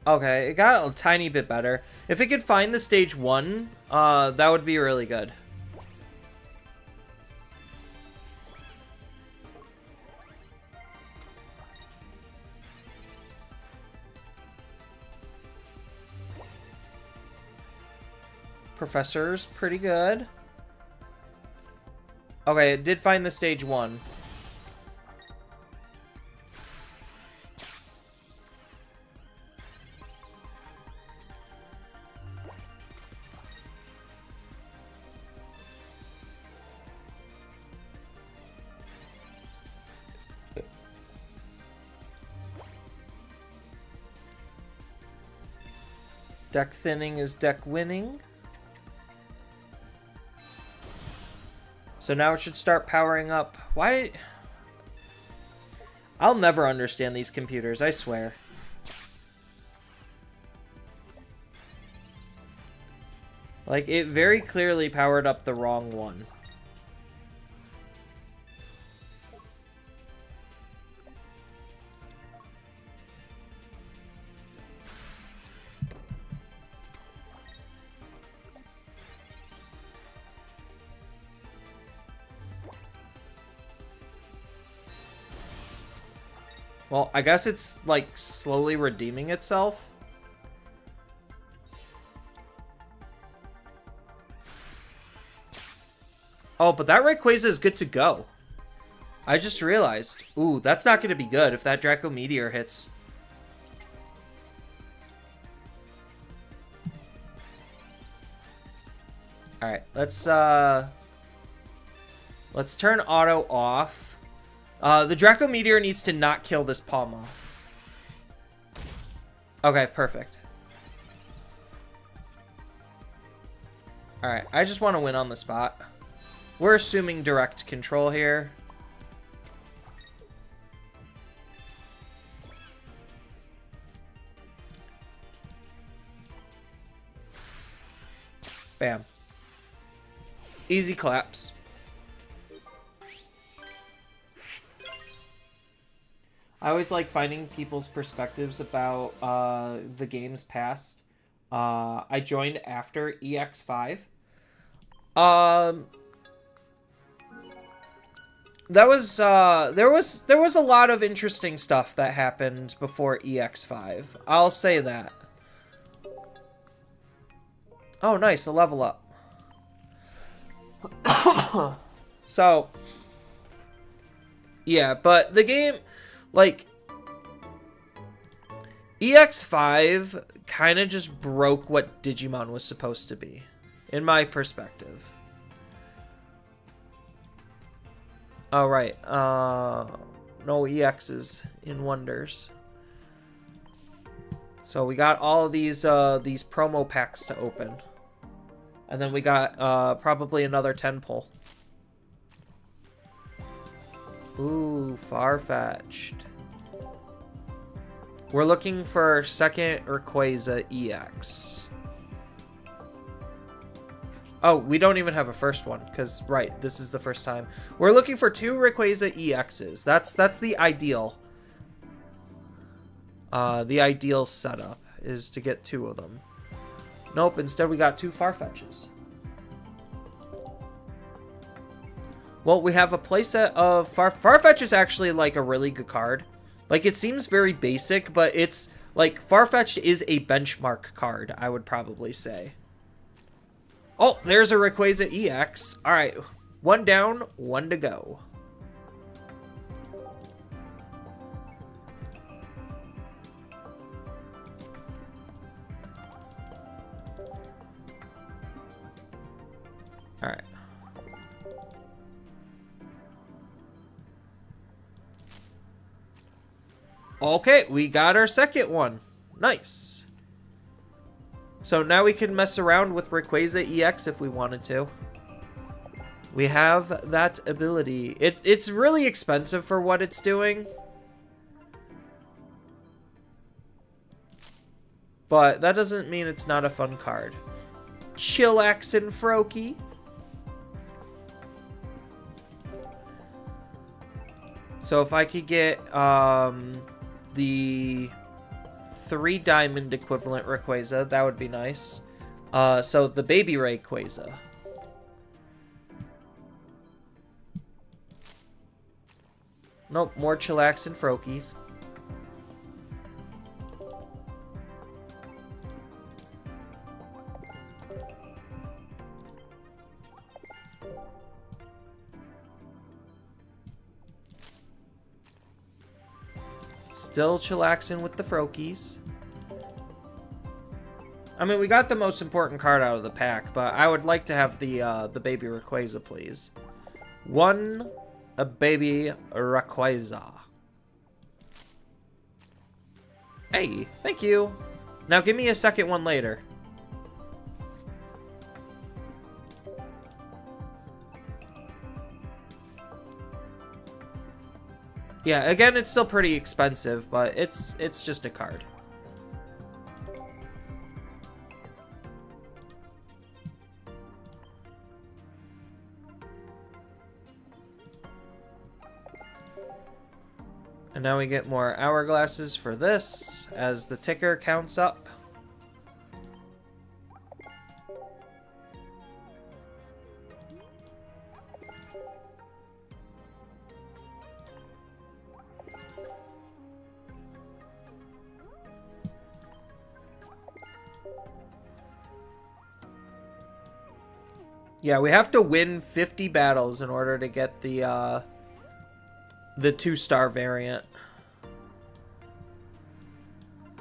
Okay, it got a tiny bit better. If it could find the stage 1, that would be really good. Professor's pretty good. Okay, it did find the stage 1. Deck thinning is deck winning. So now it should start powering up. Why? I'll never understand these computers, I swear. Like, it very clearly powered up the wrong one. Well, I guess it's, like, slowly redeeming itself. Oh, but that Rayquaza is good to go. I just realized. Ooh, that's not going to be good if that Draco Meteor hits. Alright, let's turn auto off. The Draco Meteor needs to not kill this Palma. Okay, perfect. Alright, I just want to win on the spot. We're assuming direct control here. Bam. Easy claps. I always like finding people's perspectives about the games past. I joined after EX5. There was a lot of interesting stuff that happened before EX5. I'll say that. Oh, nice, a level up. So, yeah, but the game, like, EX5 kind of just broke what Digimon was supposed to be, in my perspective. Oh, right. No EXs in Wonders. So we got all of these promo packs to open. And then we got probably another 10 pull. Ooh, Farfetch'd. We're looking for second Rayquaza EX. Oh, we don't even have a first one, because, right, this is the first time. We're looking for 2 Rayquaza EXs. That's the ideal. The ideal setup is to get 2 of them. Nope, instead we got 2 Farfetches. Well, we have a playset of Farfetch is actually like a really good card. Like, it seems very basic, but it's, like, Farfetch'd is a benchmark card, I would probably say. Oh, there's a Rayquaza EX. Alright, 1 down, 1 to go. Alright. Okay, we got our second one. Nice. So now we can mess around with Rayquaza EX if we wanted to. We have that ability. It's really expensive for what it's doing. But that doesn't mean it's not a fun card. Chillax and Froakie. So if I could get the 3 diamond equivalent Rayquaza, that would be nice. So the baby Rayquaza. Nope, more Chillax and Froakies. Still chillaxing with the Froakies. I mean, we got the most important card out of the pack, but I would like to have the baby Rayquaza, please. A baby Rayquaza. Hey, thank you. Now give me a second one later. Yeah, again, it's still pretty expensive, but it's just a card. And now we get more hourglasses for this as the ticker counts up. Yeah, we have to win 50 battles in order to get the 2-star variant.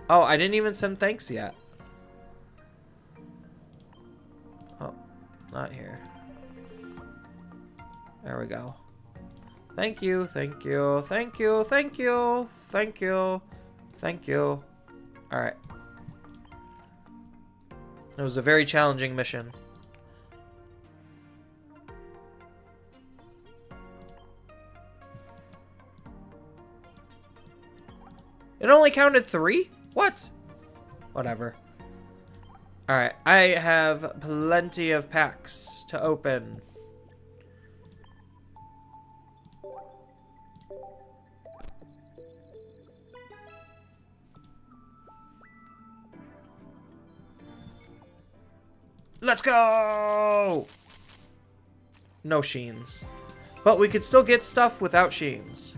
Oh, I didn't even send thanks yet. Oh, not here. There we go. Thank you, thank you, thank you, thank you, thank you, thank you. Alright. It was a very challenging mission. It only counted 3? What? Whatever. Alright, I have plenty of packs to open. Let's go! No Sheens. But we could still get stuff without Sheens.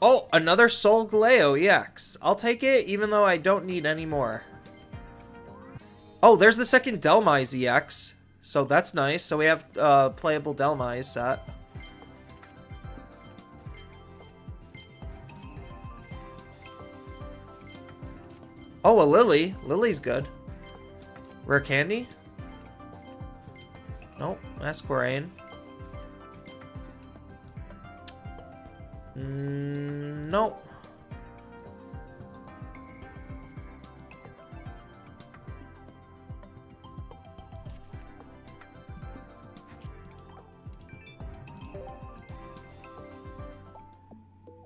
Oh, another Solgaleo EX. I'll take it, even though I don't need any more. Oh, there's the second Dhelmise EX. So that's nice. So we have playable Dhelmise set. Oh, a Lily. Lily's good. Rare candy? Nope, Masquerain. Nope.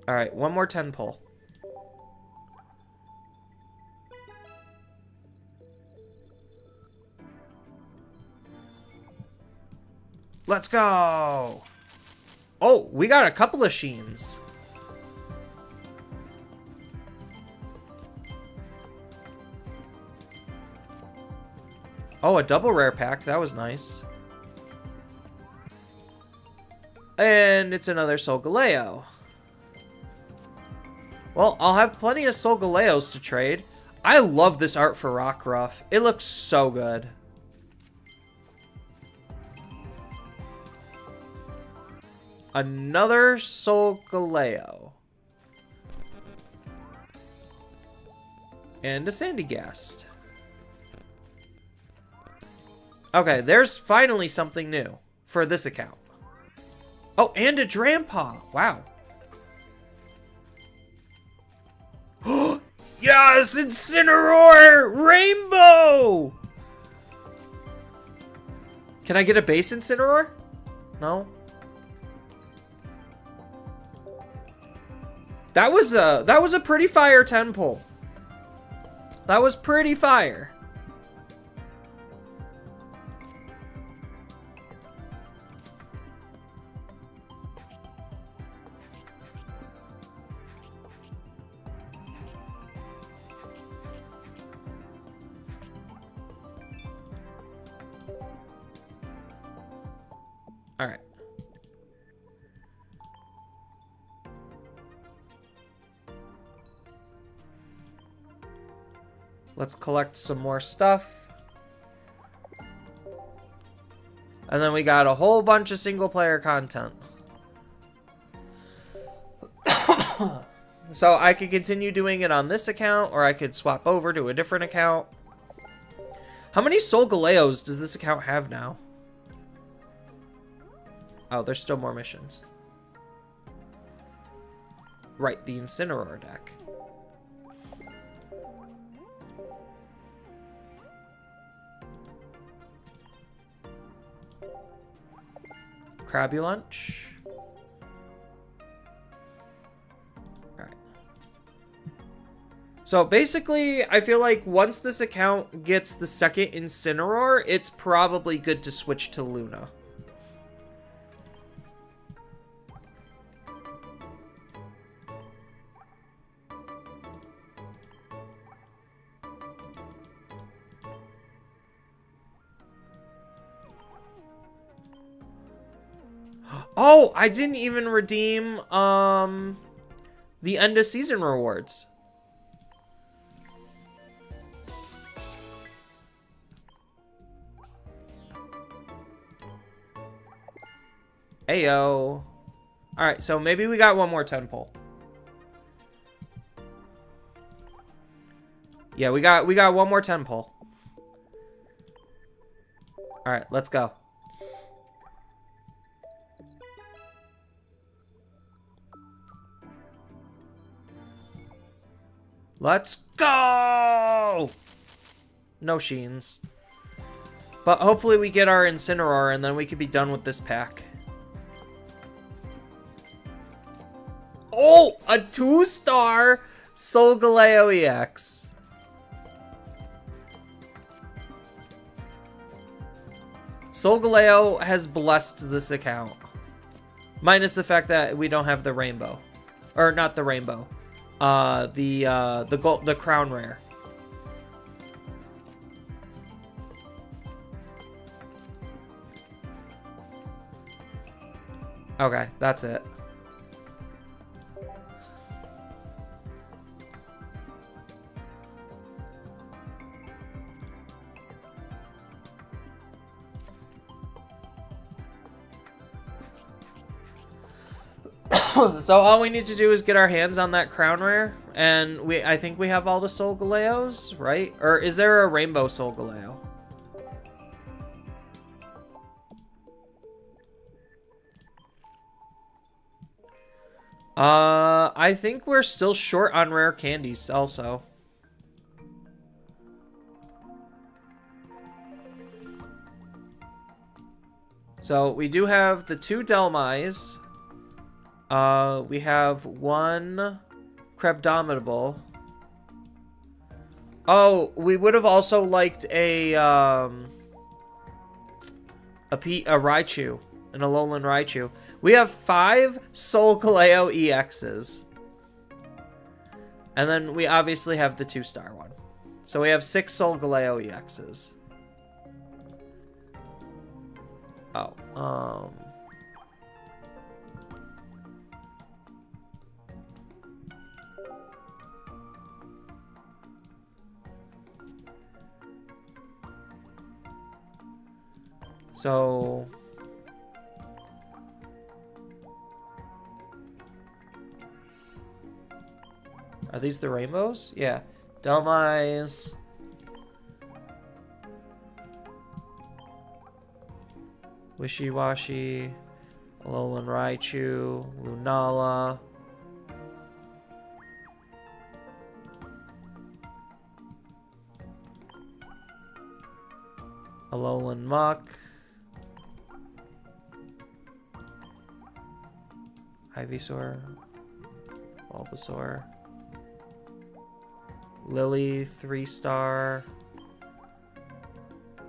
Alright, one more 10 pull. Let's go! Oh, we got a couple of Sheens. Oh, a double rare pack. That was nice. And it's another Solgaleo. Well, I'll have plenty of Solgaleos to trade. I love this art for Rockruff. It looks so good. Another Solgaleo. And a Sandygast. Okay, there's finally something new for this account. Oh, and a Drampa. Wow. Yes, Incineroar! Rainbow! Can I get a base Incineroar? No. That was a pretty fire 10 pull. That was pretty fire. All right. Let's collect some more stuff. And then we got a whole bunch of single player content. So I could continue doing it on this account, or I could swap over to a different account. How many Solgaleos does this account have now? Oh, there's still more missions. Right, the Incineroar deck. Crabulunch. Alright. So basically, I feel like once this account gets the second Incineroar, it's probably good to switch to Luna. Oh, I didn't even redeem the end of season rewards. Ayo. Alright, so maybe we got one more 10 pull. Yeah, we got one more 10 pull. Alright, let's go. Let's go! No Sheens. But hopefully we get our Incineroar and then we can be done with this pack. Oh! A 2-star Solgaleo EX. Solgaleo has blessed this account. Minus the fact that we don't have the rainbow. Or not the rainbow. The crown rare. Okay, that's it. So all we need to do is get our hands on that crown rare, and I think we have all the Solgaleos, right? Or is there a rainbow Solgaleo? I think we're still short on rare candies also. So we do have the 2 Delmise. We have 1 Crebdominable. Oh, we would have also liked a Raichu, an Alolan Raichu. We have 5 Solgaleo EXs. And then we obviously have the 2-star one. So we have 6 Solgaleo EXs. Oh, So... Are these the rainbows? Yeah. Dhelmise. Wishy-Washy. Alolan Raichu. Lunala. Alolan Muck. Ivysaur. Bulbasaur. Lily, 3-star.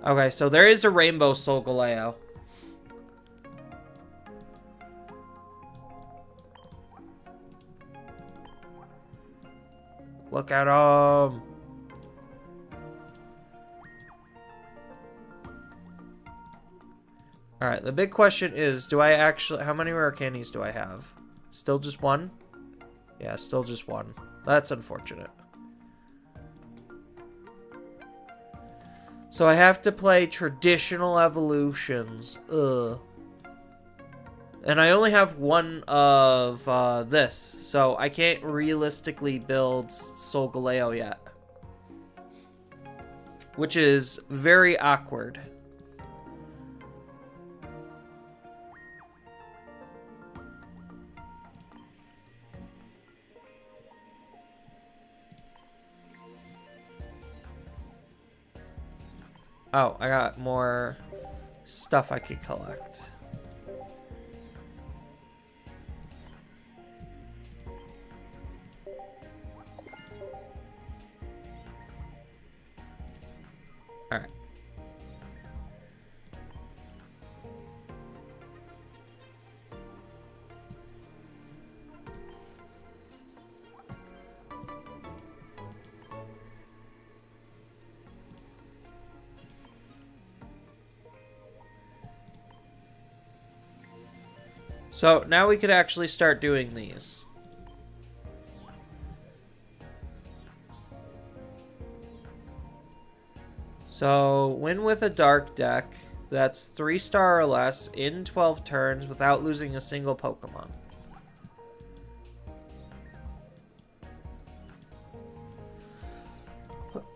Okay, so there is a rainbow Solgaleo. Look at him. Alright, the big question is, do I actually... How many rare candies do I have? Still just one? Yeah, still just one. That's unfortunate. So I have to play traditional evolutions. Ugh. And I only have one of this. So I can't realistically build Solgaleo yet. Which is very awkward. Oh, I got more stuff I could collect. All right. So now we could actually start doing these. So win with a dark deck that's 3-star or less in 12 turns without losing a single Pokemon.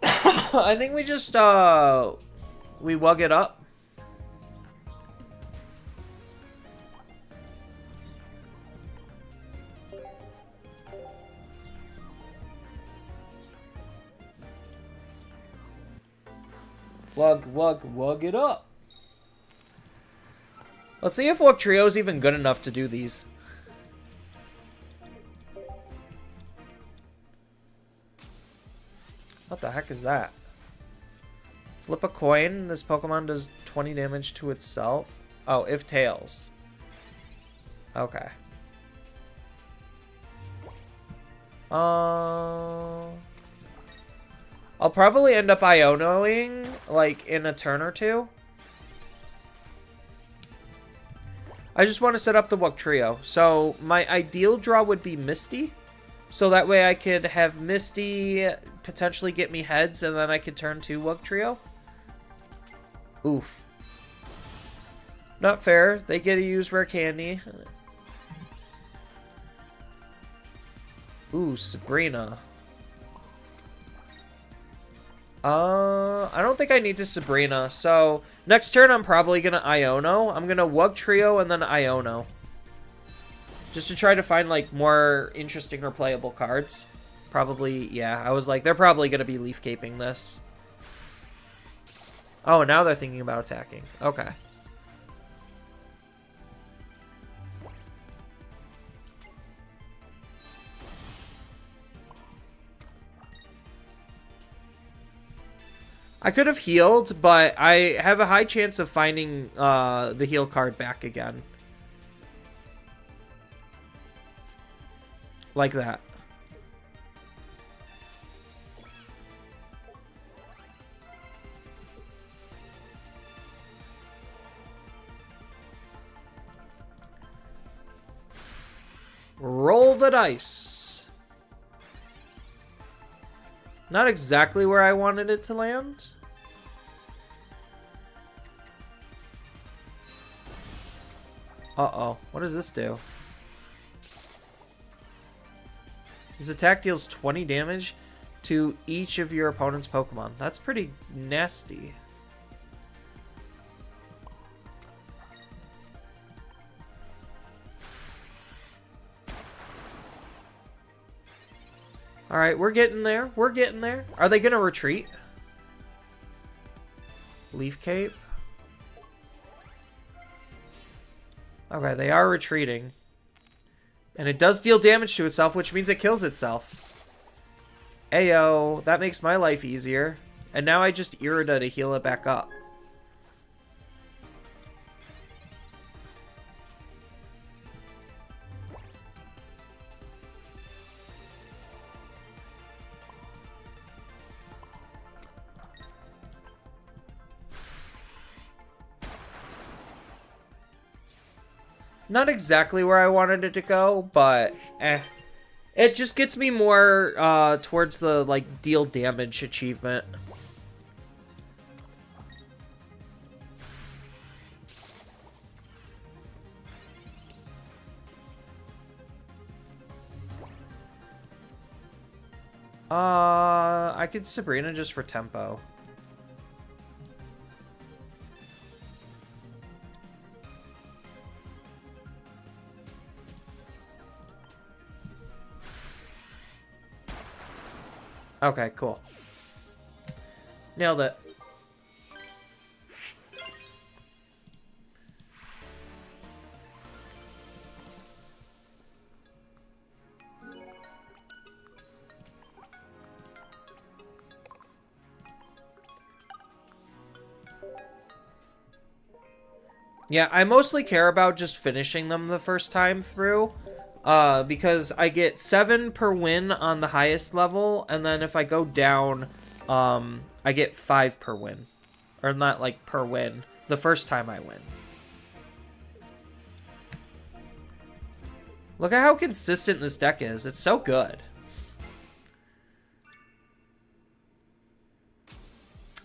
I think we just we wug it up. Wug it up. Let's see if Wugtrio's even good enough to do these. What the heck is that? Flip a coin. This Pokemon does 20 damage to itself. Oh, if tails. Okay. I'll probably end up Ionoing, like, in a turn or two. I just want to set up the Wugtrio. So, my ideal draw would be Misty. So that way I could have Misty potentially get me heads, and then I could turn to Wugtrio. Oof. Not fair. They get to use Rare Candy. Ooh, Sabrina. I don't think I need to Sabrina. So, next turn I'm probably going to Iono. I'm going to Wugtrio and then Iono. Just to try to find, like, more interesting or playable cards. Probably, yeah. I was like, they're probably going to be Leaf Caping this. Oh, now they're thinking about attacking. Okay. I could have healed, but I have a high chance of finding the heal card back again. Like that. Roll the dice. Not exactly where I wanted it to land. Uh-oh. What does this do? His attack deals 20 damage to each of your opponent's Pokemon. That's pretty nasty. Alright, we're getting there. We're getting there. Are they going to retreat? Leaf Cape? Okay, they are retreating. And it does deal damage to itself, which means it kills itself. Ayo, that makes my life easier. And now I just Irida to heal it back up. Not exactly where I wanted it to go, but it just gets me more towards the like deal damage achievement. I could Sabrina just for tempo. Okay, cool. Nailed it. Yeah, I mostly care about just finishing them the first time through. Because I get 7 per win on the highest level, and then if I go down, I get 5 per win. Or not like per win, the first time I win. Look at how consistent this deck is. It's so good.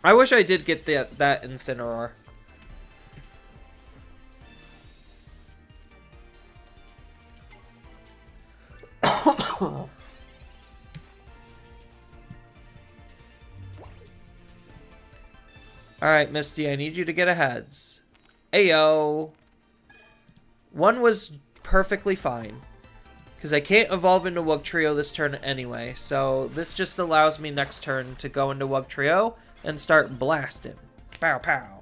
I wish I did get that Incineroar. Alright, Misty, I need you to get a heads. Ayo. One was perfectly fine. Because I can't evolve into Wugtrio this turn anyway. So this just allows me next turn to go into Wugtrio and start blasting. Pow pow.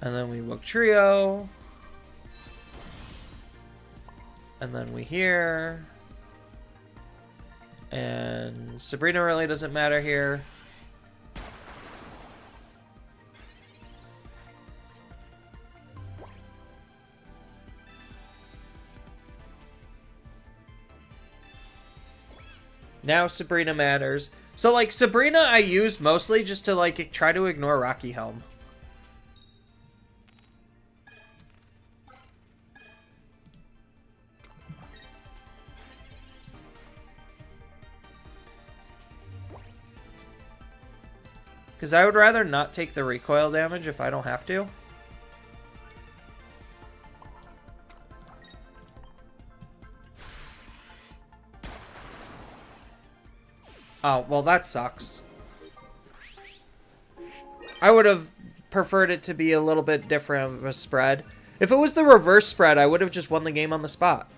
And then we Wugtrio. And then we hear. And Sabrina really doesn't matter here. Now Sabrina matters. So like Sabrina I use mostly just to like try to ignore Rocky Helm. Because I would rather not take the recoil damage if I don't have to. Oh, well that sucks. I would have preferred it to be a little bit different of a spread. If it was the reverse spread, I would have just won the game on the spot.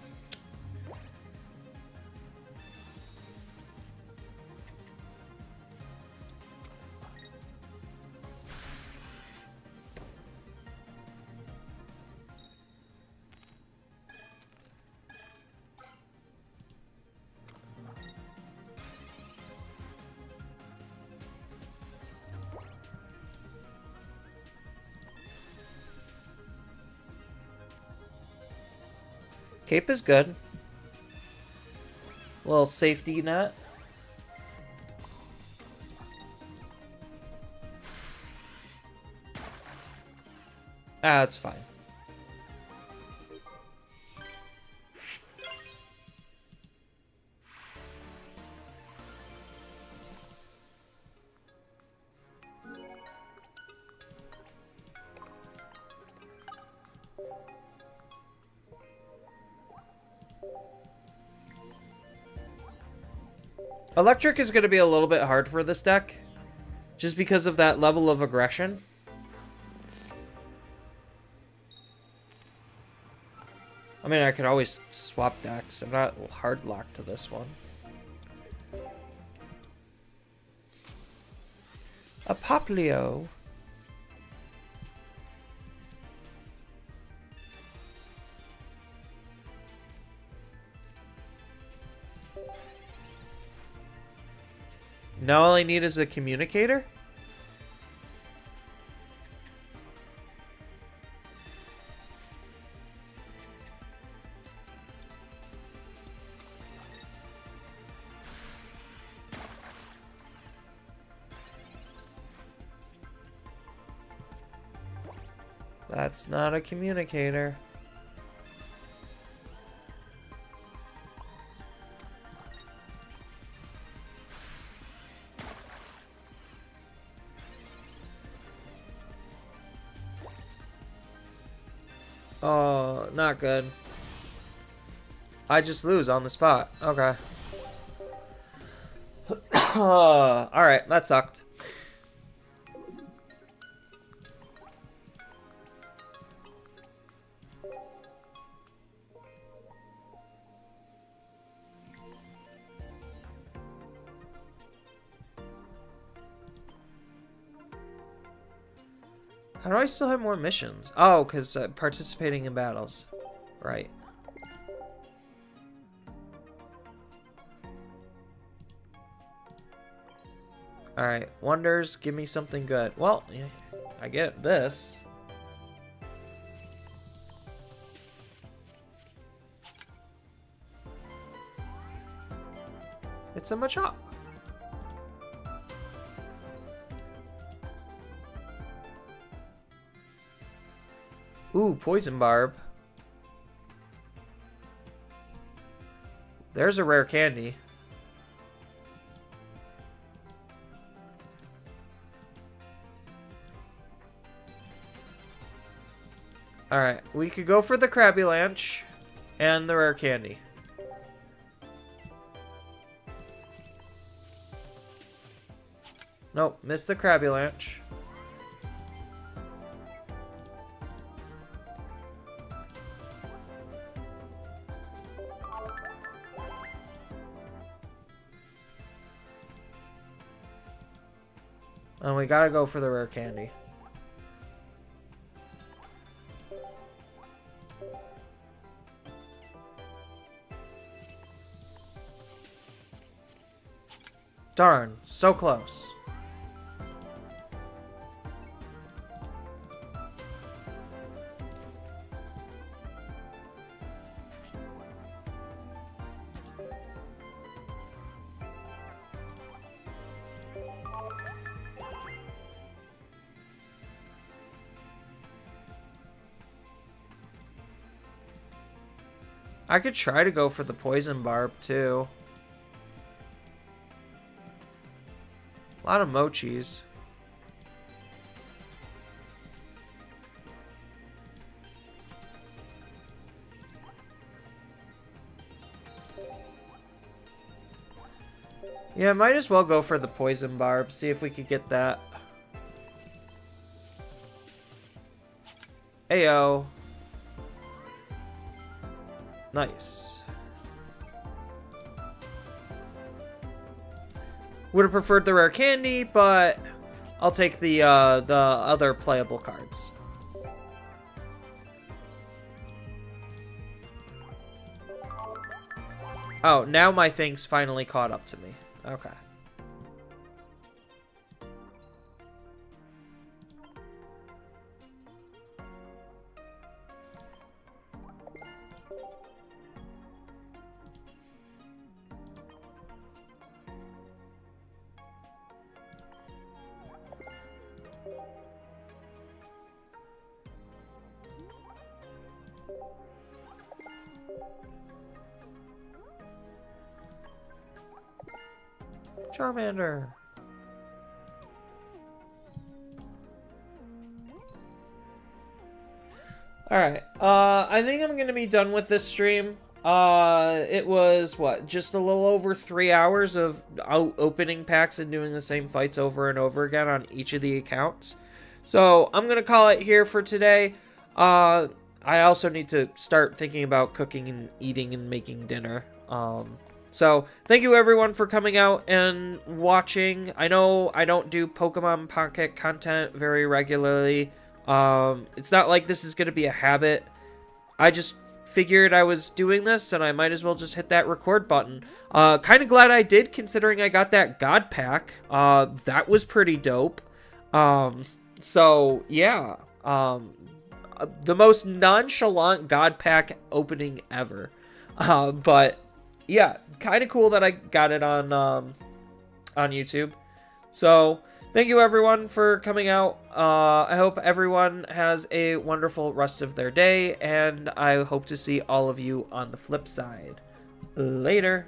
Cape is good. Little safety net. Ah, that's fine. Electric is going to be a little bit hard for this deck, just because of that level of aggression. I mean, I could always swap decks. I'm not hard locked to this one. A Poplio. Now all I need is a communicator? That's not a communicator. Oh, not good. I just lose on the spot. Okay. Alright, that sucked. How do I still have more missions? Oh, because participating in battles. Right. Alright, wonders, give me something good. Well, yeah, I get this. It's a Machop. Ooh, Poison Barb. There's a rare candy. Alright, we could go for the Krabby Lanch and the rare candy. Nope, missed the Krabby Lanch. And we gotta go for the rare candy. Darn, so close. I could try to go for the Poison Barb, too. A lot of Mochis. Yeah, might as well go for the Poison Barb, see if we could get that. Ayo. Nice. Would have preferred the rare candy, but I'll take the other playable cards. Oh, now my thing's finally caught up to me. Okay. Charmander. Alright, I think I'm gonna be done with this stream. It was, what, just a little over 3 hours of opening packs and doing the same fights over and over again on each of the accounts. So, I'm gonna call it here for today. I also need to start thinking about cooking and eating and making dinner. So, thank you everyone for coming out and watching. I know I don't do Pokemon Pocket content very regularly. It's not like this is going to be a habit. I just figured I was doing this and I might as well just hit that record button. Kind of glad I did, considering I got that God Pack. That was pretty dope. So yeah, the most nonchalant God Pack opening ever. But yeah, kind of cool that I got it on YouTube. So thank you everyone for coming out. I hope everyone has a wonderful rest of their day, and I hope to see all of you on the flip side. Later.